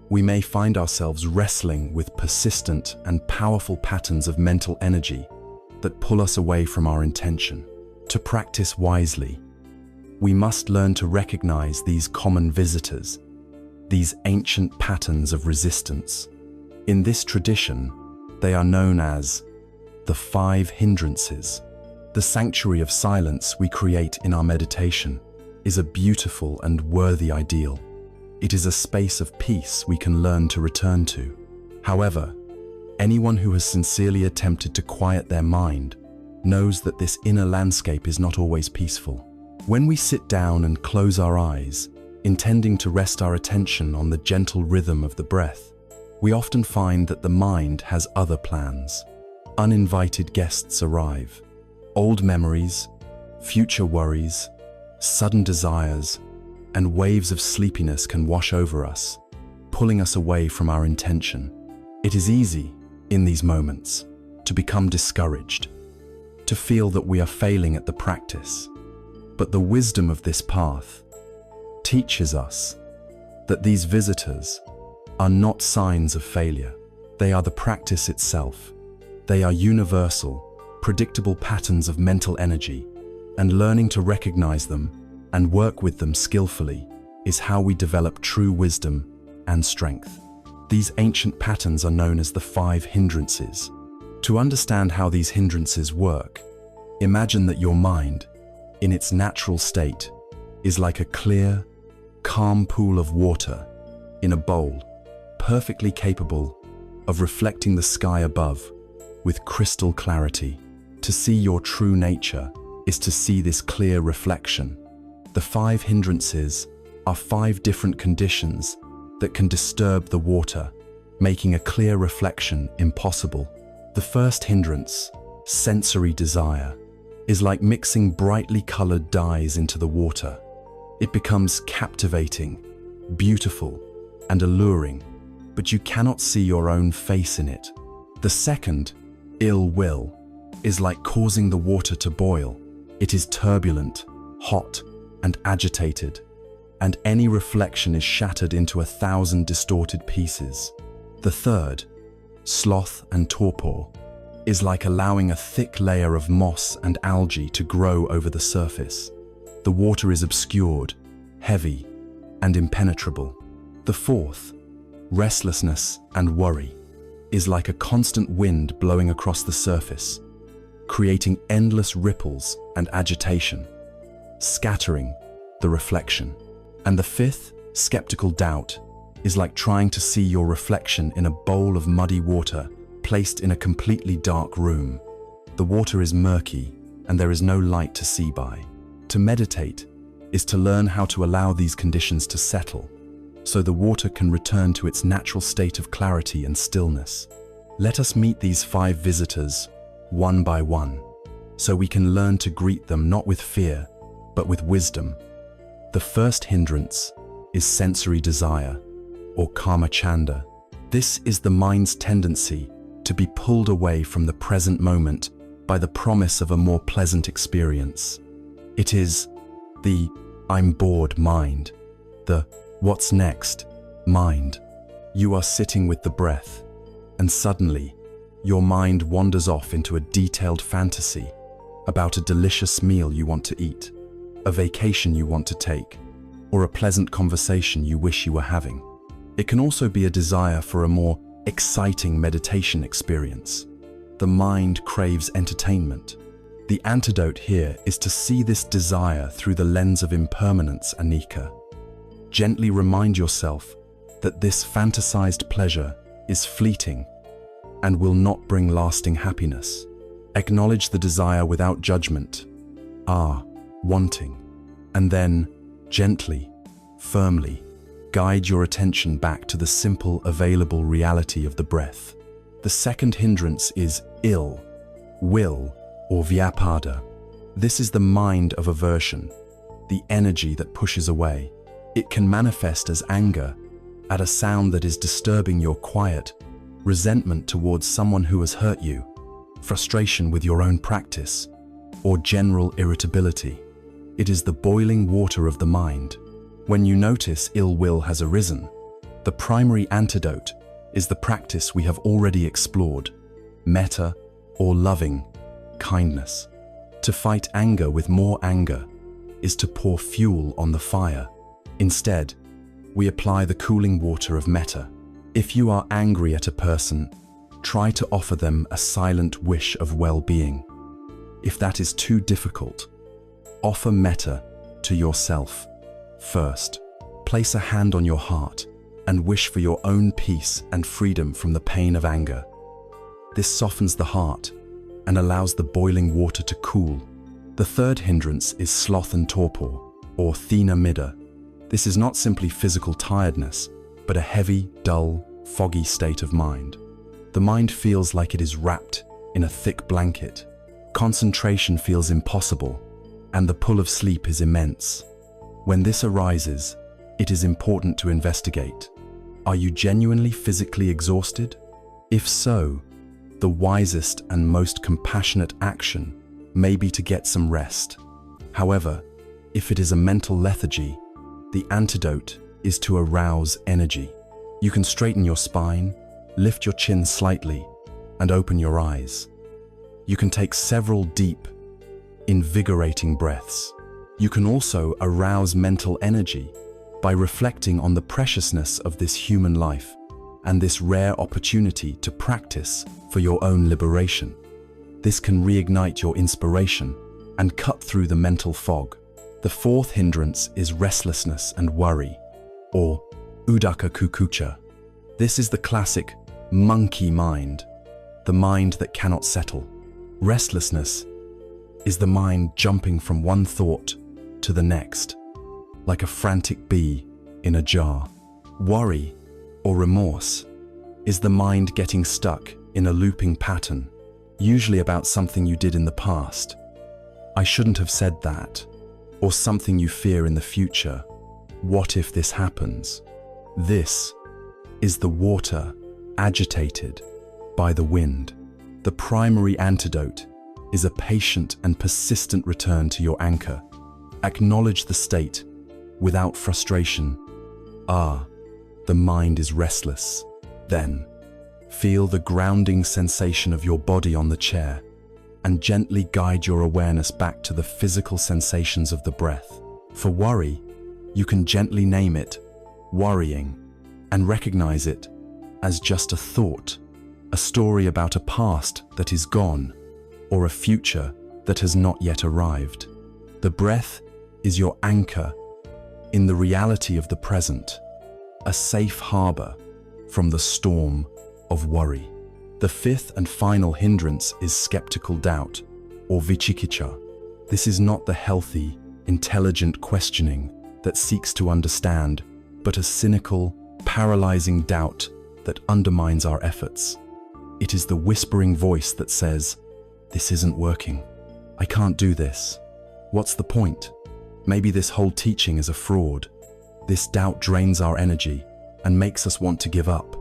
we may find ourselves wrestling with persistent and powerful patterns of mental energy that pull us away from our intention. To practice wisely, we must learn to recognize these common visitors, these ancient patterns of resistance. In this tradition, they are known as the 5 hindrances. The sanctuary of silence we create in our meditation is a beautiful and worthy ideal. It is a space of peace we can learn to return to. However, anyone who has sincerely attempted to quiet their mind knows that this inner landscape is not always peaceful. When we sit down and close our eyes, intending to rest our attention on the gentle rhythm of the breath, we often find that the mind has other plans. Uninvited guests arrive. Old memories, future worries, sudden desires, and waves of sleepiness can wash over us, pulling us away from our intention. It is easy, in these moments, to become discouraged, to feel that we are failing at the practice. But the wisdom of this path teaches us that these visitors are not signs of failure. They are the practice itself. They are universal, predictable patterns of mental energy, and learning to recognize them and work with them skillfully is how we develop true wisdom and strength. These ancient patterns are known as the 5 hindrances. To understand how these hindrances work, imagine that your mind, in its natural state, is like a clear, calm pool of water in a bowl, perfectly capable of reflecting the sky above with crystal clarity. To see your true nature is to see this clear reflection. The 5 hindrances are 5 different conditions that can disturb the water, making a clear reflection impossible. The first hindrance, sensory desire, is like mixing brightly colored dyes into the water. It becomes captivating, beautiful, and alluring, but you cannot see your own face in it. The second, ill will, is like causing the water to boil. It is turbulent, hot, and agitated, and any reflection is shattered into 1,000 distorted pieces. The third, sloth and torpor, is like allowing a thick layer of moss and algae to grow over the surface. The water is obscured, heavy, and impenetrable. The fourth, restlessness and worry, is like a constant wind blowing across the surface, creating endless ripples and agitation, scattering the reflection. And the fifth, skeptical doubt, is like trying to see your reflection in a bowl of muddy water placed in a completely dark room. The water is murky and there is no light to see by. To meditate is to learn how to allow these conditions to settle, so the water can return to its natural state of clarity and stillness. Let us meet these 5 visitors one by one, so we can learn to greet them not with fear, but with wisdom. The first hindrance is sensory desire, or kama chanda. This is the mind's tendency to be pulled away from the present moment by the promise of a more pleasant experience. It is the "I'm bored" mind, the "what's next" mind. You are sitting with the breath, and suddenly your mind wanders off into a detailed fantasy about a delicious meal you want to eat, a vacation you want to take, or a pleasant conversation you wish you were having. It can also be a desire for a more exciting meditation experience. The mind craves entertainment. The antidote here is to see this desire through the lens of impermanence, anicca. Gently remind yourself that this fantasized pleasure is fleeting and will not bring lasting happiness. Acknowledge the desire without judgment, wanting, and then, gently, firmly, guide your attention back to the simple, available reality of the breath. The second hindrance is ill will, or vyapada. This is the mind of aversion, the energy that pushes away. It can manifest as anger at a sound that is disturbing your quiet, resentment towards someone who has hurt you, frustration with your own practice, or general irritability. It is the boiling water of the mind. When you notice ill will has arisen, the primary antidote is the practice we have already explored, metta, or loving kindness. To fight anger with more anger is to pour fuel on the fire. Instead, we apply the cooling water of metta. If you are angry at a person, try to offer them a silent wish of well-being. If that is too difficult, offer metta to yourself. First, place a hand on your heart and wish for your own peace and freedom from the pain of anger. This softens the heart and allows the boiling water to cool. The third hindrance is sloth and torpor, or thina middha. This is not simply physical tiredness, but a heavy, dull, foggy state of mind. The mind feels like it is wrapped in a thick blanket. Concentration feels impossible, and the pull of sleep is immense. When this arises, it is important to investigate. Are you genuinely physically exhausted? If so, the wisest and most compassionate action may be to get some rest. However, if it is a mental lethargy, the antidote is to arouse energy. You can straighten your spine, lift your chin slightly, and open your eyes. You can take several deep, invigorating breaths. You can also arouse mental energy by reflecting on the preciousness of this human life and this rare opportunity to practice for your own liberation. This can reignite your inspiration and cut through the mental fog. The fourth hindrance is restlessness and worry, or udaka kukucha. This is the classic monkey mind, the mind that cannot settle. Restlessness is the mind jumping from one thought to the next, like a frantic bee in a jar. Worry, or remorse, is the mind getting stuck in a looping pattern, usually about something you did in the past. I shouldn't have said that, or something you fear in the future. What if this happens? This is the water agitated by the wind. The primary antidote is a patient and persistent return to your anchor. Acknowledge the state without frustration. The mind is restless. Then, feel the grounding sensation of your body on the chair and gently guide your awareness back to the physical sensations of the breath. For worry, you can gently name it worrying and recognize it as just a thought, a story about a past that is gone or a future that has not yet arrived. The breath is your anchor in the reality of the present, a safe harbor from the storm of worry. The fifth and final hindrance is skeptical doubt, or vichikicha. This is not the healthy, intelligent questioning that seeks to understand, but a cynical, paralyzing doubt that undermines our efforts. It is the whispering voice that says, "This isn't working. I can't do this. What's the point? Maybe this whole teaching is a fraud." This doubt drains our energy and makes us want to give up.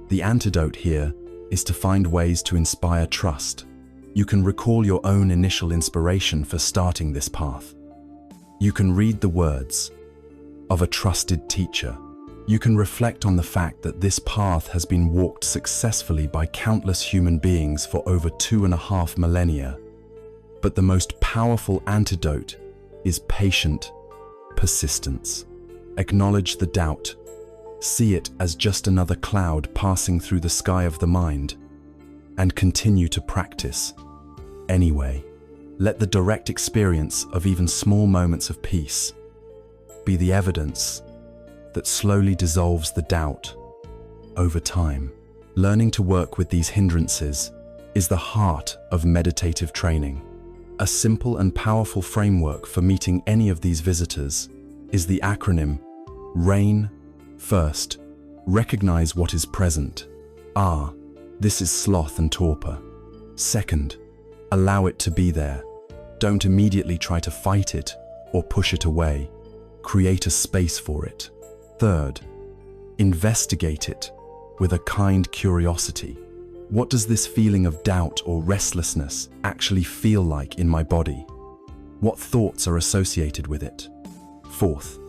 The antidote here is to find ways to inspire trust. You can recall your own initial inspiration for starting this path. You can read the words of a trusted teacher. You can reflect on the fact that this path has been walked successfully by countless human beings for over 2.5 millennia. But the most powerful antidote is patient persistence. Acknowledge the doubt. See it as just another cloud passing through the sky of the mind, and continue to practice. Anyway, let the direct experience of even small moments of peace be the evidence that slowly dissolves the doubt over time. Learning to work with these hindrances is the heart of meditative training. A simple and powerful framework for meeting any of these visitors is the acronym RAIN. First, recognize what is present. This is sloth and torpor. Second, allow it to be there. Don't immediately try to fight it or push it away. Create a space for it. Third, investigate it with a kind curiosity. What does this feeling of doubt or restlessness actually feel like in my body? What thoughts are associated with it? Fourth,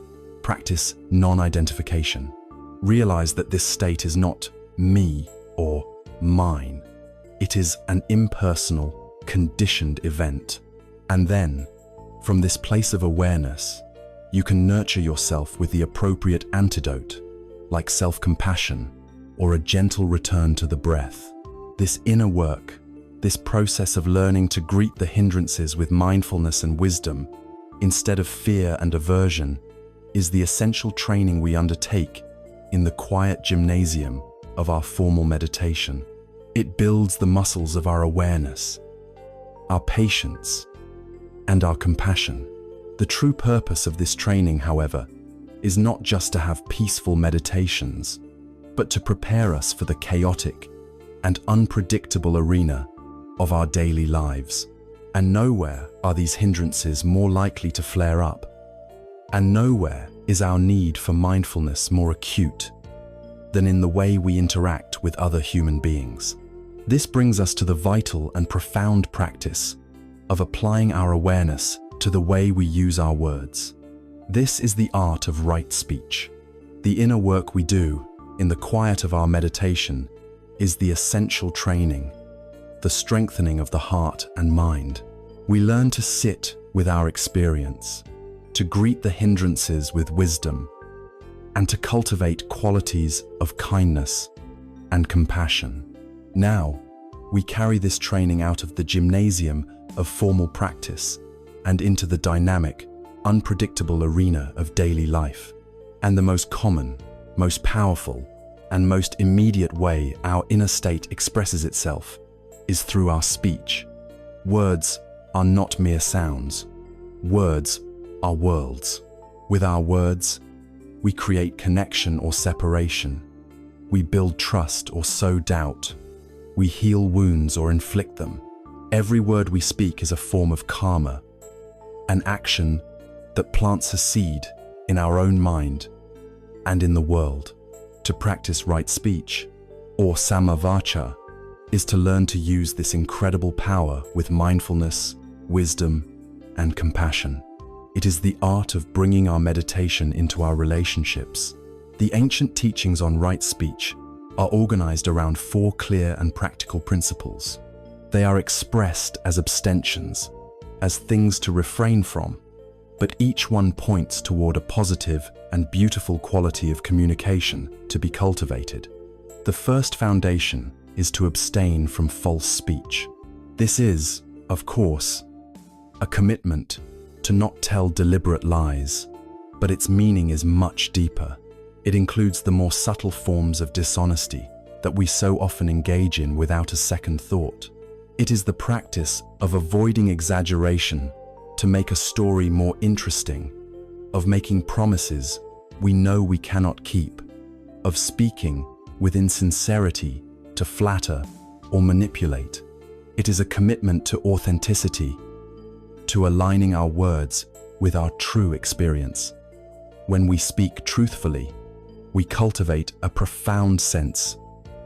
practice non-identification. Realize that this state is not me or mine. It is an impersonal, conditioned event. And then, from this place of awareness, you can nurture yourself with the appropriate antidote, like self-compassion or a gentle return to the breath. This inner work, this process of learning to greet the hindrances with mindfulness and wisdom, instead of fear and aversion, is the essential training we undertake in the quiet gymnasium of our formal meditation. It builds the muscles of our awareness, our patience, and our compassion. The true purpose of this training, however, is not just to have peaceful meditations, but to prepare us for the chaotic and unpredictable arena of our daily lives. And nowhere are these hindrances more likely to flare up And nowhere is our need for mindfulness more acute than in the way we interact with other human beings. This brings us to the vital and profound practice of applying our awareness to the way we use our words. This is the art of right speech. The inner work we do in the quiet of our meditation is the essential training, the strengthening of the heart and mind. We learn to sit with our experience, to greet the hindrances with wisdom, and to cultivate qualities of kindness and compassion. Now, we carry this training out of the gymnasium of formal practice and into the dynamic, unpredictable arena of daily life. And the most common, most powerful, and most immediate way our inner state expresses itself is through our speech. Words are not mere sounds. Words are worlds. With our words, we create connection or separation. We build trust or sow doubt. We heal wounds or inflict them. Every word we speak is a form of karma, an action that plants a seed in our own mind and in the world. To practice right speech, or samavacha, is to learn to use this incredible power with mindfulness, wisdom, and compassion. It is the art of bringing our meditation into our relationships. The ancient teachings on right speech are organized around 4 clear and practical principles. They are expressed as abstentions, as things to refrain from, but each one points toward a positive and beautiful quality of communication to be cultivated. The first foundation is to abstain from false speech. This is, of course, a commitment to not tell deliberate lies, but its meaning is much deeper. It includes the more subtle forms of dishonesty that we so often engage in without a second thought. It is the practice of avoiding exaggeration to make a story more interesting, of making promises we know we cannot keep, of speaking with insincerity to flatter or manipulate. It is a commitment to authenticity, to aligning our words with our true experience. When we speak truthfully, we cultivate a profound sense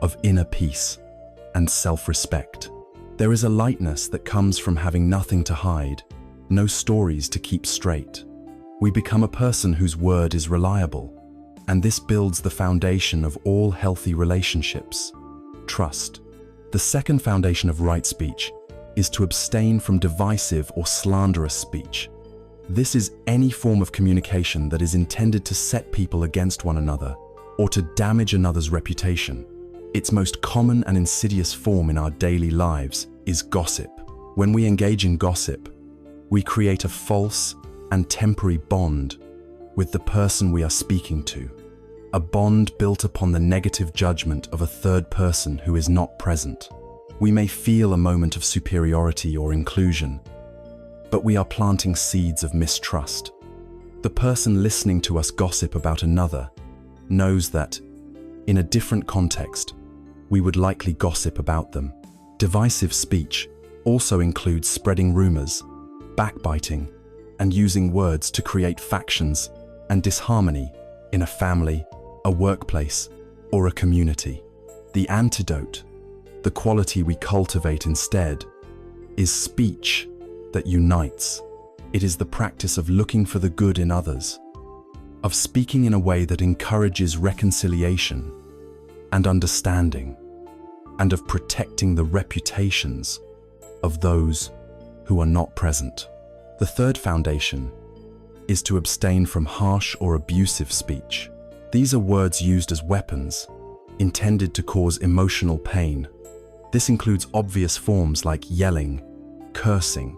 of inner peace and self-respect. There is a lightness that comes from having nothing to hide, no stories to keep straight. We become a person whose word is reliable, and this builds the foundation of all healthy relationships: trust. The second foundation of right speech is to abstain from divisive or slanderous speech. This is any form of communication that is intended to set people against one another or to damage another's reputation. Its most common and insidious form in our daily lives is gossip. When we engage in gossip, we create a false and temporary bond with the person we are speaking to, a bond built upon the negative judgment of a third person who is not present. We may feel a moment of superiority or inclusion, but we are planting seeds of mistrust. The person listening to us gossip about another knows that, in a different context, we would likely gossip about them. Divisive speech also includes spreading rumors, backbiting, and using words to create factions and disharmony in a family, a workplace, or a community. The antidote, the quality we cultivate instead, is speech that unites. It is the practice of looking for the good in others, of speaking in a way that encourages reconciliation and understanding, and of protecting the reputations of those who are not present. The third foundation is to abstain from harsh or abusive speech. These are words used as weapons, intended to cause emotional pain. This includes obvious forms like yelling, cursing,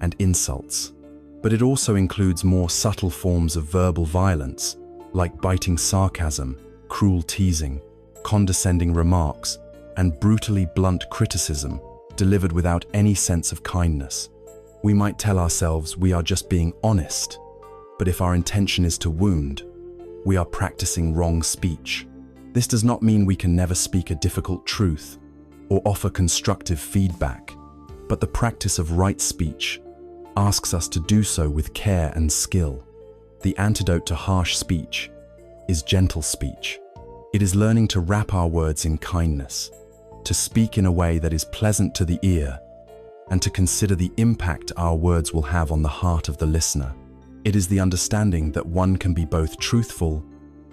and insults. But it also includes more subtle forms of verbal violence, like biting sarcasm, cruel teasing, condescending remarks, and brutally blunt criticism delivered without any sense of kindness. We might tell ourselves we are just being honest, but if our intention is to wound, we are practicing wrong speech. This does not mean we can never speak a difficult truth or offer constructive feedback, but the practice of right speech asks us to do so with care and skill. The antidote to harsh speech is gentle speech. It is learning to wrap our words in kindness, to speak in a way that is pleasant to the ear, and to consider the impact our words will have on the heart of the listener. It is the understanding that one can be both truthful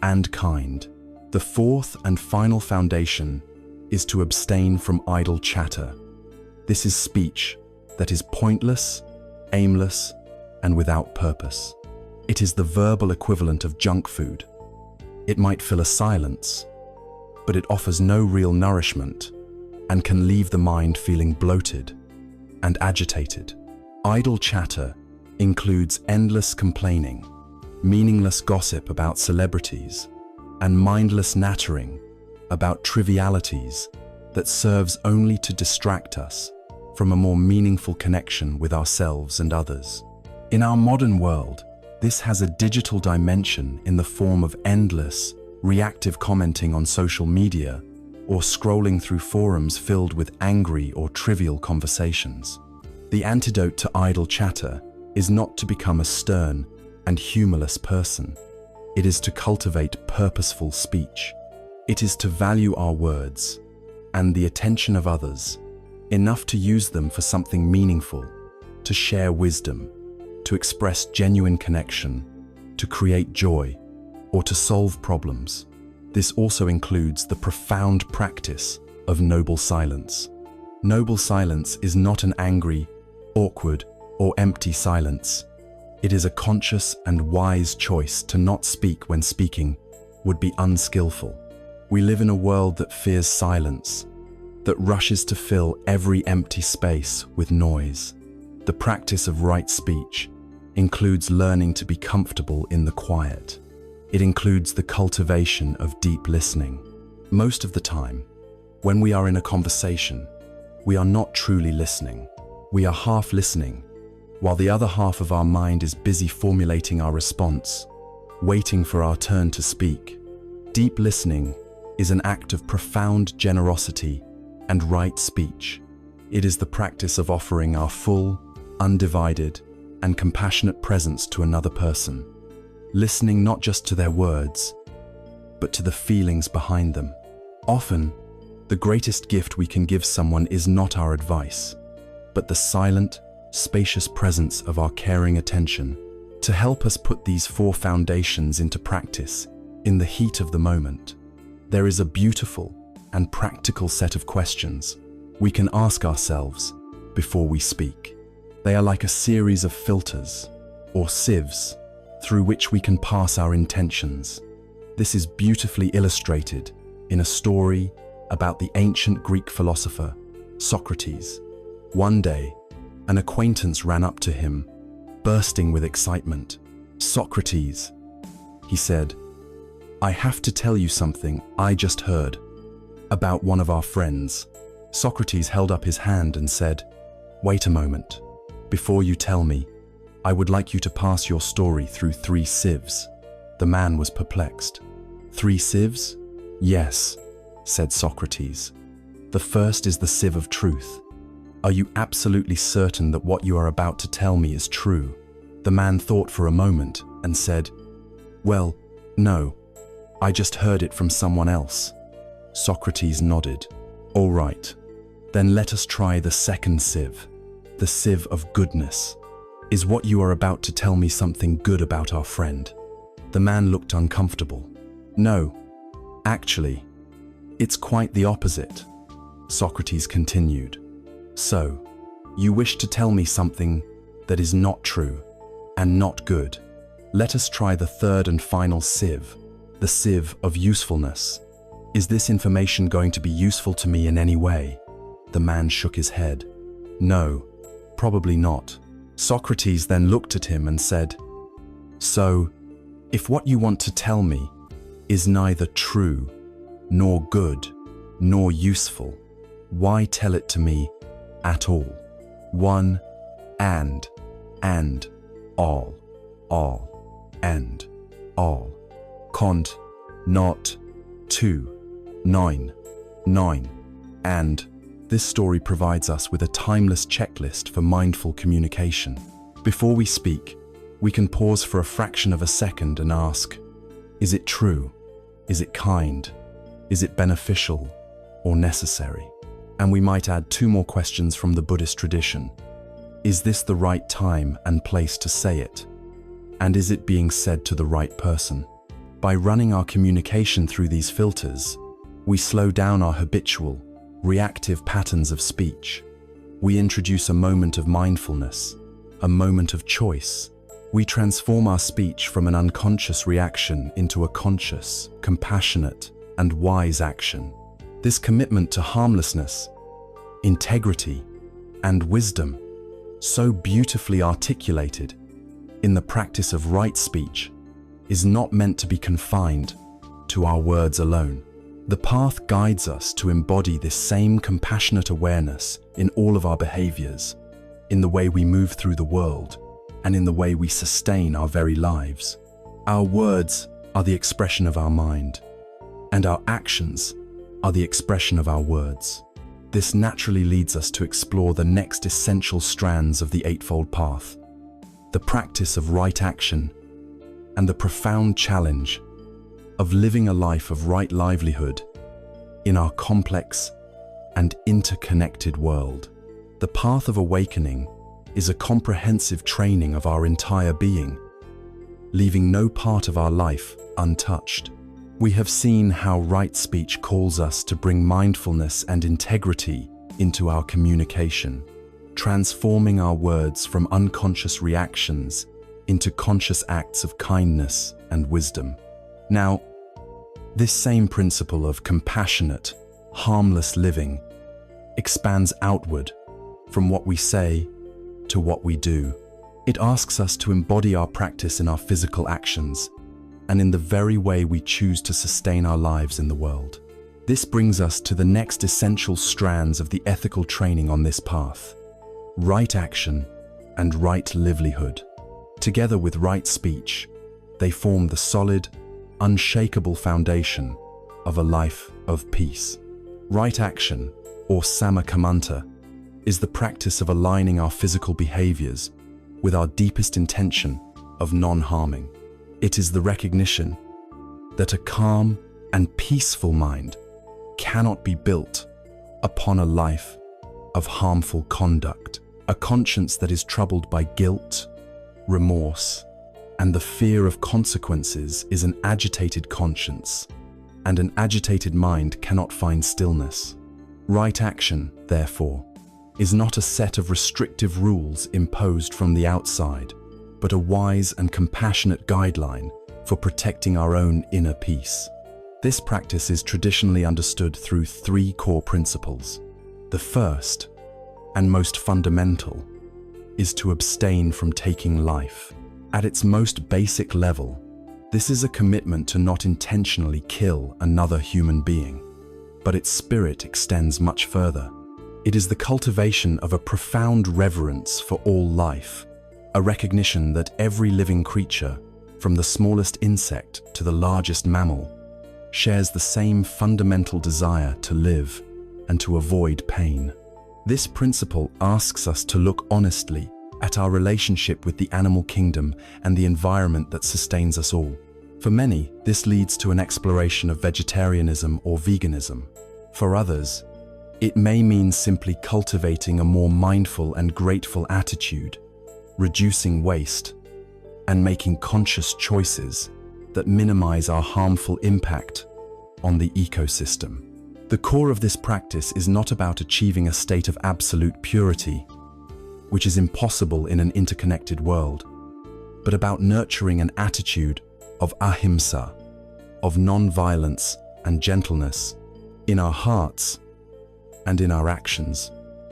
and kind. The fourth and final foundation is to abstain from idle chatter. This is speech that is pointless, aimless, and without purpose. It is the verbal equivalent of junk food. It might fill a silence, but it offers no real nourishment and can leave the mind feeling bloated and agitated. Idle chatter includes endless complaining, meaningless gossip about celebrities, and mindless nattering about trivialities that serves only to distract us from a more meaningful connection with ourselves and others. In our modern world, this has a digital dimension in the form of endless, reactive commenting on social media or scrolling through forums filled with angry or trivial conversations. The antidote to idle chatter is not to become a stern and humorless person. It is to cultivate purposeful speech. It is to value our words and the attention of others enough to use them for something meaningful, to share wisdom, to express genuine connection, to create joy, or to solve problems. This also includes the profound practice of noble silence. Noble silence is not an angry, awkward, or empty silence. It is a conscious and wise choice to not speak when speaking would be unskillful. We live in a world that fears silence, that rushes to fill every empty space with noise. The practice of right speech includes learning to be comfortable in the quiet. It includes the cultivation of deep listening. Most of the time, when we are in a conversation, we are not truly listening. We are half listening, while the other half of our mind is busy formulating our response, waiting for our turn to speak. Deep listening is an act of profound generosity and right speech. It is the practice of offering our full, undivided, and compassionate presence to another person, listening not just to their words, but to the feelings behind them. Often, the greatest gift we can give someone is not our advice, but the silent, spacious presence of our caring attention. To help us put these four foundations into practice in the heat of the moment, there is a beautiful and practical set of questions we can ask ourselves before we speak. They are like a series of filters, or sieves, through which we can pass our intentions. This is beautifully illustrated in a story about the ancient Greek philosopher, Socrates. One day, an acquaintance ran up to him, bursting with excitement. "Socrates," he said, "I have to tell you something I just heard about one of our friends." Socrates held up his hand and said, "Wait a moment. Before you tell me, I would like you to pass your story through 3 sieves." The man was perplexed. "3 sieves? Yes," said Socrates. "The first is the sieve of truth. Are you absolutely certain that what you are about to tell me is true?" The man thought for a moment and said, "Well, no, I just heard it from someone else." Socrates nodded. "All right, then let us try the second sieve, the sieve of goodness. Is what you are about to tell me something good about our friend?" The man looked uncomfortable. "No, actually, it's quite the opposite," Socrates continued. "So, you wish to tell me something that is not true and not good. Let us try the third and final sieve, the sieve of usefulness. Is this information going to be useful to me in any way?" The man shook his head. "No, probably not." Socrates then looked at him and said, "So, if what you want to tell me is neither true, nor good, nor useful, why tell it to me at all? One, and, all, and, all. Cont, not, two, nine, and." This story provides us with a timeless checklist for mindful communication. Before we speak, We can pause for a fraction of a second and ask, is it true? Is it kind? Is it beneficial or necessary? And we might add 2 more questions from the Buddhist tradition. Is this the right time and place to say it? And is it being said to the right person? By running our communication through these filters, we slow down our habitual, reactive patterns of speech. We introduce a moment of mindfulness, a moment of choice. We transform our speech from an unconscious reaction into a conscious, compassionate, and wise action. This commitment to harmlessness, integrity, and wisdom, so beautifully articulated in the practice of right speech, is not meant to be confined to our words alone. The path guides us to embody this same compassionate awareness in all of our behaviors, in the way we move through the world, and in the way we sustain our very lives. Our words are the expression of our mind, and our actions are the expression of our words. This naturally leads us to explore the next essential strands of the Eightfold Path, the practice of right action, and the profound challenge of living a life of right livelihood in our complex and interconnected world. The path of awakening is a comprehensive training of our entire being, leaving no part of our life untouched. We have seen how right speech calls us to bring mindfulness and integrity into our communication, transforming our words from unconscious reactions into conscious acts of kindness and wisdom. Now, this same principle of compassionate, harmless living expands outward from what we say to what we do. It asks us to embody our practice in our physical actions and in the very way we choose to sustain our lives in the world. This brings us to the next essential strands of the ethical training on this path: right action and right livelihood. Together with right speech, they form the solid, unshakable foundation of a life of peace. Right action, or samakamanta, is the practice of aligning our physical behaviors with our deepest intention of non-harming. It is the recognition that a calm and peaceful mind cannot be built upon a life of harmful conduct. A conscience that is troubled by guilt, remorse, and the fear of consequences is an agitated conscience, and an agitated mind cannot find stillness. Right action, therefore, is not a set of restrictive rules imposed from the outside, but a wise and compassionate guideline for protecting our own inner peace. This practice is traditionally understood through 3 core principles. The first, and most fundamental, is to abstain from taking life. At its most basic level, this is a commitment to not intentionally kill another human being, but its spirit extends much further. It is the cultivation of a profound reverence for all life, a recognition that every living creature, from the smallest insect to the largest mammal, shares the same fundamental desire to live and to avoid pain. This principle asks us to look honestly at our relationship with the animal kingdom and the environment that sustains us all. For many, this leads to an exploration of vegetarianism or veganism. For others, it may mean simply cultivating a more mindful and grateful attitude, reducing waste, and making conscious choices that minimize our harmful impact on the ecosystem. The core of this practice is not about achieving a state of absolute purity, which is impossible in an interconnected world, but about nurturing an attitude of ahimsa, of non-violence and gentleness, in our hearts and in our actions.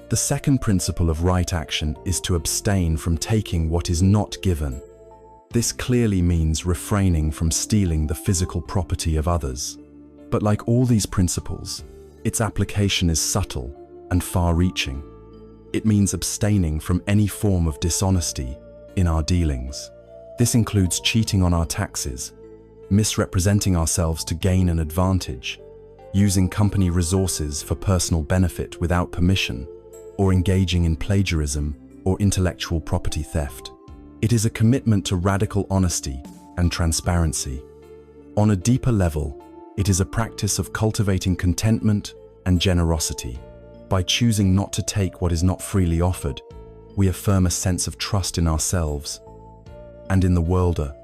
The second principle of right action is to abstain from taking what is not given. This clearly means refraining from stealing the physical property of others. But like all these principles, its application is subtle and far-reaching. It means abstaining from any form of dishonesty in our dealings. This includes cheating on our taxes, misrepresenting ourselves to gain an advantage, using company resources for personal benefit without permission, or engaging in plagiarism or intellectual property theft. It is a commitment to radical honesty and transparency. On a deeper level, it is a practice of cultivating contentment and generosity. By choosing not to take what is not freely offered, we affirm a sense of trust in ourselves and in the world, a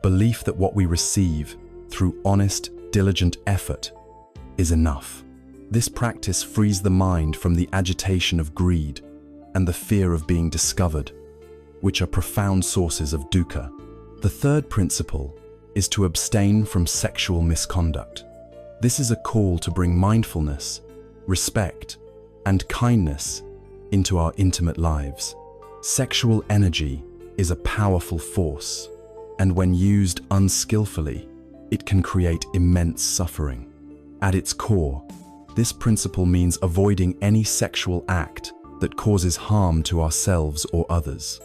belief that what we receive through honest, diligent effort is enough. This practice frees the mind from the agitation of greed and the fear of being discovered, which are profound sources of dukkha. The third principle is to abstain from sexual misconduct. This is a call to bring mindfulness, respect, and kindness into our intimate lives. Sexual energy is a powerful force, and when used unskillfully, it can create immense suffering. At its core, this principle means avoiding any sexual act that causes harm to ourselves or others.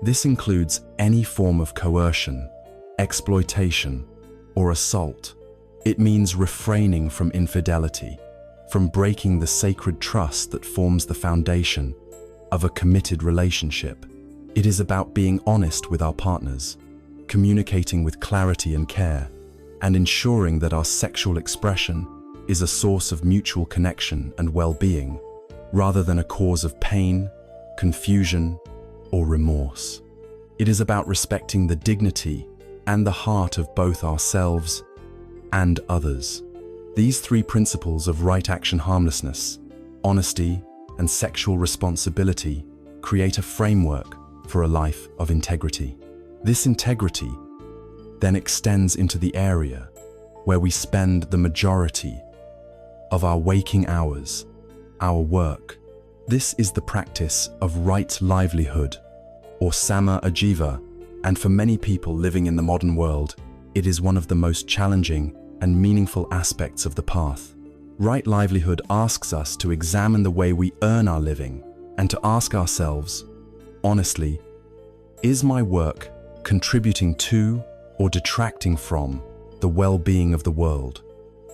This includes any form of coercion, exploitation, or assault. It means refraining from infidelity, from breaking the sacred trust that forms the foundation of a committed relationship. It is about being honest with our partners, communicating with clarity and care, and ensuring that our sexual expression is a source of mutual connection and well-being, rather than a cause of pain, confusion, or remorse. It is about respecting the dignity and the heart of both ourselves and others. These three principles of right action harmlessness, honesty, and sexual responsibility create a framework for a life of integrity. This integrity then extends into the area where we spend the majority of our waking hours, our work. This is the practice of right livelihood, or sama ajiva, and for many people living in the modern world, it is one of the most challenging and meaningful aspects of the path. Right livelihood asks us to examine the way we earn our living and to ask ourselves, honestly, is my work contributing to or detracting from the well-being of the world?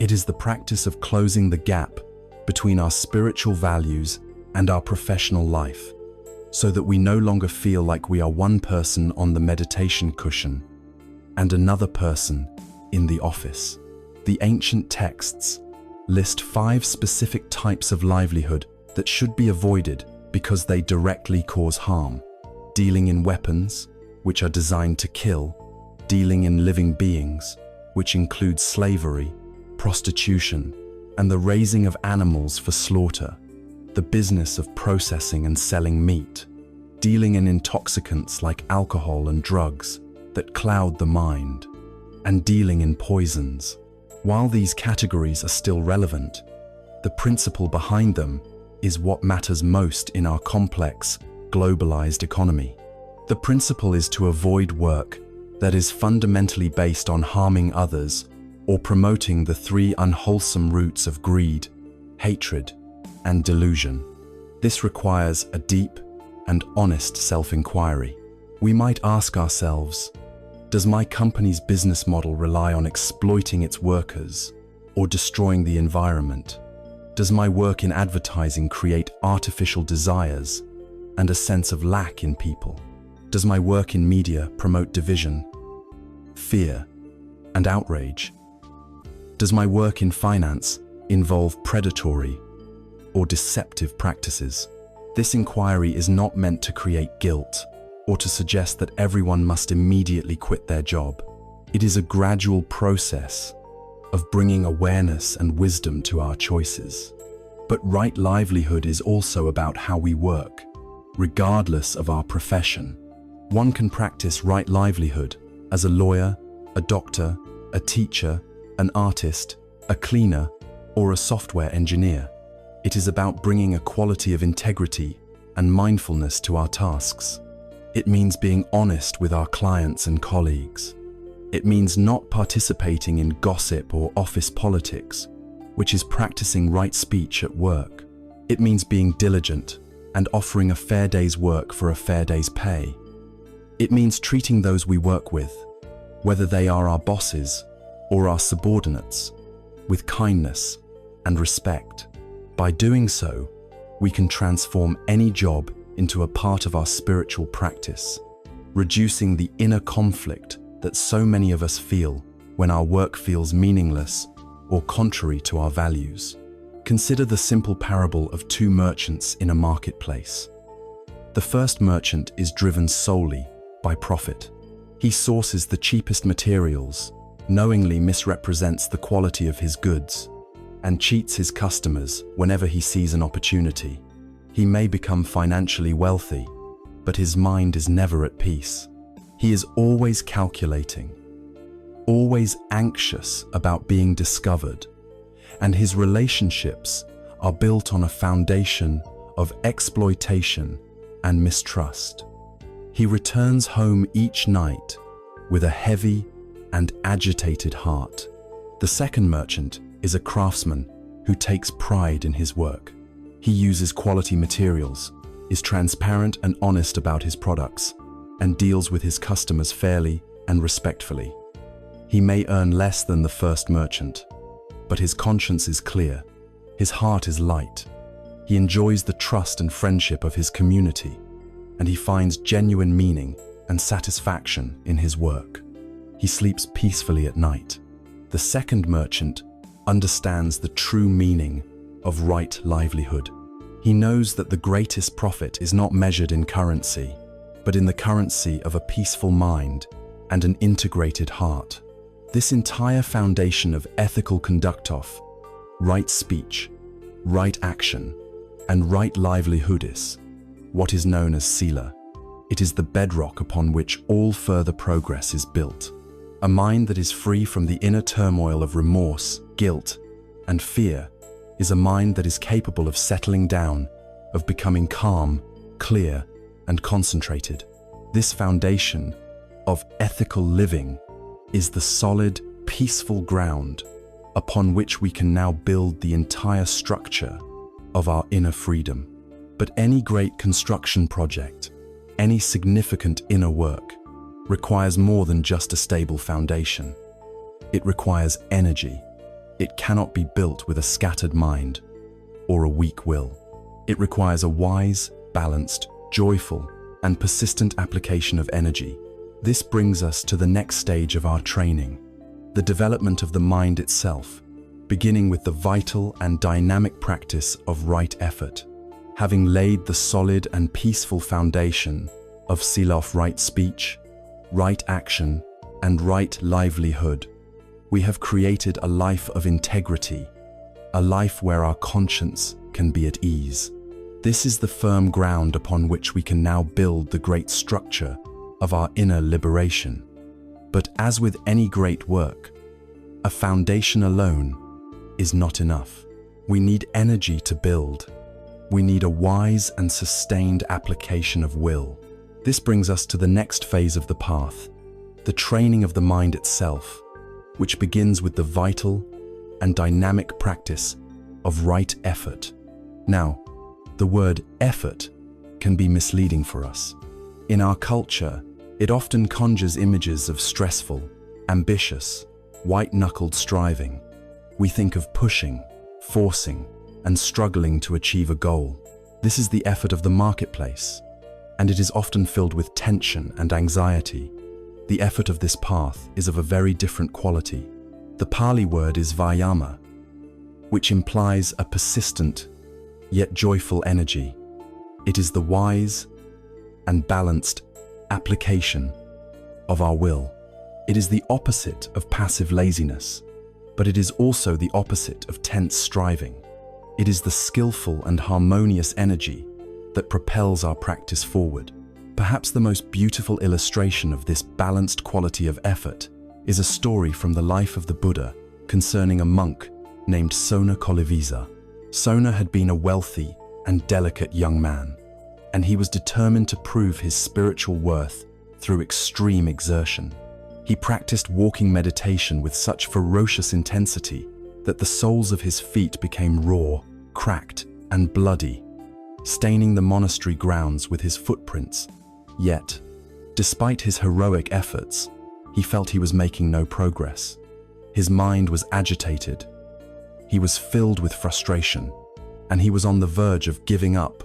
It is the practice of closing the gap between our spiritual values and our professional life, so that we no longer feel like we are one person on the meditation cushion and another person in the office. The ancient texts list 5 specific types of livelihood that should be avoided because they directly cause harm: dealing in weapons, which are designed to kill; dealing in living beings, which includes slavery, prostitution, and the raising of animals for slaughter; the business of processing and selling meat; dealing in intoxicants like alcohol and drugs that cloud the mind; and dealing in poisons. While these categories are still relevant, the principle behind them is what matters most in our complex, globalized economy. The principle is to avoid work that is fundamentally based on harming others or promoting the 3 unwholesome roots of greed, hatred, and delusion. This requires a deep and honest self-inquiry. We might ask ourselves, does my company's business model rely on exploiting its workers or destroying the environment? Does my work in advertising create artificial desires and a sense of lack in people? Does my work in media promote division, fear, and outrage? Does my work in finance involve predatory or deceptive practices? This inquiry is not meant to create guilt or to suggest that everyone must immediately quit their job. It is a gradual process of bringing awareness and wisdom to our choices. But right livelihood is also about how we work, regardless of our profession. One can practice right livelihood as a lawyer, a doctor, a teacher, an artist, a cleaner, or a software engineer. It is about bringing a quality of integrity and mindfulness to our tasks. It means being honest with our clients and colleagues. It means not participating in gossip or office politics, which is practicing right speech at work. It means being diligent and offering a fair day's work for a fair day's pay. It means treating those we work with, whether they are our bosses or our subordinates, with kindness and respect. By doing so, we can transform any job into a part of our spiritual practice, reducing the inner conflict that so many of us feel when our work feels meaningless or contrary to our values. Consider the simple parable of two merchants in a marketplace. The first merchant is driven solely by profit. He sources the cheapest materials, knowingly misrepresents the quality of his goods, and cheats his customers whenever he sees an opportunity. He may become financially wealthy, but his mind is never at peace. He is always calculating, always anxious about being discovered, and his relationships are built on a foundation of exploitation and mistrust. He returns home each night with a heavy and agitated heart. The second merchant is a craftsman who takes pride in his work. He uses quality materials, is transparent and honest about his products, and deals with his customers fairly and respectfully. He may earn less than the first merchant, but his conscience is clear, his heart is light. He enjoys the trust and friendship of his community, and he finds genuine meaning and satisfaction in his work. He sleeps peacefully at night. The second merchant understands the true meaning of right livelihood. He knows that the greatest profit is not measured in currency, but in the currency of a peaceful mind and an integrated heart. This entire foundation of ethical conduct of right speech, right action, and right livelihood is what is known as sila. It is the bedrock upon which all further progress is built. A mind that is free from the inner turmoil of remorse, guilt, and fear is a mind that is capable of settling down, of becoming calm, clear, and concentrated. This foundation of ethical living is the solid, peaceful ground upon which we can now build the entire structure of our inner freedom. But any great construction project, any significant inner work, requires more than just a stable foundation. It requires energy. It cannot be built with a scattered mind or a weak will. It requires a wise, balanced, joyful, and persistent application of energy. This brings us to the next stage of our training, the development of the mind itself, beginning with the vital and dynamic practice of right effort. Having laid the solid and peaceful foundation of sila of right speech, right action, and right livelihood, we have created a life of integrity, a life where our conscience can be at ease. This is the firm ground upon which we can now build the great structure of our inner liberation. But as with any great work, a foundation alone is not enough. We need energy to build. We need a wise and sustained application of will. This brings us to the next phase of the path, the training of the mind itself, which begins with the vital and dynamic practice of right effort. Now, the word effort can be misleading for us. In our culture, it often conjures images of stressful, ambitious, white-knuckled striving. We think of pushing, forcing, and struggling to achieve a goal. This is the effort of the marketplace, and it is often filled with tension and anxiety. The effort of this path is of a very different quality. The Pali word is vayama, which implies a persistent yet joyful energy. It is the wise and balanced application of our will. It is the opposite of passive laziness, but it is also the opposite of tense striving. It is the skillful and harmonious energy that propels our practice forward. Perhaps the most beautiful illustration of this balanced quality of effort is a story from the life of the Buddha concerning a monk named Sona Kolivisa. Sona had been a wealthy and delicate young man, and he was determined to prove his spiritual worth through extreme exertion. He practiced walking meditation with such ferocious intensity that the soles of his feet became raw, cracked, and bloody, staining the monastery grounds with his footprints. Yet, despite his heroic efforts, he felt he was making no progress. His mind was agitated. He was filled with frustration, and he was on the verge of giving up,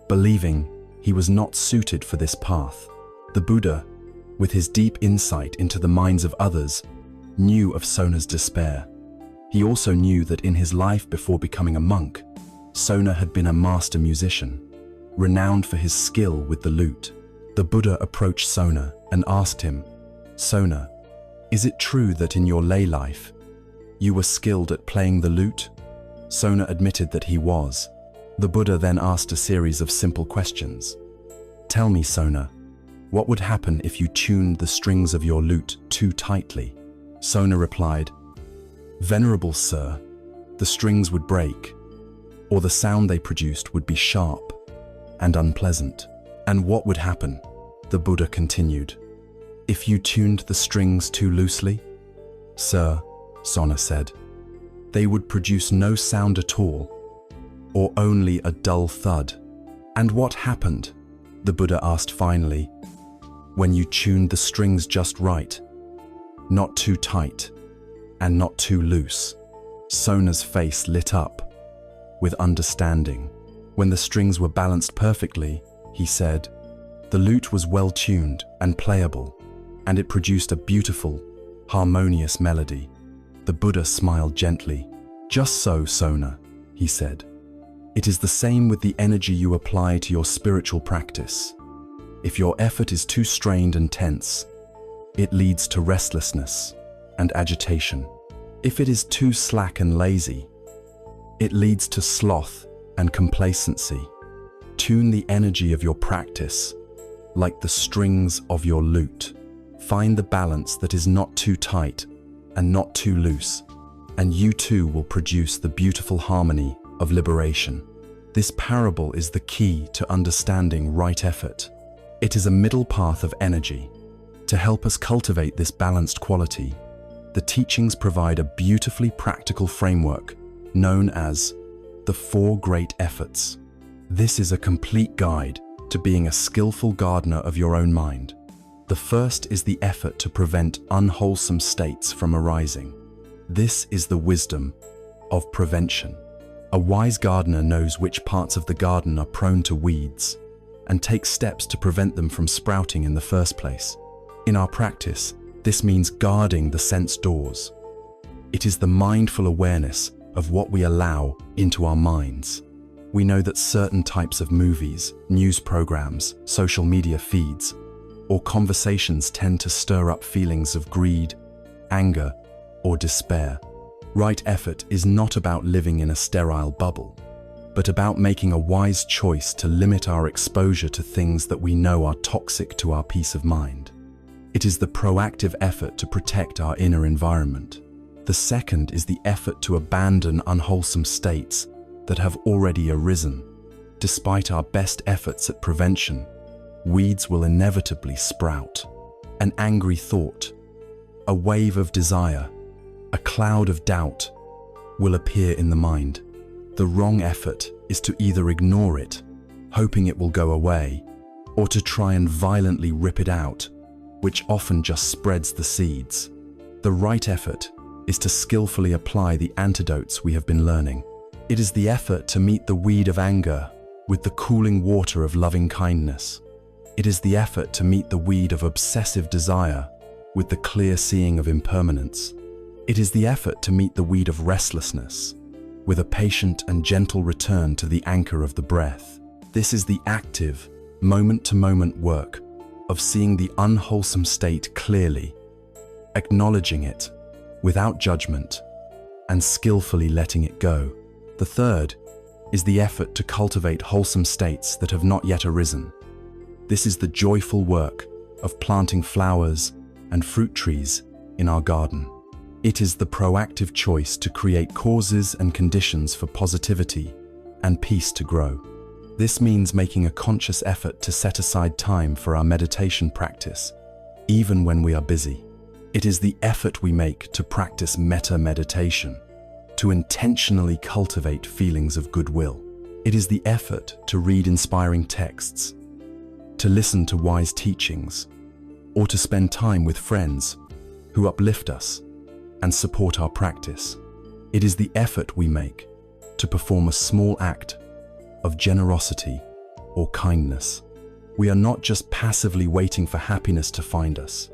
believing he was not suited for this path. The Buddha, with his deep insight into the minds of others, knew of Sona's despair. He also knew that in his life before becoming a monk, Sona had been a master musician, renowned for his skill with the lute. The Buddha approached Sona and asked him, "Sona, is it true that in your lay life, you were skilled at playing the lute?" Sona admitted that he was. The Buddha then asked a series of simple questions. "Tell me, Sona, what would happen if you tuned the strings of your lute too tightly?" Sona replied, "Venerable sir, the strings would break, or the sound they produced would be sharp and unpleasant." "And what would happen?" the Buddha continued, "if you tuned the strings too loosely?" "Sir," Sona said, "they would produce no sound at all, or only a dull thud." "And what happened?" the Buddha asked finally, "when you tuned the strings just right, not too tight and not too loose?" Sona's face lit up with understanding. When the strings were balanced perfectly, he said, the lute was well tuned and playable, and it produced a beautiful, harmonious melody. The Buddha smiled gently. "Just so, Sona," he said. "It is the same with the energy you apply to your spiritual practice. If your effort is too strained and tense, it leads to restlessness and agitation. If it is too slack and lazy, it leads to sloth and complacency. Tune the energy of your practice like the strings of your lute. Find the balance that is not too tight and not too loose, and you too will produce the beautiful harmony of liberation." This parable is the key to understanding right effort. It is a middle path of energy. To help us cultivate this balanced quality, the teachings provide a beautifully practical framework known as the 4 great efforts. This is a complete guide to being a skillful gardener of your own mind. The first is the effort to prevent unwholesome states from arising. This is the wisdom of prevention. A wise gardener knows which parts of the garden are prone to weeds and takes steps to prevent them from sprouting in the first place. In our practice, this means guarding the sense doors. It is the mindful awareness of what we allow into our minds. We know that certain types of movies, news programs, social media feeds, or conversations tend to stir up feelings of greed, anger, or despair. Right effort is not about living in a sterile bubble, but about making a wise choice to limit our exposure to things that we know are toxic to our peace of mind. It is the proactive effort to protect our inner environment. The second is the effort to abandon unwholesome states that have already arisen. Despite our best efforts at prevention, weeds will inevitably sprout. An angry thought, a wave of desire, a cloud of doubt will appear in the mind. The wrong effort is to either ignore it, hoping it will go away, or to try and violently rip it out, which often just spreads the seeds. The right effort is to skillfully apply the antidotes we have been learning. It is the effort to meet the weed of anger with the cooling water of loving kindness. It is the effort to meet the weed of obsessive desire with the clear seeing of impermanence. It is the effort to meet the weed of restlessness with a patient and gentle return to the anchor of the breath. This is the active, moment-to-moment work of seeing the unwholesome state clearly, acknowledging it without judgment, and skillfully letting it go. The third is the effort to cultivate wholesome states that have not yet arisen. This is the joyful work of planting flowers and fruit trees in our garden. It is the proactive choice to create causes and conditions for positivity and peace to grow. This means making a conscious effort to set aside time for our meditation practice, even when we are busy. It is the effort we make to practice metta meditation, to intentionally cultivate feelings of goodwill. It is the effort to read inspiring texts, to listen to wise teachings, or to spend time with friends who uplift us and support our practice. It is the effort we make to perform a small act of generosity or kindness. We are not just passively waiting for happiness to find us.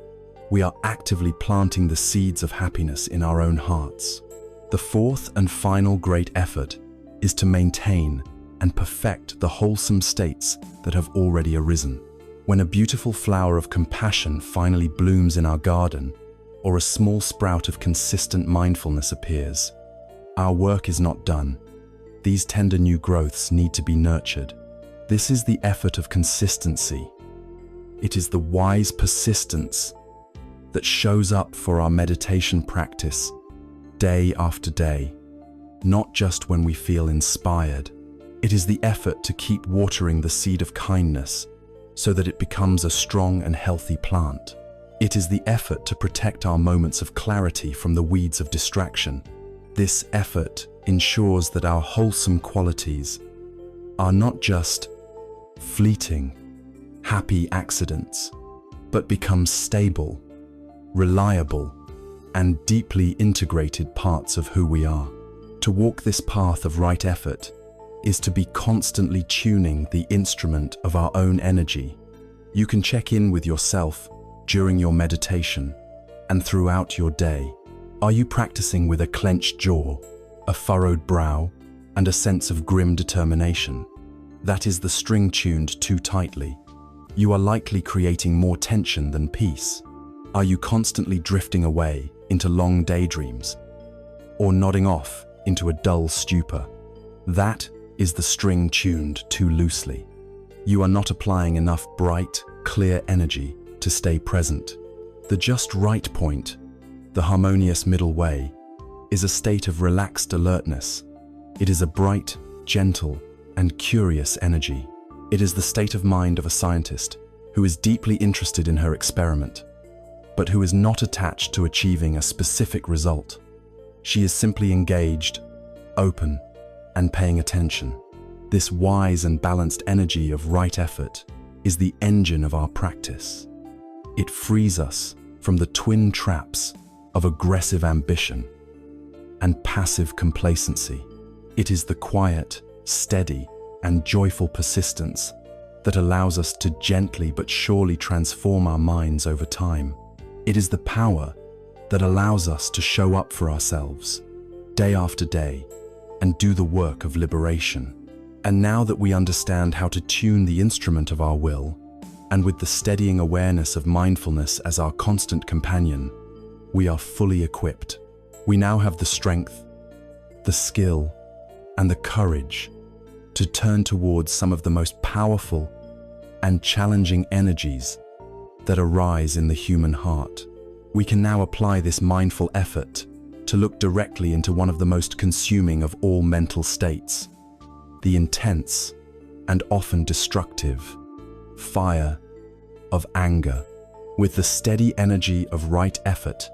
We are actively planting the seeds of happiness in our own hearts. The fourth and final great effort is to maintain and perfect the wholesome states that have already arisen. When a beautiful flower of compassion finally blooms in our garden, or a small sprout of consistent mindfulness appears, our work is not done. These tender new growths need to be nurtured. This is the effort of consistency. It is the wise persistence that shows up for our meditation practice day after day, not just when we feel inspired. It is the effort to keep watering the seed of kindness so that it becomes a strong and healthy plant. It is the effort to protect our moments of clarity from the weeds of distraction. This effort ensures that our wholesome qualities are not just fleeting, happy accidents, but become stable, reliable, and deeply integrated parts of who we are. To walk this path of right effort is to be constantly tuning the instrument of our own energy. You can check in with yourself during your meditation and throughout your day. Are you practicing with a clenched jaw, a furrowed brow, and a sense of grim determination? That is the string tuned too tightly. You are likely creating more tension than peace. Are you constantly drifting away into long daydreams, or nodding off into a dull stupor? That is the string tuned too loosely. You are not applying enough bright, clear energy to stay present. The just right point, the harmonious middle way, is a state of relaxed alertness. It is a bright, gentle, and curious energy. It is the state of mind of a scientist who is deeply interested in her experiment, but who is not attached to achieving a specific result. She is simply engaged, open, and paying attention. This wise and balanced energy of right effort is the engine of our practice. It frees us from the twin traps of aggressive ambition and passive complacency. It is the quiet, steady, and joyful persistence that allows us to gently but surely transform our minds over time. It is the power that allows us to show up for ourselves day after day and do the work of liberation. And now that we understand how to tune the instrument of our will, and with the steadying awareness of mindfulness as our constant companion, we are fully equipped. We now have the strength, the skill, and the courage to turn towards some of the most powerful and challenging energies that arise in the human heart. We can now apply this mindful effort to look directly into one of the most consuming of all mental states, the intense and often destructive fire of anger. With the steady energy of right effort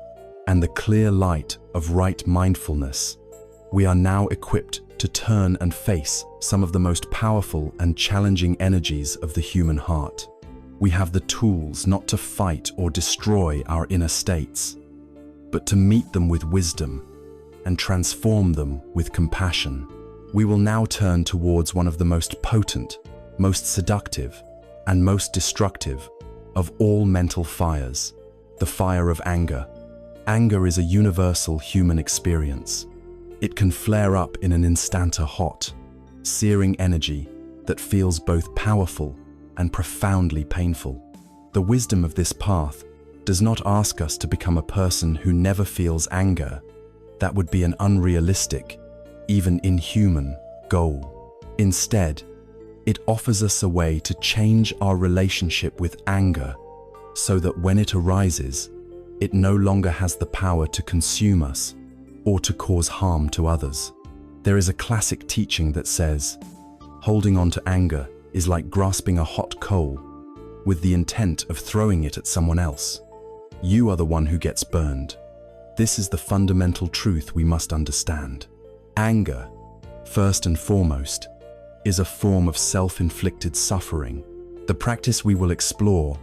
and the clear light of right mindfulness, we are now equipped to turn and face some of the most powerful and challenging energies of the human heart. We have the tools not to fight or destroy our inner states, but to meet them with wisdom and transform them with compassion. We will now turn towards one of the most potent, most seductive, and most destructive of all mental fires, the fire of anger. Anger is a universal human experience. It can flare up in an instant, a hot, searing energy that feels both powerful and profoundly painful. The wisdom of this path does not ask us to become a person who never feels anger. That would be an unrealistic, even inhuman, goal. Instead, it offers us a way to change our relationship with anger so that when it arises, it no longer has the power to consume us or to cause harm to others. There is a classic teaching that says, holding on to anger is like grasping a hot coal with the intent of throwing it at someone else. You are the one who gets burned. This is the fundamental truth we must understand. Anger, first and foremost, is a form of self-inflicted suffering. The practice we will explore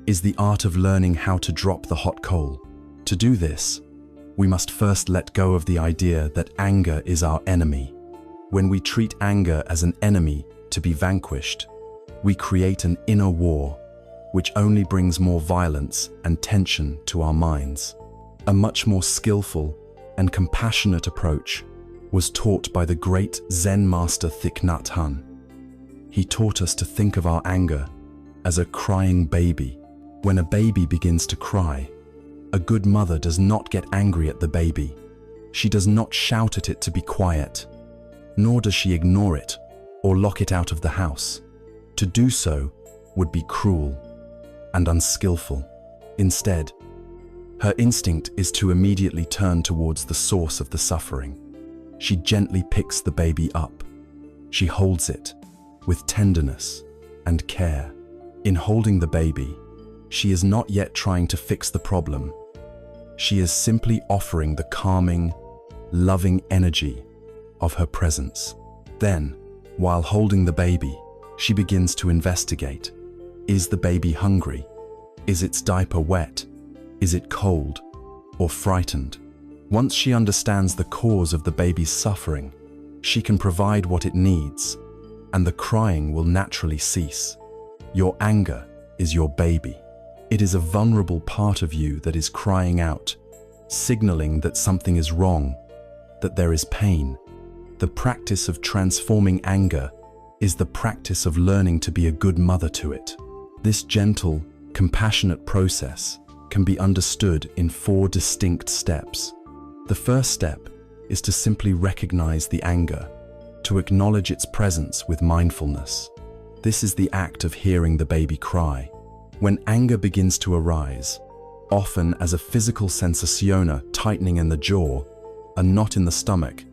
is the art of learning how to drop the hot coal. To do this, we must first let go of the idea that anger is our enemy. When we treat anger as an enemy to be vanquished, we create an inner war, which only brings more violence and tension to our minds. A much more skillful and compassionate approach was taught by the great Zen master Thich Nhat Hanh. He taught us to think of our anger as a crying baby. When a baby begins to cry, a good mother does not get angry at the baby. She does not shout at it to be quiet, nor does she ignore it or lock it out of the house. To do so would be cruel and unskillful. Instead, her instinct is to immediately turn towards the source of the suffering. She gently picks the baby up. She holds it with tenderness and care. In holding the baby, she is not yet trying to fix the problem. She is simply offering the calming, loving energy of her presence. Then, while holding the baby, she begins to investigate. Is the baby hungry? Is its diaper wet? Is it cold or frightened? Once she understands the cause of the baby's suffering, she can provide what it needs, and the crying will naturally cease. Your anger is your baby. It is a vulnerable part of you that is crying out, signaling that something is wrong, that there is pain. The practice of transforming anger is the practice of learning to be a good mother to it. This gentle, compassionate process can be understood in 4 distinct steps. The first step is to simply recognize the anger, to acknowledge its presence with mindfulness. This is the act of hearing the baby cry. When anger begins to arise, often as a physical sensation, tightening in the jaw, a knot in the stomach,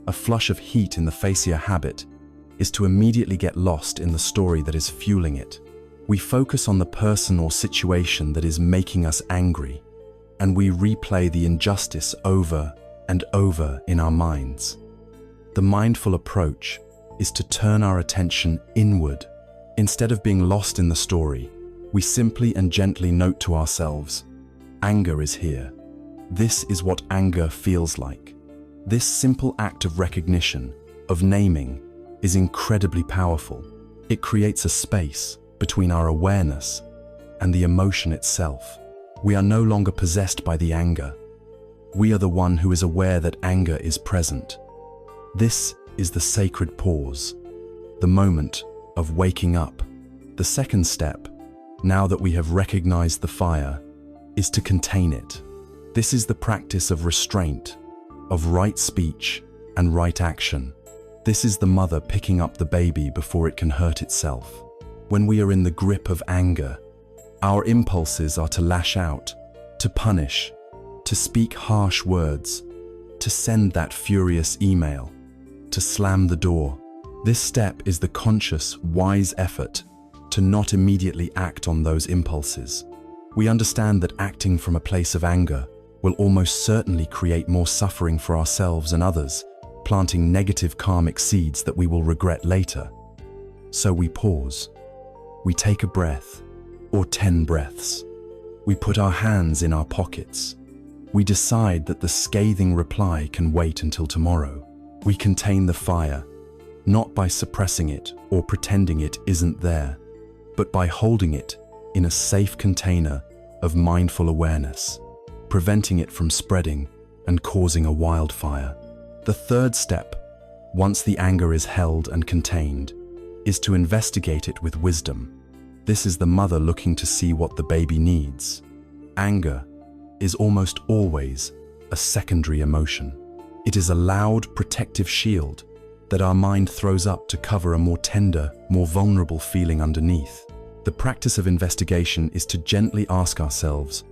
a flush of heat in the fascia habit, is to immediately get lost in the story that is fueling it. We focus on the person or situation that is making us angry, and we replay the injustice over and over in our minds. The mindful approach is to turn our attention inward. Instead of being lost in the story, we simply and gently note to ourselves, anger is here. This is what anger feels like. This simple act of recognition, of naming, is incredibly powerful. It creates a space between our awareness and the emotion itself. We are no longer possessed by the anger. We are the one who is aware that anger is present. This is the sacred pause, the moment of waking up. The second step, now that we have recognized the fire, is to contain it. This is the practice of restraint, of right speech and right action. This is the mother picking up the baby before it can hurt itself. When we are in the grip of anger, our impulses are to lash out, to punish, to speak harsh words, to send that furious email, to slam the door. This step is the conscious, wise effort to not immediately act on those impulses. We understand that acting from a place of anger will almost certainly create more suffering for ourselves and others, planting negative karmic seeds that we will regret later. So we pause. We take a breath, or 10 breaths. We put our hands in our pockets. We decide that the scathing reply can wait until tomorrow. We contain the fire, not by suppressing it or pretending it isn't there, but by holding it in a safe container of mindful awareness, preventing it from spreading and causing a wildfire. The third step, once the anger is held and contained, is to investigate it with wisdom. This is the mother looking to see what the baby needs. Anger is almost always a secondary emotion. It is a loud, protective shield that our mind throws up to cover a more tender, more vulnerable feeling underneath. The practice of investigation is to gently ask ourselves,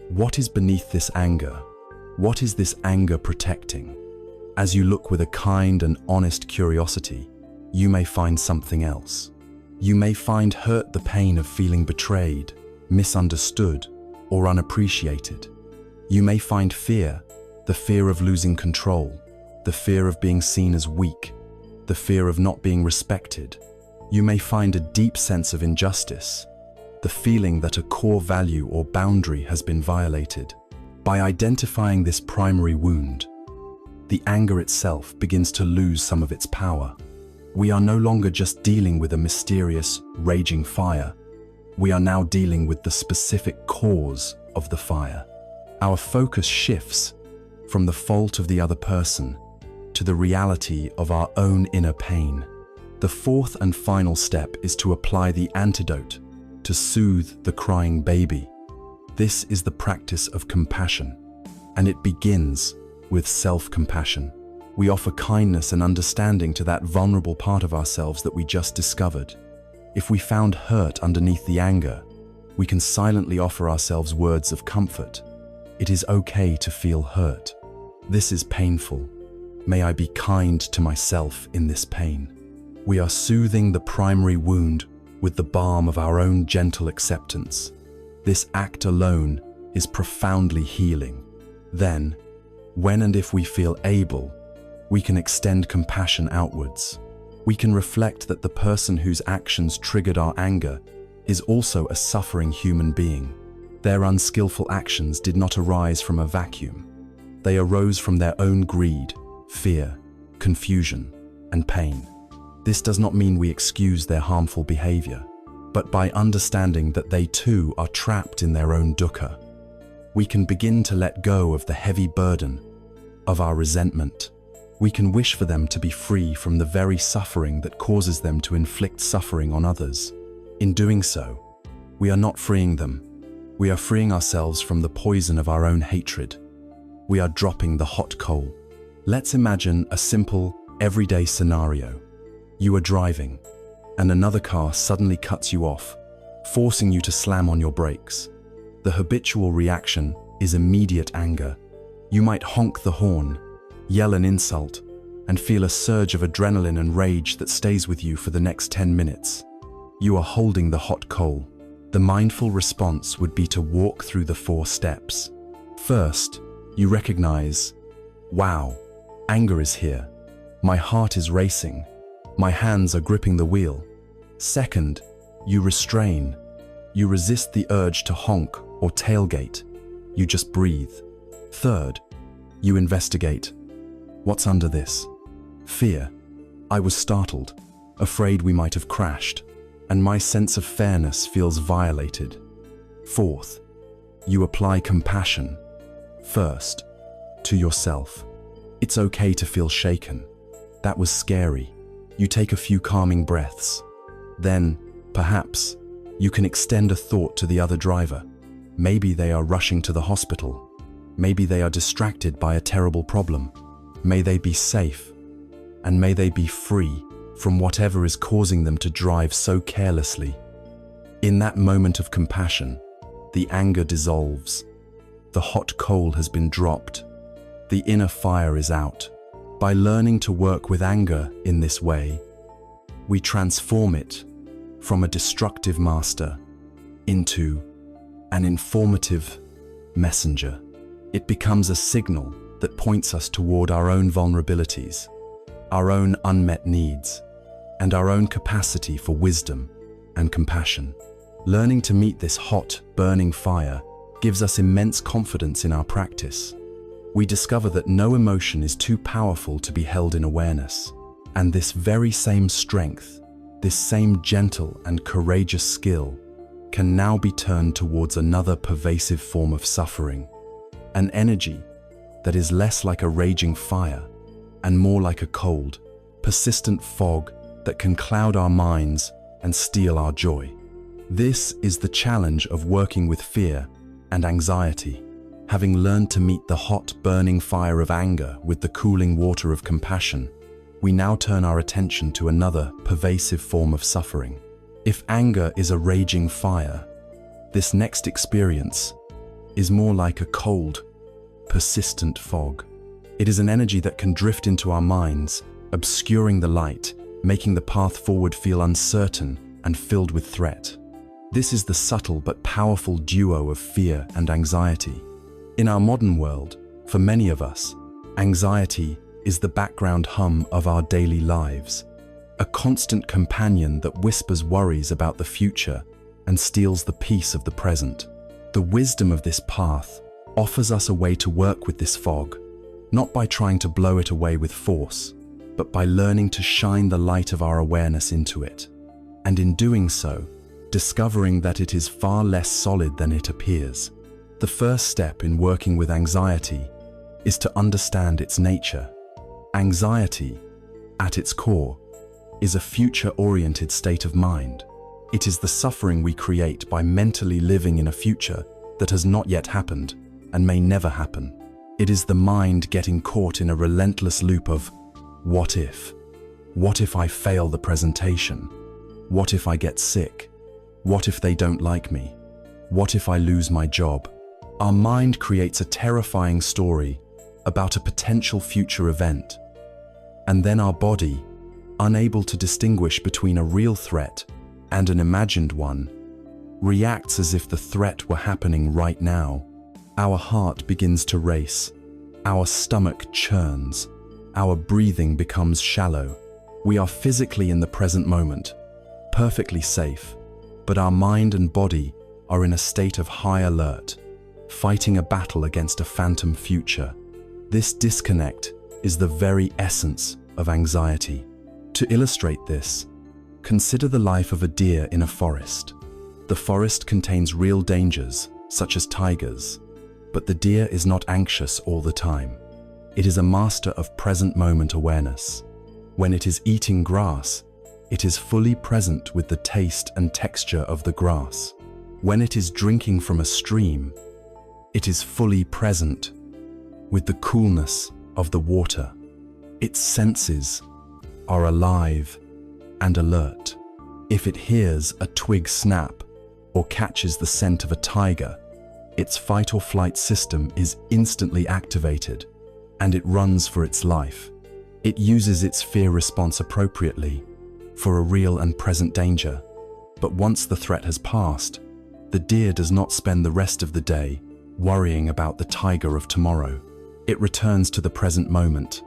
what is beneath this anger? What is this anger protecting? As you look with a kind and honest curiosity, you may find something else. You may find hurt, the pain of feeling betrayed, misunderstood, or unappreciated. You may find fear, the fear of losing control, the fear of being seen as weak, the fear of not being respected. You may find a deep sense of injustice, the feeling that a core value or boundary has been violated. By identifying this primary wound, the anger itself begins to lose some of its power. We are no longer just dealing with a mysterious, raging fire. We are now dealing with the specific cause of the fire. Our focus shifts from the fault of the other person to the reality of our own inner pain. The fourth and final step is to apply the antidote to soothe the crying baby. This is the practice of compassion, and it begins with self-compassion. We offer kindness and understanding to that vulnerable part of ourselves that we just discovered. If we found hurt underneath the anger, we can silently offer ourselves words of comfort. It is okay to feel hurt. This is painful. May I be kind to myself in this pain. We are soothing the primary wound with the balm of our own gentle acceptance. This act alone is profoundly healing. Then, when and if we feel able, we can extend compassion outwards. We can reflect that the person whose actions triggered our anger is also a suffering human being. Their unskillful actions did not arise from a vacuum. They arose from their own greed, fear, confusion, and pain. This does not mean we excuse their harmful behavior, but by understanding that they too are trapped in their own dukkha, we can begin to let go of the heavy burden of our resentment. We can wish for them to be free from the very suffering that causes them to inflict suffering on others. In doing so, we are not freeing them. We are freeing ourselves from the poison of our own hatred. We are dropping the hot coal. Let's imagine a simple, everyday scenario. You are driving, and another car suddenly cuts you off, forcing you to slam on your brakes. The habitual reaction is immediate anger. You might honk the horn, yell an insult, and feel a surge of adrenaline and rage that stays with you for the next 10 minutes. You are holding the hot coal. The mindful response would be to walk through the 4 steps. First, you recognize, wow, anger is here. My heart is racing. My hands are gripping the wheel. Second, you restrain. You resist the urge to honk or tailgate. You just breathe. Third, you investigate. What's under this? Fear. I was startled, afraid we might have crashed, and my sense of fairness feels violated. Fourth, you apply compassion. First, to yourself. It's okay to feel shaken. That was scary. You take a few calming breaths. Then, perhaps, you can extend a thought to the other driver. Maybe they are rushing to the hospital. Maybe they are distracted by a terrible problem. May they be safe, and may they be free from whatever is causing them to drive so carelessly. In that moment of compassion, the anger dissolves. The hot coal has been dropped. The inner fire is out. By learning to work with anger in this way, we transform it from a destructive master into an informative messenger. It becomes a signal that points us toward our own vulnerabilities, our own unmet needs, and our own capacity for wisdom and compassion. Learning to meet this hot, burning fire gives us immense confidence in our practice. We discover that no emotion is too powerful to be held in awareness, and this very same strength, this same gentle and courageous skill, can now be turned towards another pervasive form of suffering, an energy that is less like a raging fire and more like a cold, persistent fog that can cloud our minds and steal our joy. This is the challenge of working with fear and anxiety. Having learned to meet the hot, burning fire of anger with the cooling water of compassion, we now turn our attention to another pervasive form of suffering. If anger is a raging fire, this next experience is more like a cold, persistent fog. It is an energy that can drift into our minds, obscuring the light, making the path forward feel uncertain and filled with threat. This is the subtle but powerful duo of fear and anxiety. In our modern world, for many of us, anxiety is the background hum of our daily lives, a constant companion that whispers worries about the future and steals the peace of the present. The wisdom of this path offers us a way to work with this fog, not by trying to blow it away with force, but by learning to shine the light of our awareness into it. And in doing so, discovering that it is far less solid than it appears. The first step in working with anxiety is to understand its nature. Anxiety, at its core, is a future-oriented state of mind. It is the suffering we create by mentally living in a future that has not yet happened and may never happen. It is the mind getting caught in a relentless loop of what if? What if I fail the presentation? What if I get sick? What if they don't like me? What if I lose my job? Our mind creates a terrifying story about a potential future event. And then our body, unable to distinguish between a real threat and an imagined one, reacts as if the threat were happening right now. Our heart begins to race. Our stomach churns. Our breathing becomes shallow. We are physically in the present moment, perfectly safe, but our mind and body are in a state of high alert, fighting a battle against a phantom future. This disconnect is the very essence of anxiety. To illustrate this, consider the life of a deer in a forest. The forest contains real dangers, such as tigers, but the deer is not anxious all the time. It is a master of present moment awareness. When it is eating grass, it is fully present with the taste and texture of the grass. When it is drinking from a stream, it is fully present with the coolness of the water. Its senses are alive and alert. If it hears a twig snap or catches the scent of a tiger, its fight or flight system is instantly activated and it runs for its life. It uses its fear response appropriately for a real and present danger. But once the threat has passed, the deer does not spend the rest of the day worrying about the tiger of tomorrow. It returns to the present moment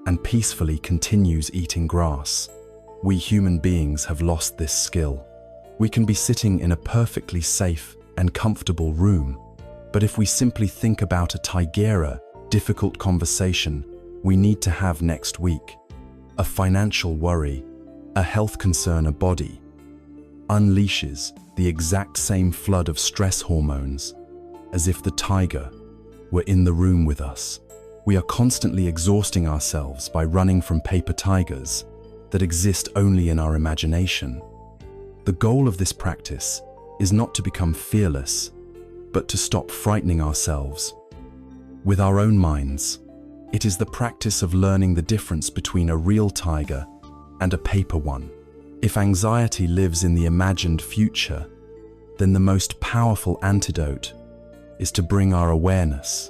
and peacefully continues eating grass. We human beings have lost this skill. We can be sitting in a perfectly safe and comfortable room, but if we simply think about a tigera, difficult conversation we need to have next week, a financial worry, a health concern, a body unleashes the exact same flood of stress hormones as if the tiger were in the room with us. We are constantly exhausting ourselves by running from paper tigers that exist only in our imagination. The goal of this practice is not to become fearless, but to stop frightening ourselves with our own minds. It is the practice of learning the difference between a real tiger and a paper one. If anxiety lives in the imagined future, then the most powerful antidote is to bring our awareness,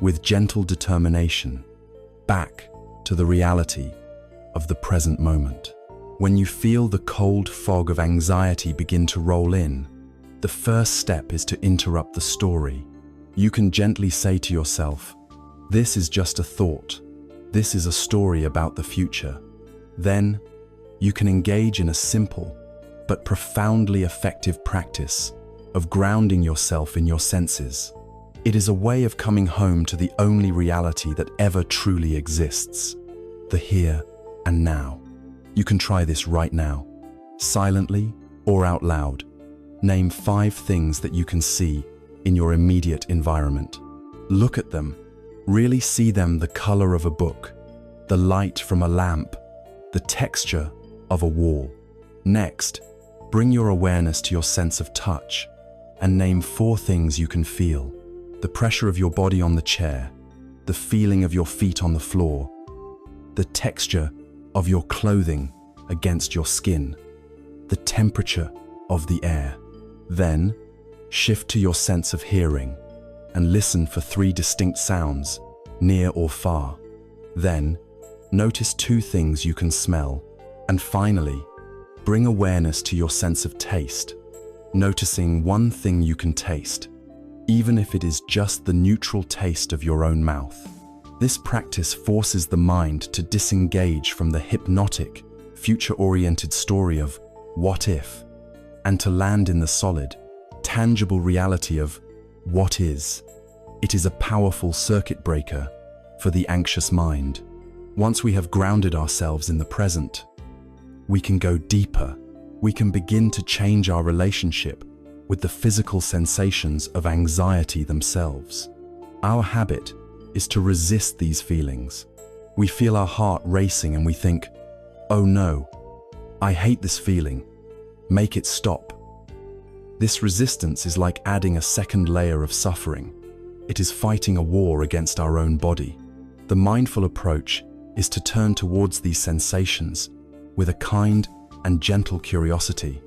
with gentle determination, back to the reality of the present moment. When you feel the cold fog of anxiety begin to roll in, the first step is to interrupt the story. You can gently say to yourself, "This is just a thought. This is a story about the future." Then, you can engage in a simple but profoundly effective practice of grounding yourself in your senses. It is a way of coming home to the only reality that ever truly exists, the here and now. You can try this right now, silently or out loud. Name 5 things that you can see in your immediate environment. Look at them. Really see them: the color of a book, the light from a lamp, the texture of a wall. Next, bring your awareness to your sense of touch and name 4 things you can feel: the pressure of your body on the chair, the feeling of your feet on the floor, the texture of your clothing against your skin, the temperature of the air. Then, shift to your sense of hearing and listen for 3 distinct sounds, near or far. Then, notice 2 things you can smell. And finally, bring awareness to your sense of taste, noticing 1 thing you can taste, even if it is just the neutral taste of your own mouth. This practice forces the mind to disengage from the hypnotic, future-oriented story of what if, and to land in the solid, tangible reality of what is. It is a powerful circuit breaker for the anxious mind. Once we have grounded ourselves in the present, we can go deeper. We can begin to change our relationship with the physical sensations of anxiety themselves. Our habit is to resist these feelings. We feel our heart racing and we think, "Oh no, I hate this feeling. Make it stop." This resistance is like adding a second layer of suffering. It is fighting a war against our own body. The mindful approach is to turn towards these sensations with a kind and gentle curiosity,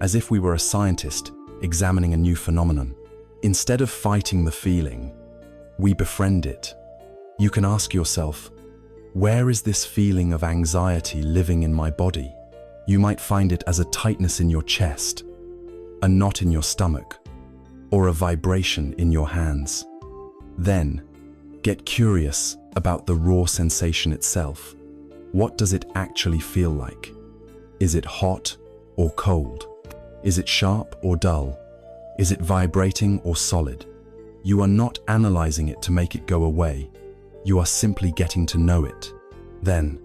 as if we were a scientist examining a new phenomenon. Instead of fighting the feeling, we befriend it. You can ask yourself, where is this feeling of anxiety living in my body? You might find it as a tightness in your chest, a knot in your stomach, or a vibration in your hands. Then, get curious about the raw sensation itself. What does it actually feel like? Is it hot or cold? Is it sharp or dull? Is it vibrating or solid? You are not analyzing it to make it go away. You are simply getting to know it. Then,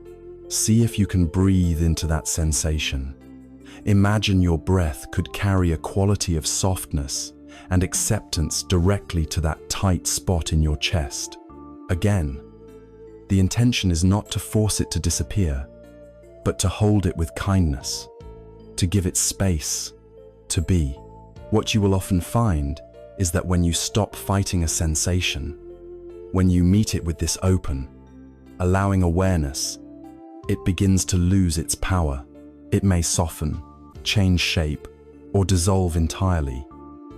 see if you can breathe into that sensation. Imagine your breath could carry a quality of softness and acceptance directly to that tight spot in your chest. Again, the intention is not to force it to disappear, but to hold it with kindness, to give it space to be. What you will often find is that when you stop fighting a sensation, when you meet it with this open, allowing awareness, it begins to lose its power. It may soften, change shape, or dissolve entirely,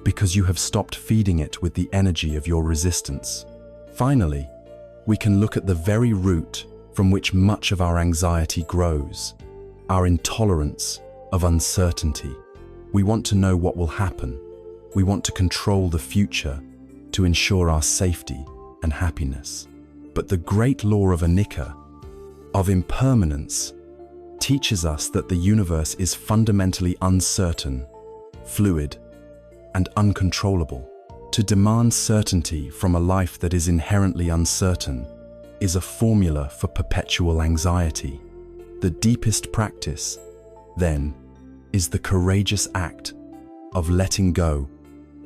because you have stopped feeding it with the energy of your resistance. Finally, we can look at the very root from which much of our anxiety grows, our intolerance of uncertainty. We want to know what will happen. We want to control the future to ensure our safety and happiness. But the great law of anicca, of impermanence, teaches us that the universe is fundamentally uncertain, fluid, and uncontrollable. To demand certainty from a life that is inherently uncertain is a formula for perpetual anxiety. The deepest practice, then, is the courageous act of letting go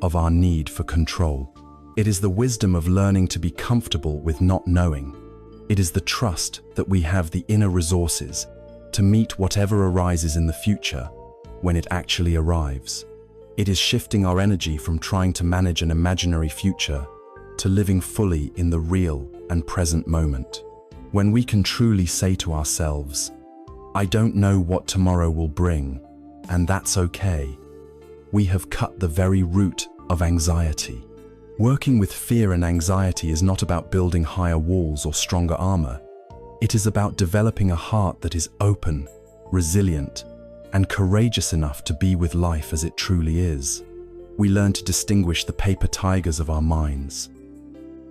of our need for control. It is the wisdom of learning to be comfortable with not knowing. It is the trust that we have the inner resources to meet whatever arises in the future when it actually arrives. It is shifting our energy from trying to manage an imaginary future to living fully in the real and present moment. When we can truly say to ourselves, "I don't know what tomorrow will bring, and that's okay," we have cut the very root of anxiety. Working with fear and anxiety is not about building higher walls or stronger armor. It is about developing a heart that is open, resilient, and courageous enough to be with life as it truly is. We learn to distinguish the paper tigers of our minds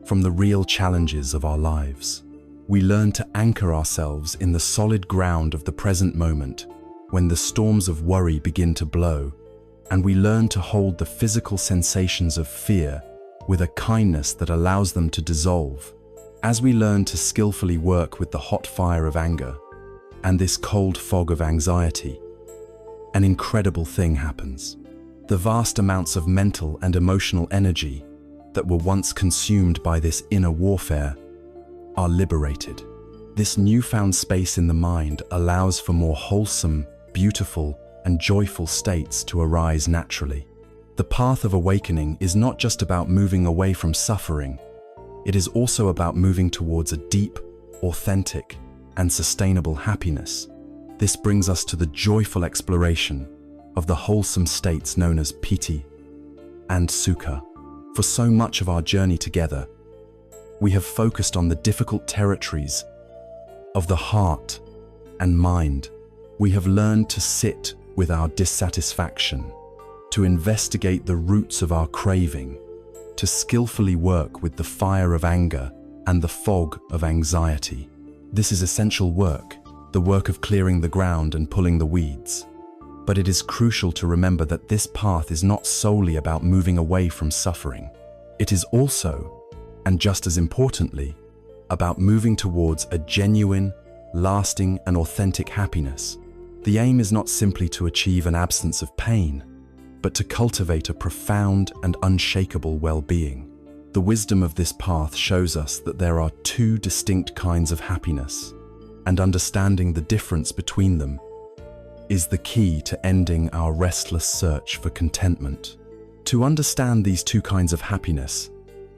from the real challenges of our lives. We learn to anchor ourselves in the solid ground of the present moment when the storms of worry begin to blow, and we learn to hold the physical sensations of fear with a kindness that allows them to dissolve. As we learn to skillfully work with the hot fire of anger and this cold fog of anxiety, an incredible thing happens. The vast amounts of mental and emotional energy that were once consumed by this inner warfare are liberated. This newfound space in the mind allows for more wholesome, beautiful, and joyful states to arise naturally. The path of awakening is not just about moving away from suffering. It is also about moving towards a deep, authentic, and sustainable happiness. This brings us to the joyful exploration of the wholesome states known as piti and sukha. For so much of our journey together, we have focused on the difficult territories of the heart and mind. We have learned to sit with our dissatisfaction, to investigate the roots of our craving, to skillfully work with the fire of anger and the fog of anxiety. This is essential work, the work of clearing the ground and pulling the weeds. But it is crucial to remember that this path is not solely about moving away from suffering. It is also, and just as importantly, about moving towards a genuine, lasting, and authentic happiness. The aim is not simply to achieve an absence of pain, but to cultivate a profound and unshakable well-being. The wisdom of this path shows us that there are two distinct kinds of happiness, and understanding the difference between them is the key to ending our restless search for contentment. To understand these two kinds of happiness,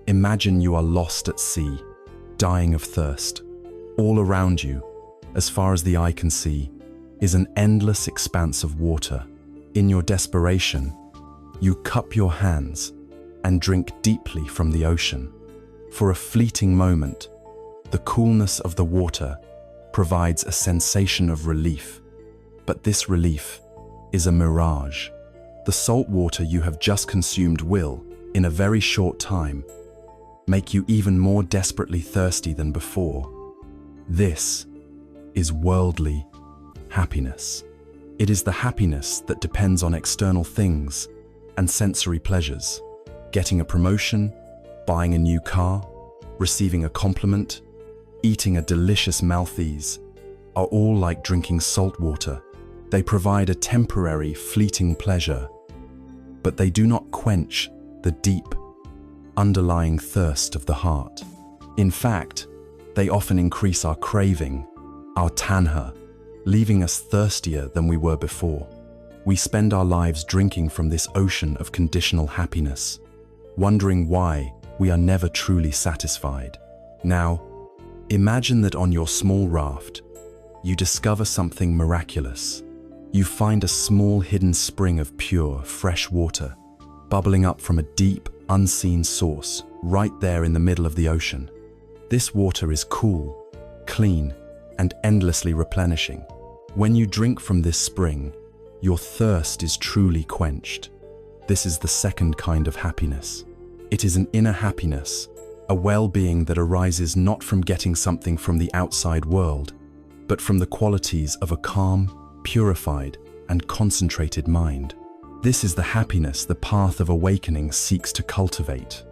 imagine you are lost at sea, dying of thirst. All around you, as far as the eye can see, is an endless expanse of water. In your desperation, you cup your hands and drink deeply from the ocean. For a fleeting moment, the coolness of the water provides a sensation of relief, but this relief is a mirage. The salt water you have just consumed will, in a very short time, make you even more desperately thirsty than before. This is worldly happiness. It is the happiness that depends on external things and sensory pleasures. Getting a promotion, buying a new car, receiving a compliment, eating a delicious maltese are all like drinking salt water. They provide a temporary, fleeting pleasure, but they do not quench the deep, underlying thirst of the heart. In fact, they often increase our craving, our tanha, leaving us thirstier than we were before. We spend our lives drinking from this ocean of conditional happiness, wondering why we are never truly satisfied. Now, imagine that on your small raft, you discover something miraculous. You find a small hidden spring of pure, fresh water, bubbling up from a deep, unseen source right there in the middle of the ocean. This water is cool, clean, and endlessly replenishing. When you drink from this spring, your thirst is truly quenched. This is the second kind of happiness. It is an inner happiness, a well-being that arises not from getting something from the outside world, but from the qualities of a calm, purified, and concentrated mind. This is the happiness the path of awakening seeks to cultivate.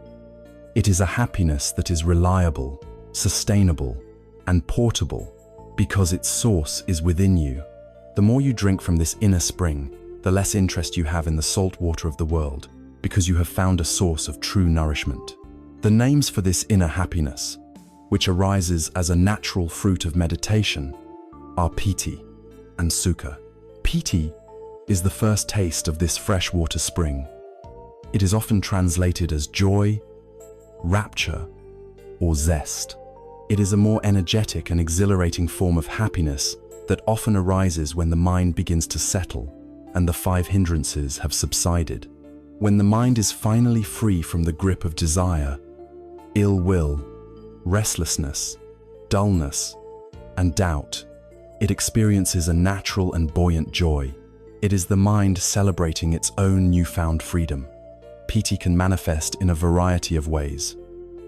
It is a happiness that is reliable, sustainable, and portable because its source is within you. The more you drink from this inner spring, the less interest you have in the salt water of the world, because you have found a source of true nourishment. The names for this inner happiness, which arises as a natural fruit of meditation, are piti and sukha. Piti is the first taste of this freshwater spring. It is often translated as joy, rapture, or zest. It is a more energetic and exhilarating form of happiness that often arises when the mind begins to settle and the 5 hindrances have subsided. When the mind is finally free from the grip of desire, ill will, restlessness, dullness, and doubt, it experiences a natural and buoyant joy. It is the mind celebrating its own newfound freedom. Piti can manifest in a variety of ways,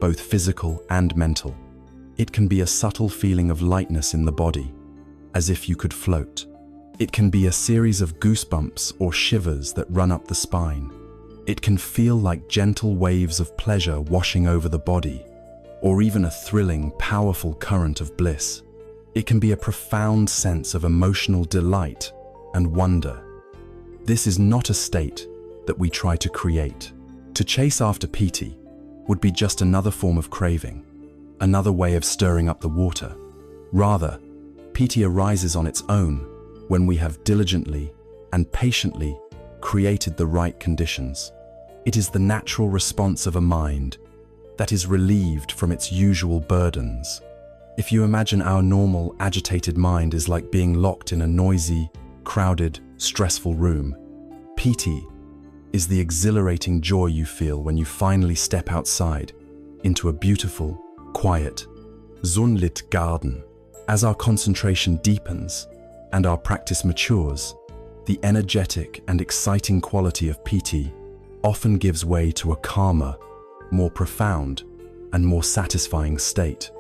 both physical and mental. It can be a subtle feeling of lightness in the body, as if you could float. It can be a series of goosebumps or shivers that run up the spine. It can feel like gentle waves of pleasure washing over the body, or even a thrilling, powerful current of bliss. It can be a profound sense of emotional delight and wonder. This is not a state that we try to create. To chase after piti would be just another form of craving, another way of stirring up the water. Rather, piti arises on its own when we have diligently and patiently created the right conditions. It is the natural response of a mind that is relieved from its usual burdens. If you imagine our normal, agitated mind is like being locked in a noisy, crowded, stressful room, piti is the exhilarating joy you feel when you finally step outside into a beautiful, quiet, sunlit garden. As our concentration deepens and our practice matures, the energetic and exciting quality of piti often gives way to a calmer, more profound, and more satisfying state.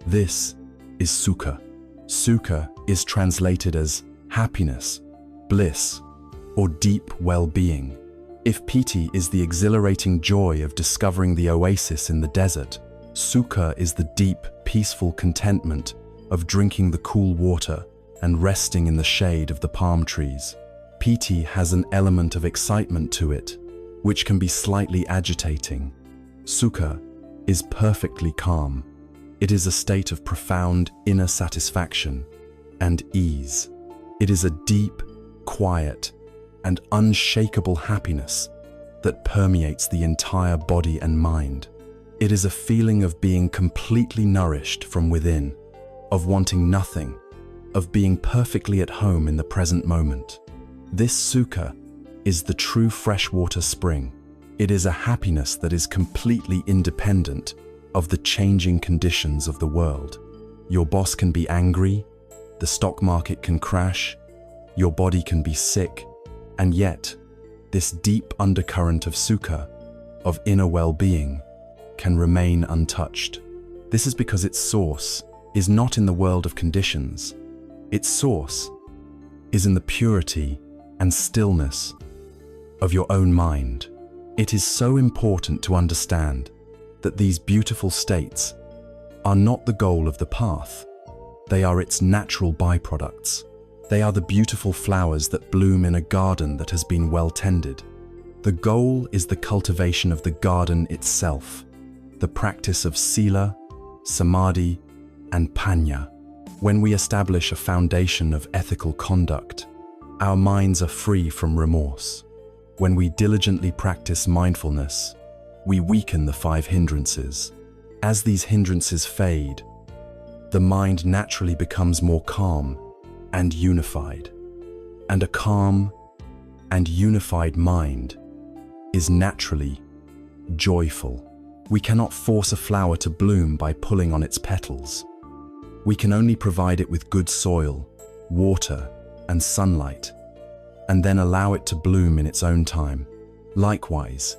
This is sukha. Sukha is translated as happiness, bliss, or deep well-being. If piti is the exhilarating joy of discovering the oasis in the desert, Sukha is the deep, peaceful contentment of drinking the cool water and resting in the shade of the palm trees. Piti has an element of excitement to it, which can be slightly agitating. Sukha is perfectly calm. It is a state of profound inner satisfaction and ease. It is a deep, quiet, and unshakable happiness that permeates the entire body and mind. It is a feeling of being completely nourished from within, of wanting nothing, of being perfectly at home in the present moment. This sukha is the true freshwater spring. It is a happiness that is completely independent of the changing conditions of the world. Your boss can be angry, the stock market can crash, your body can be sick, and yet, this deep undercurrent of sukha, of inner well-being, can remain untouched. This is because its source is not in the world of conditions. Its source is in the purity and stillness of your own mind. It is so important to understand that these beautiful states are not the goal of the path. They are its natural byproducts. They are the beautiful flowers that bloom in a garden that has been well tended. The goal is the cultivation of the garden itself, the practice of sila, samadhi, and panya. When we establish a foundation of ethical conduct, our minds are free from remorse. When we diligently practice mindfulness, we weaken the 5 hindrances. As these hindrances fade, the mind naturally becomes more calm and unified. And a calm and unified mind is naturally joyful. We cannot force a flower to bloom by pulling on its petals. We can only provide it with good soil, water, and sunlight, and then allow it to bloom in its own time. Likewise,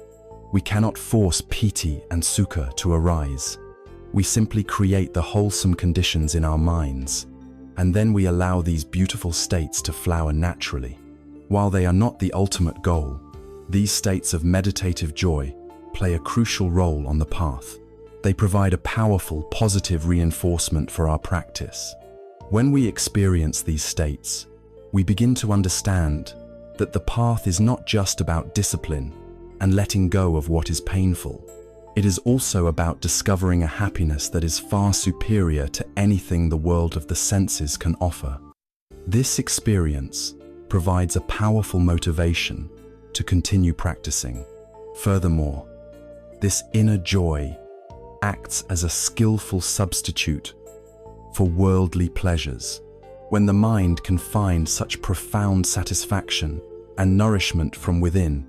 we cannot force piti and sukha to arise. We simply create the wholesome conditions in our minds, and then we allow these beautiful states to flower naturally. While they are not the ultimate goal, these states of meditative joy play a crucial role on the path. They provide a powerful, positive reinforcement for our practice. When we experience these states, we begin to understand that the path is not just about discipline and letting go of what is painful. It is also about discovering a happiness that is far superior to anything the world of the senses can offer. This experience provides a powerful motivation to continue practicing. Furthermore, this inner joy acts as a skillful substitute for worldly pleasures. When the mind can find such profound satisfaction and nourishment from within,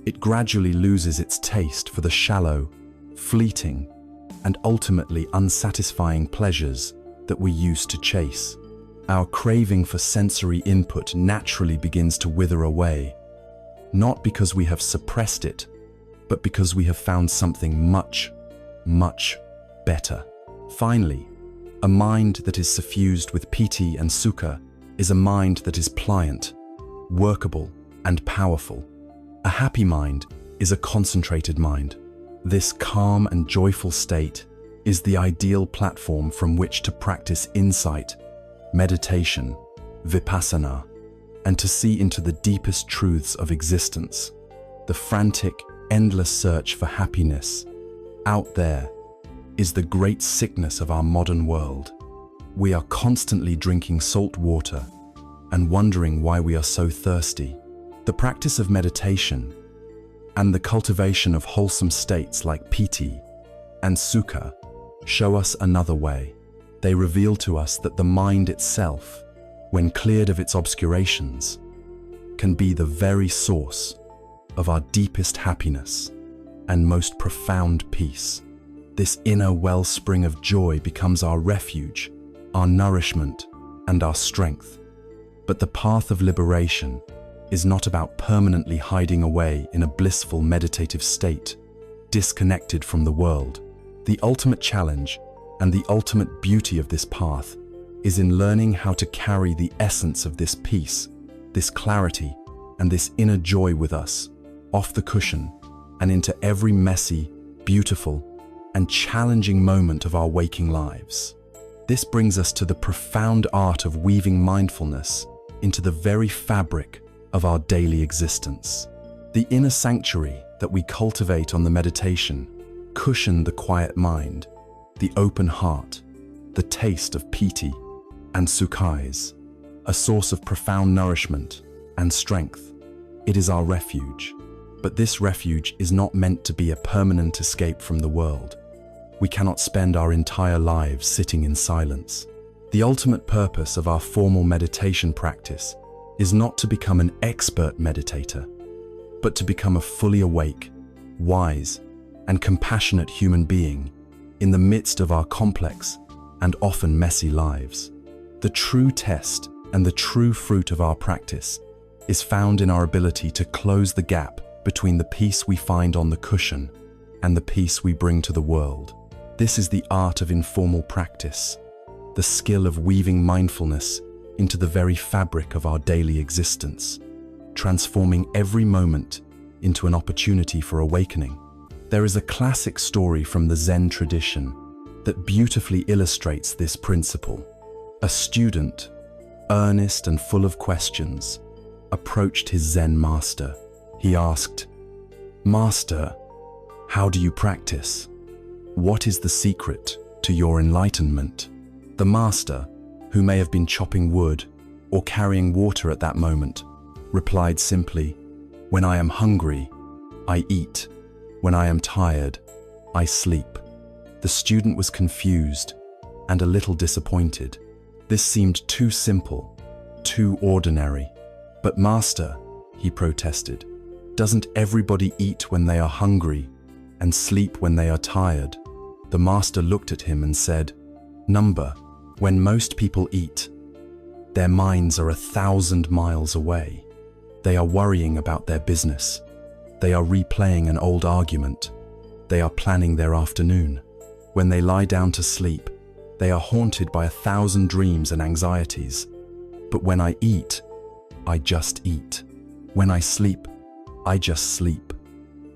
it gradually loses its taste for the shallow, fleeting, and ultimately unsatisfying pleasures that we used to chase. Our craving for sensory input naturally begins to wither away, not because we have suppressed it, but because we have found something much, much better. Finally, a mind that is suffused with piti and sukha is a mind that is pliant, workable, and powerful. A happy mind is a concentrated mind. This calm and joyful state is the ideal platform from which to practice insight, meditation, vipassana, and to see into the deepest truths of existence. The frantic, endless search for happiness out there is the great sickness of our modern world. We are constantly drinking salt water and wondering why we are so thirsty. The practice of meditation and the cultivation of wholesome states like piti and sukha show us another way. They reveal to us that the mind itself, when cleared of its obscurations, can be the very source of our deepest happiness and most profound peace. This inner wellspring of joy becomes our refuge, our nourishment, and our strength. But the path of liberation is not about permanently hiding away in a blissful meditative state, disconnected from the world. The ultimate challenge and the ultimate beauty of this path is in learning how to carry the essence of this peace, this clarity, and this inner joy with us, off the cushion and into every messy, beautiful, and challenging moment of our waking lives. This brings us to the profound art of weaving mindfulness into the very fabric of our daily existence. The inner sanctuary that we cultivate on the meditation cushion the quiet mind, the open heart, the taste of piti and sukhais, a source of profound nourishment and strength. It is our refuge. But this refuge is not meant to be a permanent escape from the world. We cannot spend our entire lives sitting in silence. The ultimate purpose of our formal meditation practice is not to become an expert meditator, but to become a fully awake, wise, and compassionate human being in the midst of our complex and often messy lives. The true test and the true fruit of our practice is found in our ability to close the gap between the peace we find on the cushion and the peace we bring to the world. This is the art of informal practice, the skill of weaving mindfulness into the very fabric of our daily existence, transforming every moment into an opportunity for awakening. There is a classic story from the Zen tradition that beautifully illustrates this principle. A student, earnest and full of questions, approached his Zen master. He asked, "Master, how do you practice? What is the secret to your enlightenment?" The master, who may have been chopping wood or carrying water at that moment, replied simply, "When I am hungry, I eat. When I am tired, I sleep." The student was confused and a little disappointed. This seemed too simple, too ordinary. "But master," he protested, "doesn't everybody eat when they are hungry and sleep when they are tired?" The master looked at him and said, "Number, when most people eat, their minds are 1,000 miles away. They are worrying about their business. They are replaying an old argument. They are planning their afternoon. When they lie down to sleep, they are haunted by 1,000 dreams and anxieties. But when I eat, I just eat. When I sleep, I just sleep."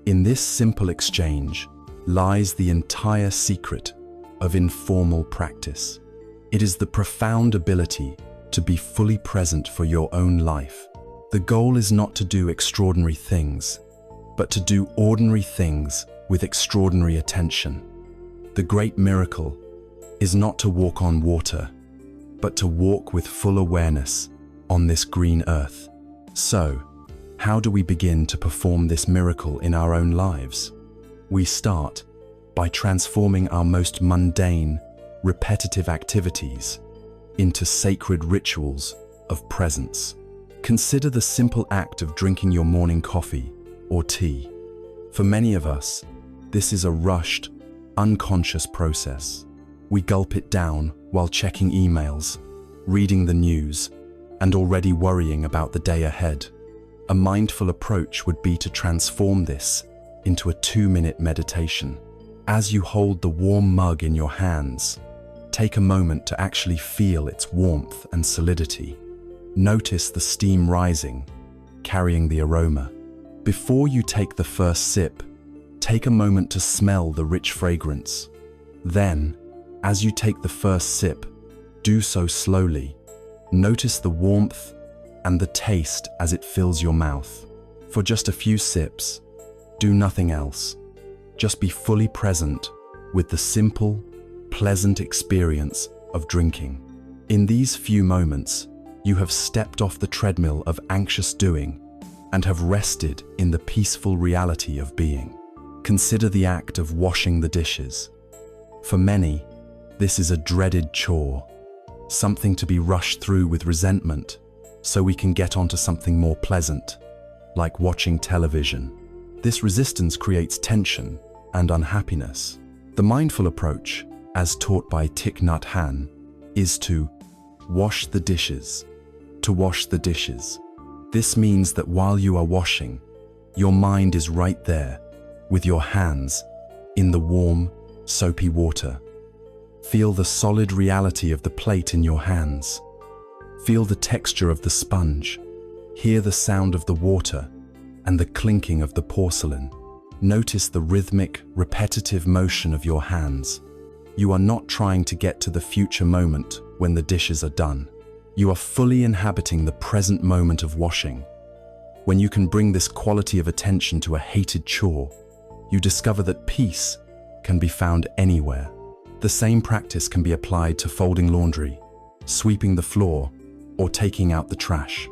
In this simple exchange lies the entire secret of informal practice. It is the profound ability to be fully present for your own life. The goal is not to do extraordinary things, but to do ordinary things with extraordinary attention. The great miracle is not to walk on water, but to walk with full awareness on this green earth. So, how do we begin to perform this miracle in our own lives? We start by transforming our most mundane, repetitive activities into sacred rituals of presence. Consider the simple act of drinking your morning coffee or tea. For many of us, this is a rushed, unconscious process. We gulp it down while checking emails, reading the news, and already worrying about the day ahead. A mindful approach would be to transform this into a 2-minute meditation. As you hold the warm mug in your hands, take a moment to actually feel its warmth and solidity. Notice the steam rising, carrying the aroma. Before you take the first sip, take a moment to smell the rich fragrance. Then, as you take the first sip, do so slowly. Notice the warmth and the taste as it fills your mouth. For just a few sips, do nothing else. Just be fully present with the simple, pleasant experience of drinking. In these few moments, you have stepped off the treadmill of anxious doing and have rested in the peaceful reality of being. Consider the act of washing the dishes. For many, this is a dreaded chore, something to be rushed through with resentment so we can get onto something more pleasant, like watching television. This resistance creates tension and unhappiness. The mindful approach, as taught by Thich Nhat Hanh, is to wash the dishes. To wash the dishes. This means that while you are washing, your mind is right there, with your hands in the warm, soapy water. Feel the solid reality of the plate in your hands. Feel the texture of the sponge. Hear the sound of the water and the clinking of the porcelain. Notice the rhythmic, repetitive motion of your hands. You are not trying to get to the future moment when the dishes are done. You are fully inhabiting the present moment of washing. When you can bring this quality of attention to a hated chore, you discover that peace can be found anywhere. The same practice can be applied to folding laundry, sweeping the floor, or taking out the trash.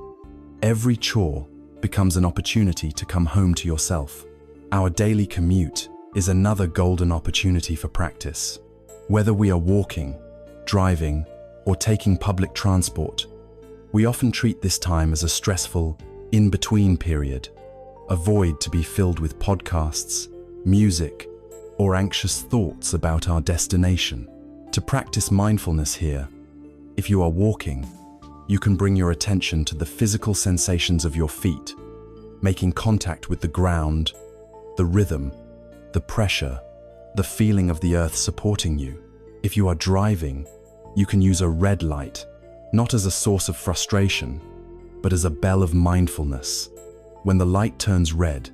Every chore becomes an opportunity to come home to yourself. Our daily commute is another golden opportunity for practice. Whether we are walking, driving, or taking public transport, we often treat this time as a stressful, in-between period, a void to be filled with podcasts, music, or anxious thoughts about our destination. To practice mindfulness here, if you are walking, you can bring your attention to the physical sensations of your feet, making contact with the ground, the rhythm, the pressure, the feeling of the earth supporting you. If you are driving, you can use a red light, not as a source of frustration, but as a bell of mindfulness. When the light turns red,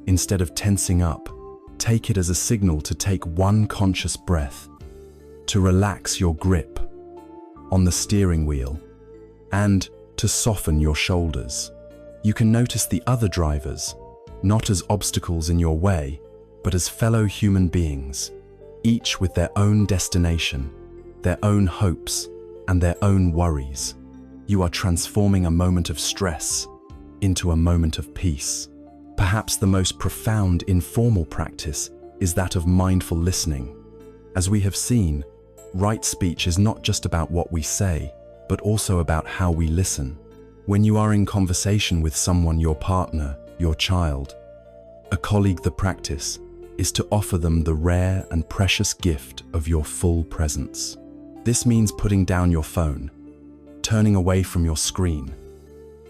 instead of tensing up, take it as a signal to take one conscious breath, to relax your grip on the steering wheel, and to soften your shoulders. You can notice the other drivers, not as obstacles in your way, but as fellow human beings, each with their own destination, their own hopes, and their own worries. You are transforming a moment of stress into a moment of peace. Perhaps the most profound informal practice is that of mindful listening. As we have seen, right speech is not just about what we say, but also about how we listen. When you are in conversation with someone, your partner, your child, a colleague, the practice is to offer them the rare and precious gift of your full presence. This means putting down your phone, turning away from your screen,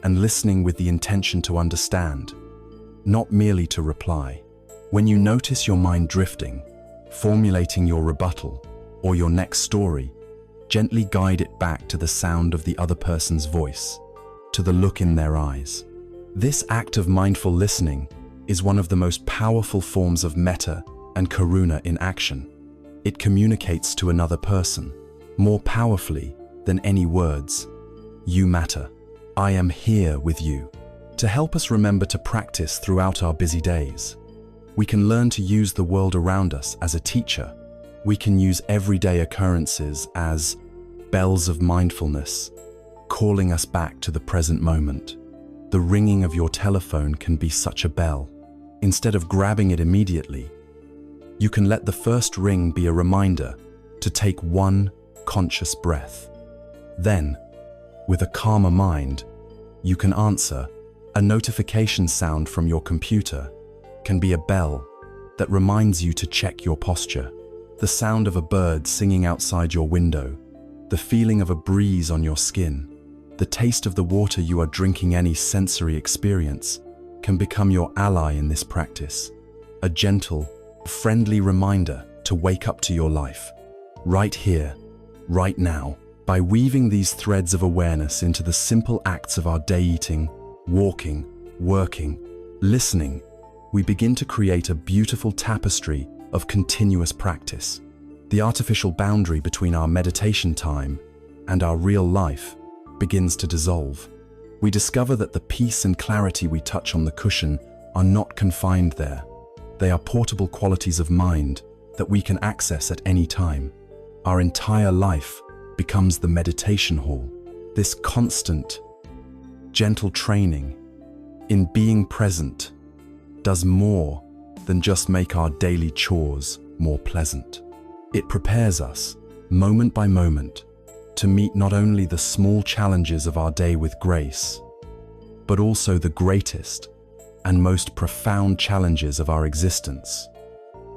and listening with the intention to understand, not merely to reply. When you notice your mind drifting, formulating your rebuttal or your next story, gently guide it back to the sound of the other person's voice, to the look in their eyes. This act of mindful listening is one of the most powerful forms of metta and karuna in action. It communicates to another person more powerfully than any words. You matter. I am here with you. To help us remember to practice throughout our busy days, we can learn to use the world around us as a teacher. We can use everyday occurrences as bells of mindfulness, calling us back to the present moment. The ringing of your telephone can be such a bell. Instead of grabbing it immediately, you can let the first ring be a reminder to take one conscious breath. Then, with a calmer mind, you can answer. A notification sound from your computer can be a bell that reminds you to check your posture. The sound of a bird singing outside your window, the feeling of a breeze on your skin, the taste of the water you are drinking, any sensory experience can become your ally in this practice. A gentle, friendly reminder to wake up to your life, right here, right now. By weaving these threads of awareness into the simple acts of our day, eating, walking, working, listening, we begin to create a beautiful tapestry of continuous practice. The artificial boundary between our meditation time and our real life begins to dissolve. We discover that the peace and clarity we touch on the cushion are not confined there. They are portable qualities of mind that we can access at any time. Our entire life becomes the meditation hall. This constant, gentle training in being present does more than just make our daily chores more pleasant. It prepares us, moment by moment, to meet not only the small challenges of our day with grace, but also the greatest and most profound challenges of our existence,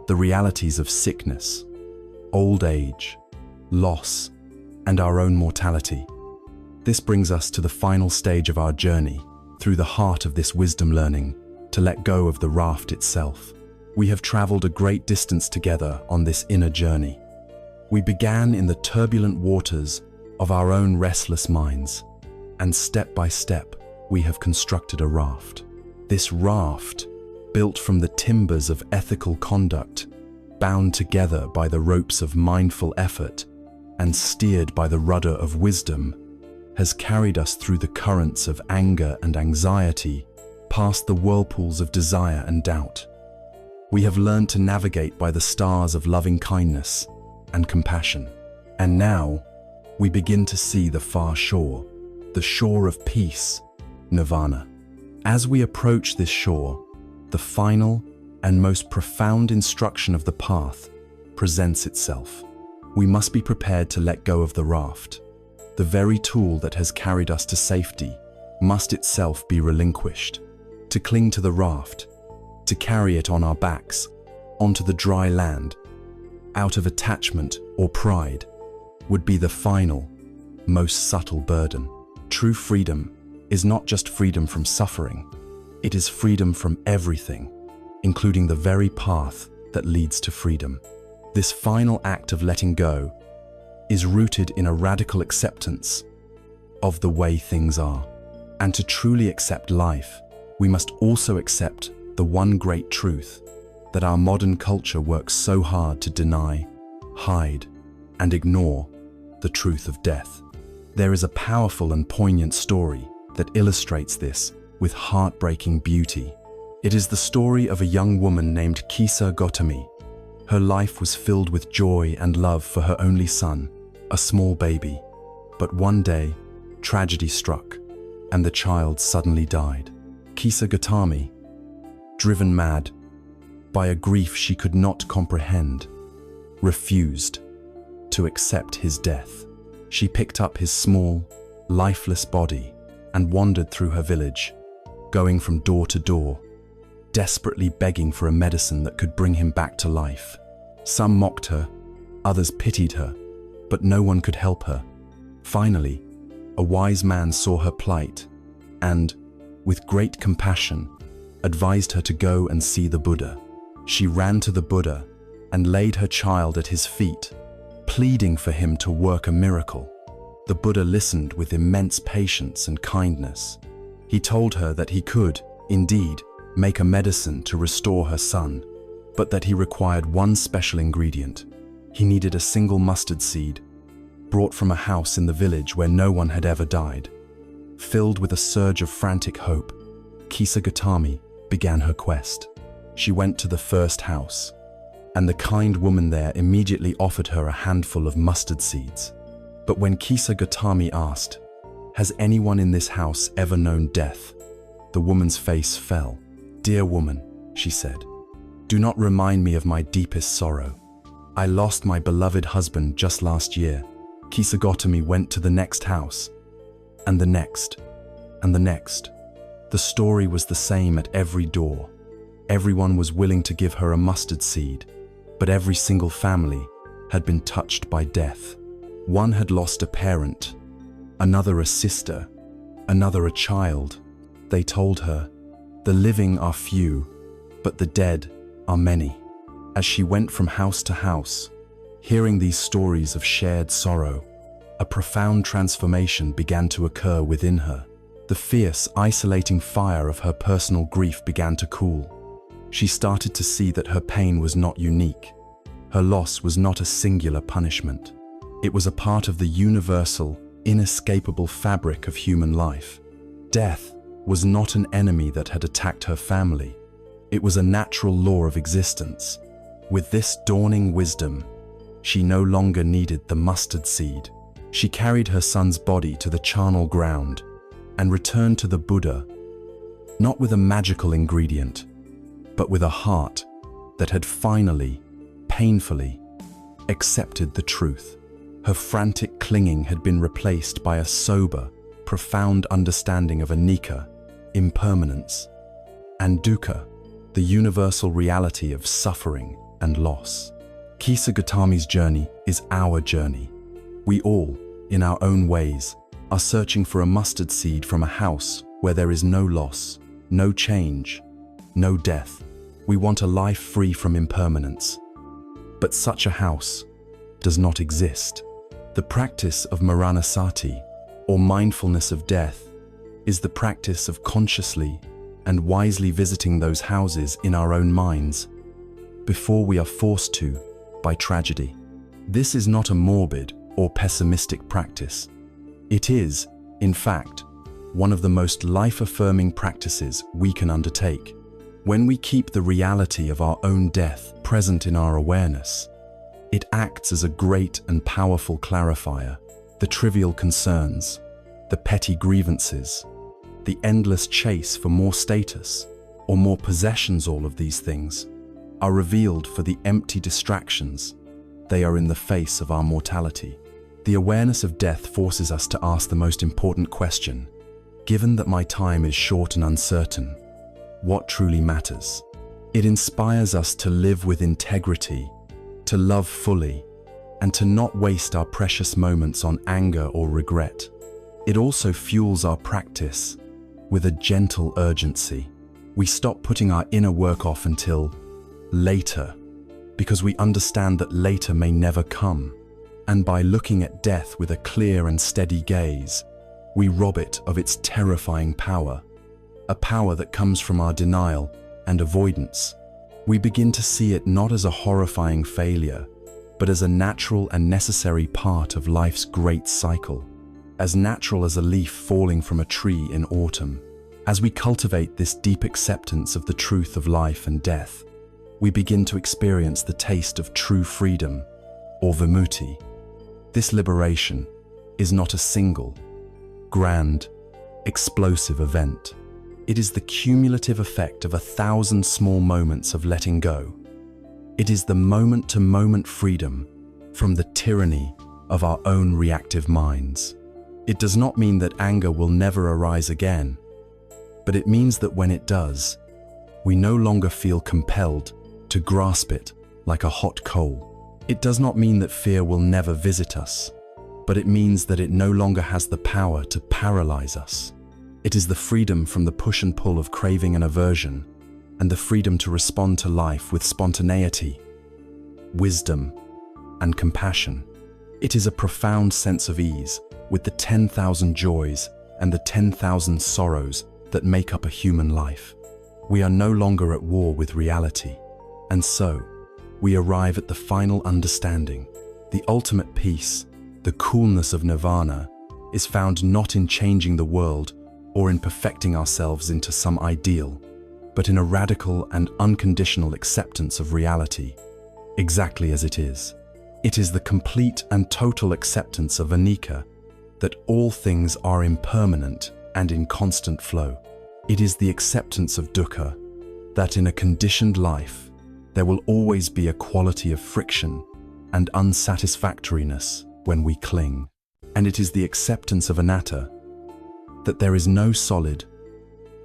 the realities of sickness, old age, loss, and our own mortality. This brings us to the final stage of our journey through the heart of this wisdom learning, to let go of the raft itself. We have traveled a great distance together on this inner journey. We began in the turbulent waters of our own restless minds, and step by step, we have constructed a raft. This raft built from the timbers of ethical conduct, bound together by the ropes of mindful effort, and steered by the rudder of wisdom, has carried us through the currents of anger and anxiety, past the whirlpools of desire and doubt. We have learned to navigate by the stars of loving kindness and compassion. And now, we begin to see the far shore, the shore of peace, nirvana. As we approach this shore, the final and most profound instruction of the path presents itself. We must be prepared to let go of the raft. The very tool that has carried us to safety must itself be relinquished. To cling to the raft, to carry it on our backs, onto the dry land, out of attachment or pride, would be the final, most subtle burden. True freedom is not just freedom from suffering, it is freedom from everything, including the very path that leads to freedom. This final act of letting go is rooted in a radical acceptance of the way things are. And to truly accept life, we must also accept the one great truth that our modern culture works so hard to deny, hide, and ignore: the truth of death. There is a powerful and poignant story that illustrates this with heartbreaking beauty. It is the story of a young woman named Kisa Gotami. Her life was filled with joy and love for her only son, a small baby. But one day, tragedy struck, and the child suddenly died. Kisa Gotami, driven mad by a grief she could not comprehend, refused to accept his death. She picked up his small, lifeless body and wandered through her village, going from door to door, desperately begging for a medicine that could bring him back to life. Some mocked her, others pitied her, but no one could help her. Finally, a wise man saw her plight and, with great compassion, advised her to go and see the Buddha. She ran to the Buddha and laid her child at his feet, pleading for him to work a miracle. The Buddha listened with immense patience and kindness. He told her that he could, indeed, make a medicine to restore her son, but that he required one special ingredient. He needed a single mustard seed, brought from a house in the village where no one had ever died. Filled with a surge of frantic hope, Kisa Gotami began her quest. She went to the first house, and the kind woman there immediately offered her a handful of mustard seeds. But when Kisa Gotami asked, "Has anyone in this house ever known death?" the woman's face fell. "Dear woman," she said, "do not remind me of my deepest sorrow. I lost my beloved husband just last year." Kisa Gotami went to the next house, and the next, and the next. The story was the same at every door. Everyone was willing to give her a mustard seed, but every single family had been touched by death. One had lost a parent, another a sister, another a child. They told her, "The living are few, but the dead are many." As she went from house to house, hearing these stories of shared sorrow, a profound transformation began to occur within her. The fierce, isolating fire of her personal grief began to cool. She started to see that her pain was not unique. Her loss was not a singular punishment. It was a part of the universal, inescapable fabric of human life. Death was not an enemy that had attacked her family. It was a natural law of existence. With this dawning wisdom, she no longer needed the mustard seed. She carried her son's body to the charnel ground and returned to the Buddha, not with a magical ingredient, but with a heart that had finally, painfully, accepted the truth. Her frantic clinging had been replaced by a sober, profound understanding of anicca, impermanence, and dukkha, the universal reality of suffering and loss. Kisa Gotami's journey is our journey. We all, in our own ways, are searching for a mustard seed from a house where there is no loss, no change, no death. We want a life free from impermanence. But such a house does not exist. The practice of Maranasati, or mindfulness of death, is the practice of consciously and wisely visiting those houses in our own minds before we are forced to by tragedy. This is not a morbid or pessimistic practice. It is, in fact, one of the most life-affirming practices we can undertake. When we keep the reality of our own death present in our awareness, it acts as a great and powerful clarifier. The trivial concerns, the petty grievances, the endless chase for more status or more possessions, all of these things are revealed for the empty distractions they are in the face of our mortality. The awareness of death forces us to ask the most important question: given that my time is short and uncertain, what truly matters? It inspires us to live with integrity, to love fully, and to not waste our precious moments on anger or regret. It also fuels our practice with a gentle urgency. We stop putting our inner work off until later, because we understand that later may never come. And by looking at death with a clear and steady gaze, we rob it of its terrifying power, a power that comes from our denial and avoidance. We begin to see it not as a horrifying failure, but as a natural and necessary part of life's great cycle, as natural as a leaf falling from a tree in autumn. As we cultivate this deep acceptance of the truth of life and death, we begin to experience the taste of true freedom, or vimutti. This liberation is not a single, grand, explosive event. It is the cumulative effect of 1,000 small moments of letting go. It is the moment-to-moment freedom from the tyranny of our own reactive minds. It does not mean that anger will never arise again, but it means that when it does, we no longer feel compelled to grasp it like a hot coal. It does not mean that fear will never visit us, but it means that it no longer has the power to paralyze us. It is the freedom from the push and pull of craving and aversion, and the freedom to respond to life with spontaneity, wisdom, and compassion. It is a profound sense of ease with the 10,000 joys and the 10,000 sorrows that make up a human life. We are no longer at war with reality, and so we arrive at the final understanding. The ultimate peace, the coolness of nirvana, is found not in changing the world or in perfecting ourselves into some ideal, but in a radical and unconditional acceptance of reality, exactly as it is. It is the complete and total acceptance of anicca, that all things are impermanent and in constant flow. It is the acceptance of dukkha, that in a conditioned life, there will always be a quality of friction and unsatisfactoriness when we cling. And it is the acceptance of anatta, that there is no solid,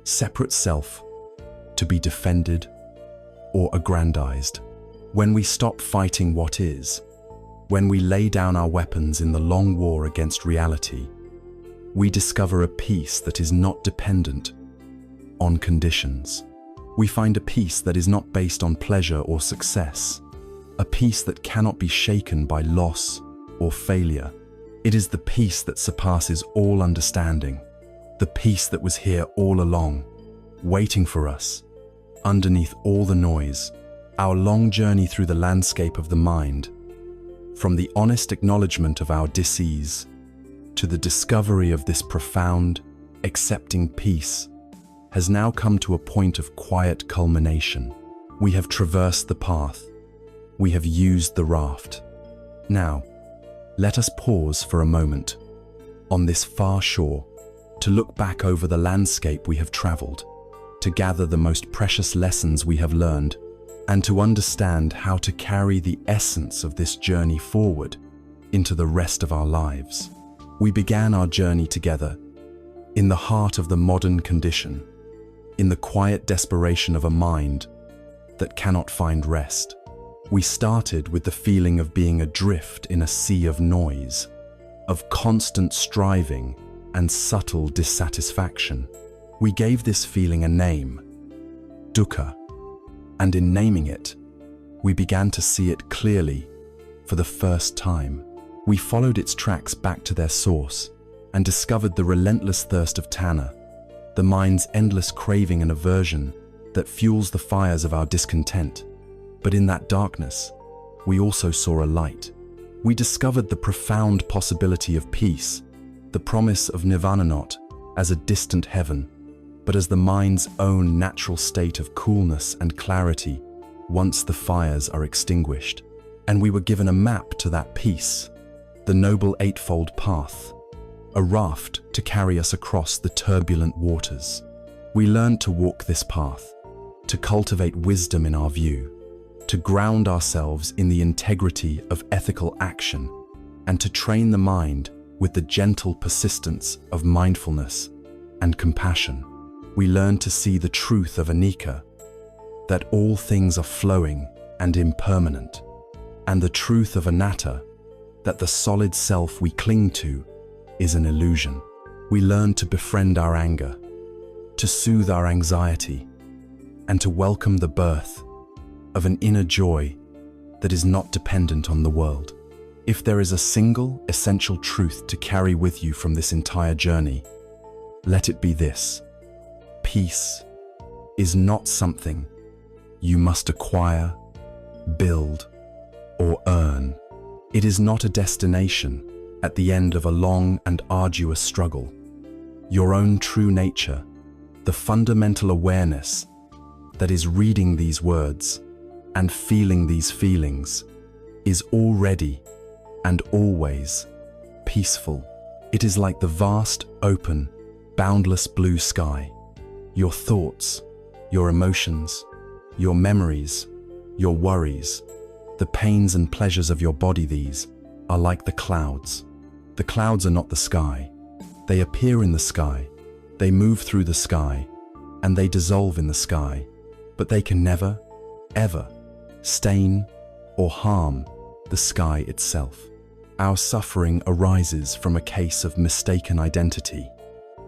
separate self to be defended or aggrandized. When we stop fighting what is, when we lay down our weapons in the long war against reality, we discover a peace that is not dependent on conditions. We find a peace that is not based on pleasure or success, a peace that cannot be shaken by loss or failure. It is the peace that surpasses all understanding, the peace that was here all along, waiting for us, underneath all the noise. Our long journey through the landscape of the mind, from the honest acknowledgement of our dis-ease to the discovery of this profound, accepting peace, has now come to a point of quiet culmination. We have traversed the path. We have used the raft. Now, let us pause for a moment on this far shore to look back over the landscape we have traveled, to gather the most precious lessons we have learned, and to understand how to carry the essence of this journey forward into the rest of our lives. We began our journey together in the heart of the modern condition, in the quiet desperation of a mind that cannot find rest. We started with the feeling of being adrift in a sea of noise, of constant striving and subtle dissatisfaction. We gave this feeling a name, dukkha, and in naming it, we began to see it clearly for the first time. We followed its tracks back to their source and discovered the relentless thirst of tanha, the mind's endless craving and aversion that fuels the fires of our discontent. But in that darkness, we also saw a light. We discovered the profound possibility of peace, the promise of nirvana not as a distant heaven, but as the mind's own natural state of coolness and clarity once the fires are extinguished. And we were given a map to that peace, the Noble Eightfold Path, a raft to carry us across the turbulent waters. We learned to walk this path, to cultivate wisdom in our view, to ground ourselves in the integrity of ethical action, and to train the mind with the gentle persistence of mindfulness and compassion. We learned to see the truth of anicca, that all things are flowing and impermanent, and the truth of anatta, that the solid self we cling to is an illusion. We learned to befriend our anger, to soothe our anxiety, and to welcome the birth of an inner joy that is not dependent on the world. If there is a single essential truth to carry with you from this entire journey, let it be this: peace is not something you must acquire, build, or earn. It is not a destination at the end of a long and arduous struggle. Your own true nature, the fundamental awareness that is reading these words and feeling these feelings, is already and always peaceful. It is like the vast, open, boundless blue sky. Your thoughts, your emotions, your memories, your worries, the pains and pleasures of your body, these are like the clouds. The clouds are not the sky. They appear in the sky, they move through the sky, and they dissolve in the sky, but they can never, ever stain or harm the sky itself. Our suffering arises from a case of mistaken identity.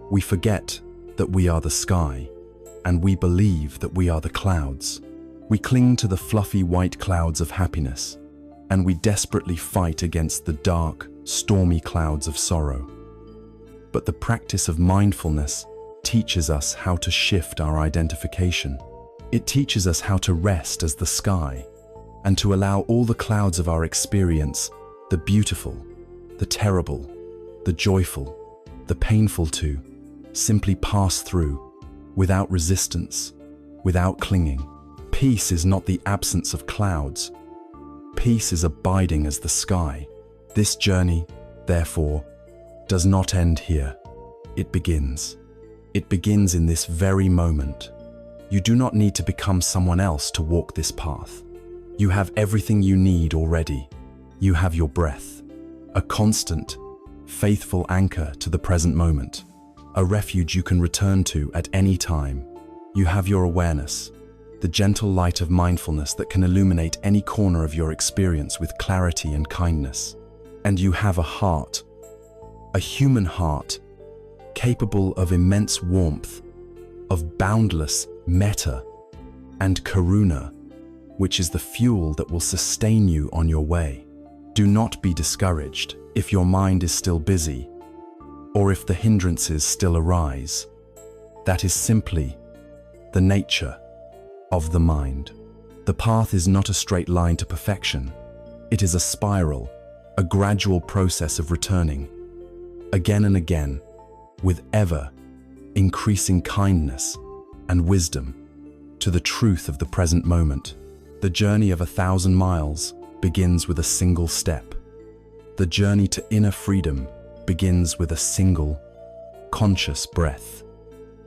We forget that we are the sky, and we believe that we are the clouds. We cling to the fluffy white clouds of happiness, and we desperately fight against the dark, stormy clouds of sorrow. But the practice of mindfulness teaches us how to shift our identification. It teaches us how to rest as the sky, and to allow all the clouds of our experience, the beautiful, the terrible, the joyful, the painful, to simply pass through, without resistance, without clinging. Peace is not the absence of clouds. Peace is abiding as the sky. This journey, therefore, does not end here. It begins. It begins in this very moment. You do not need to become someone else to walk this path. You have everything you need already. You have your breath, a constant, faithful anchor to the present moment, a refuge you can return to at any time. You have your awareness, the gentle light of mindfulness that can illuminate any corner of your experience with clarity and kindness. And you have a heart, a human heart, capable of immense warmth, of boundless metta and karuna, which is the fuel that will sustain you on your way. Do not be discouraged if your mind is still busy, or if the hindrances still arise. That is simply the nature of the mind. The path is not a straight line to perfection. It is a spiral, a gradual process of returning, again and again, with ever increasing kindness and wisdom, to the truth of the present moment. The journey of 1,000 miles begins with a single step. The journey to inner freedom begins with a single, conscious breath.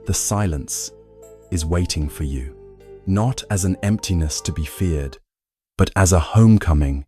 The silence is waiting for you, not as an emptiness to be feared, but as a homecoming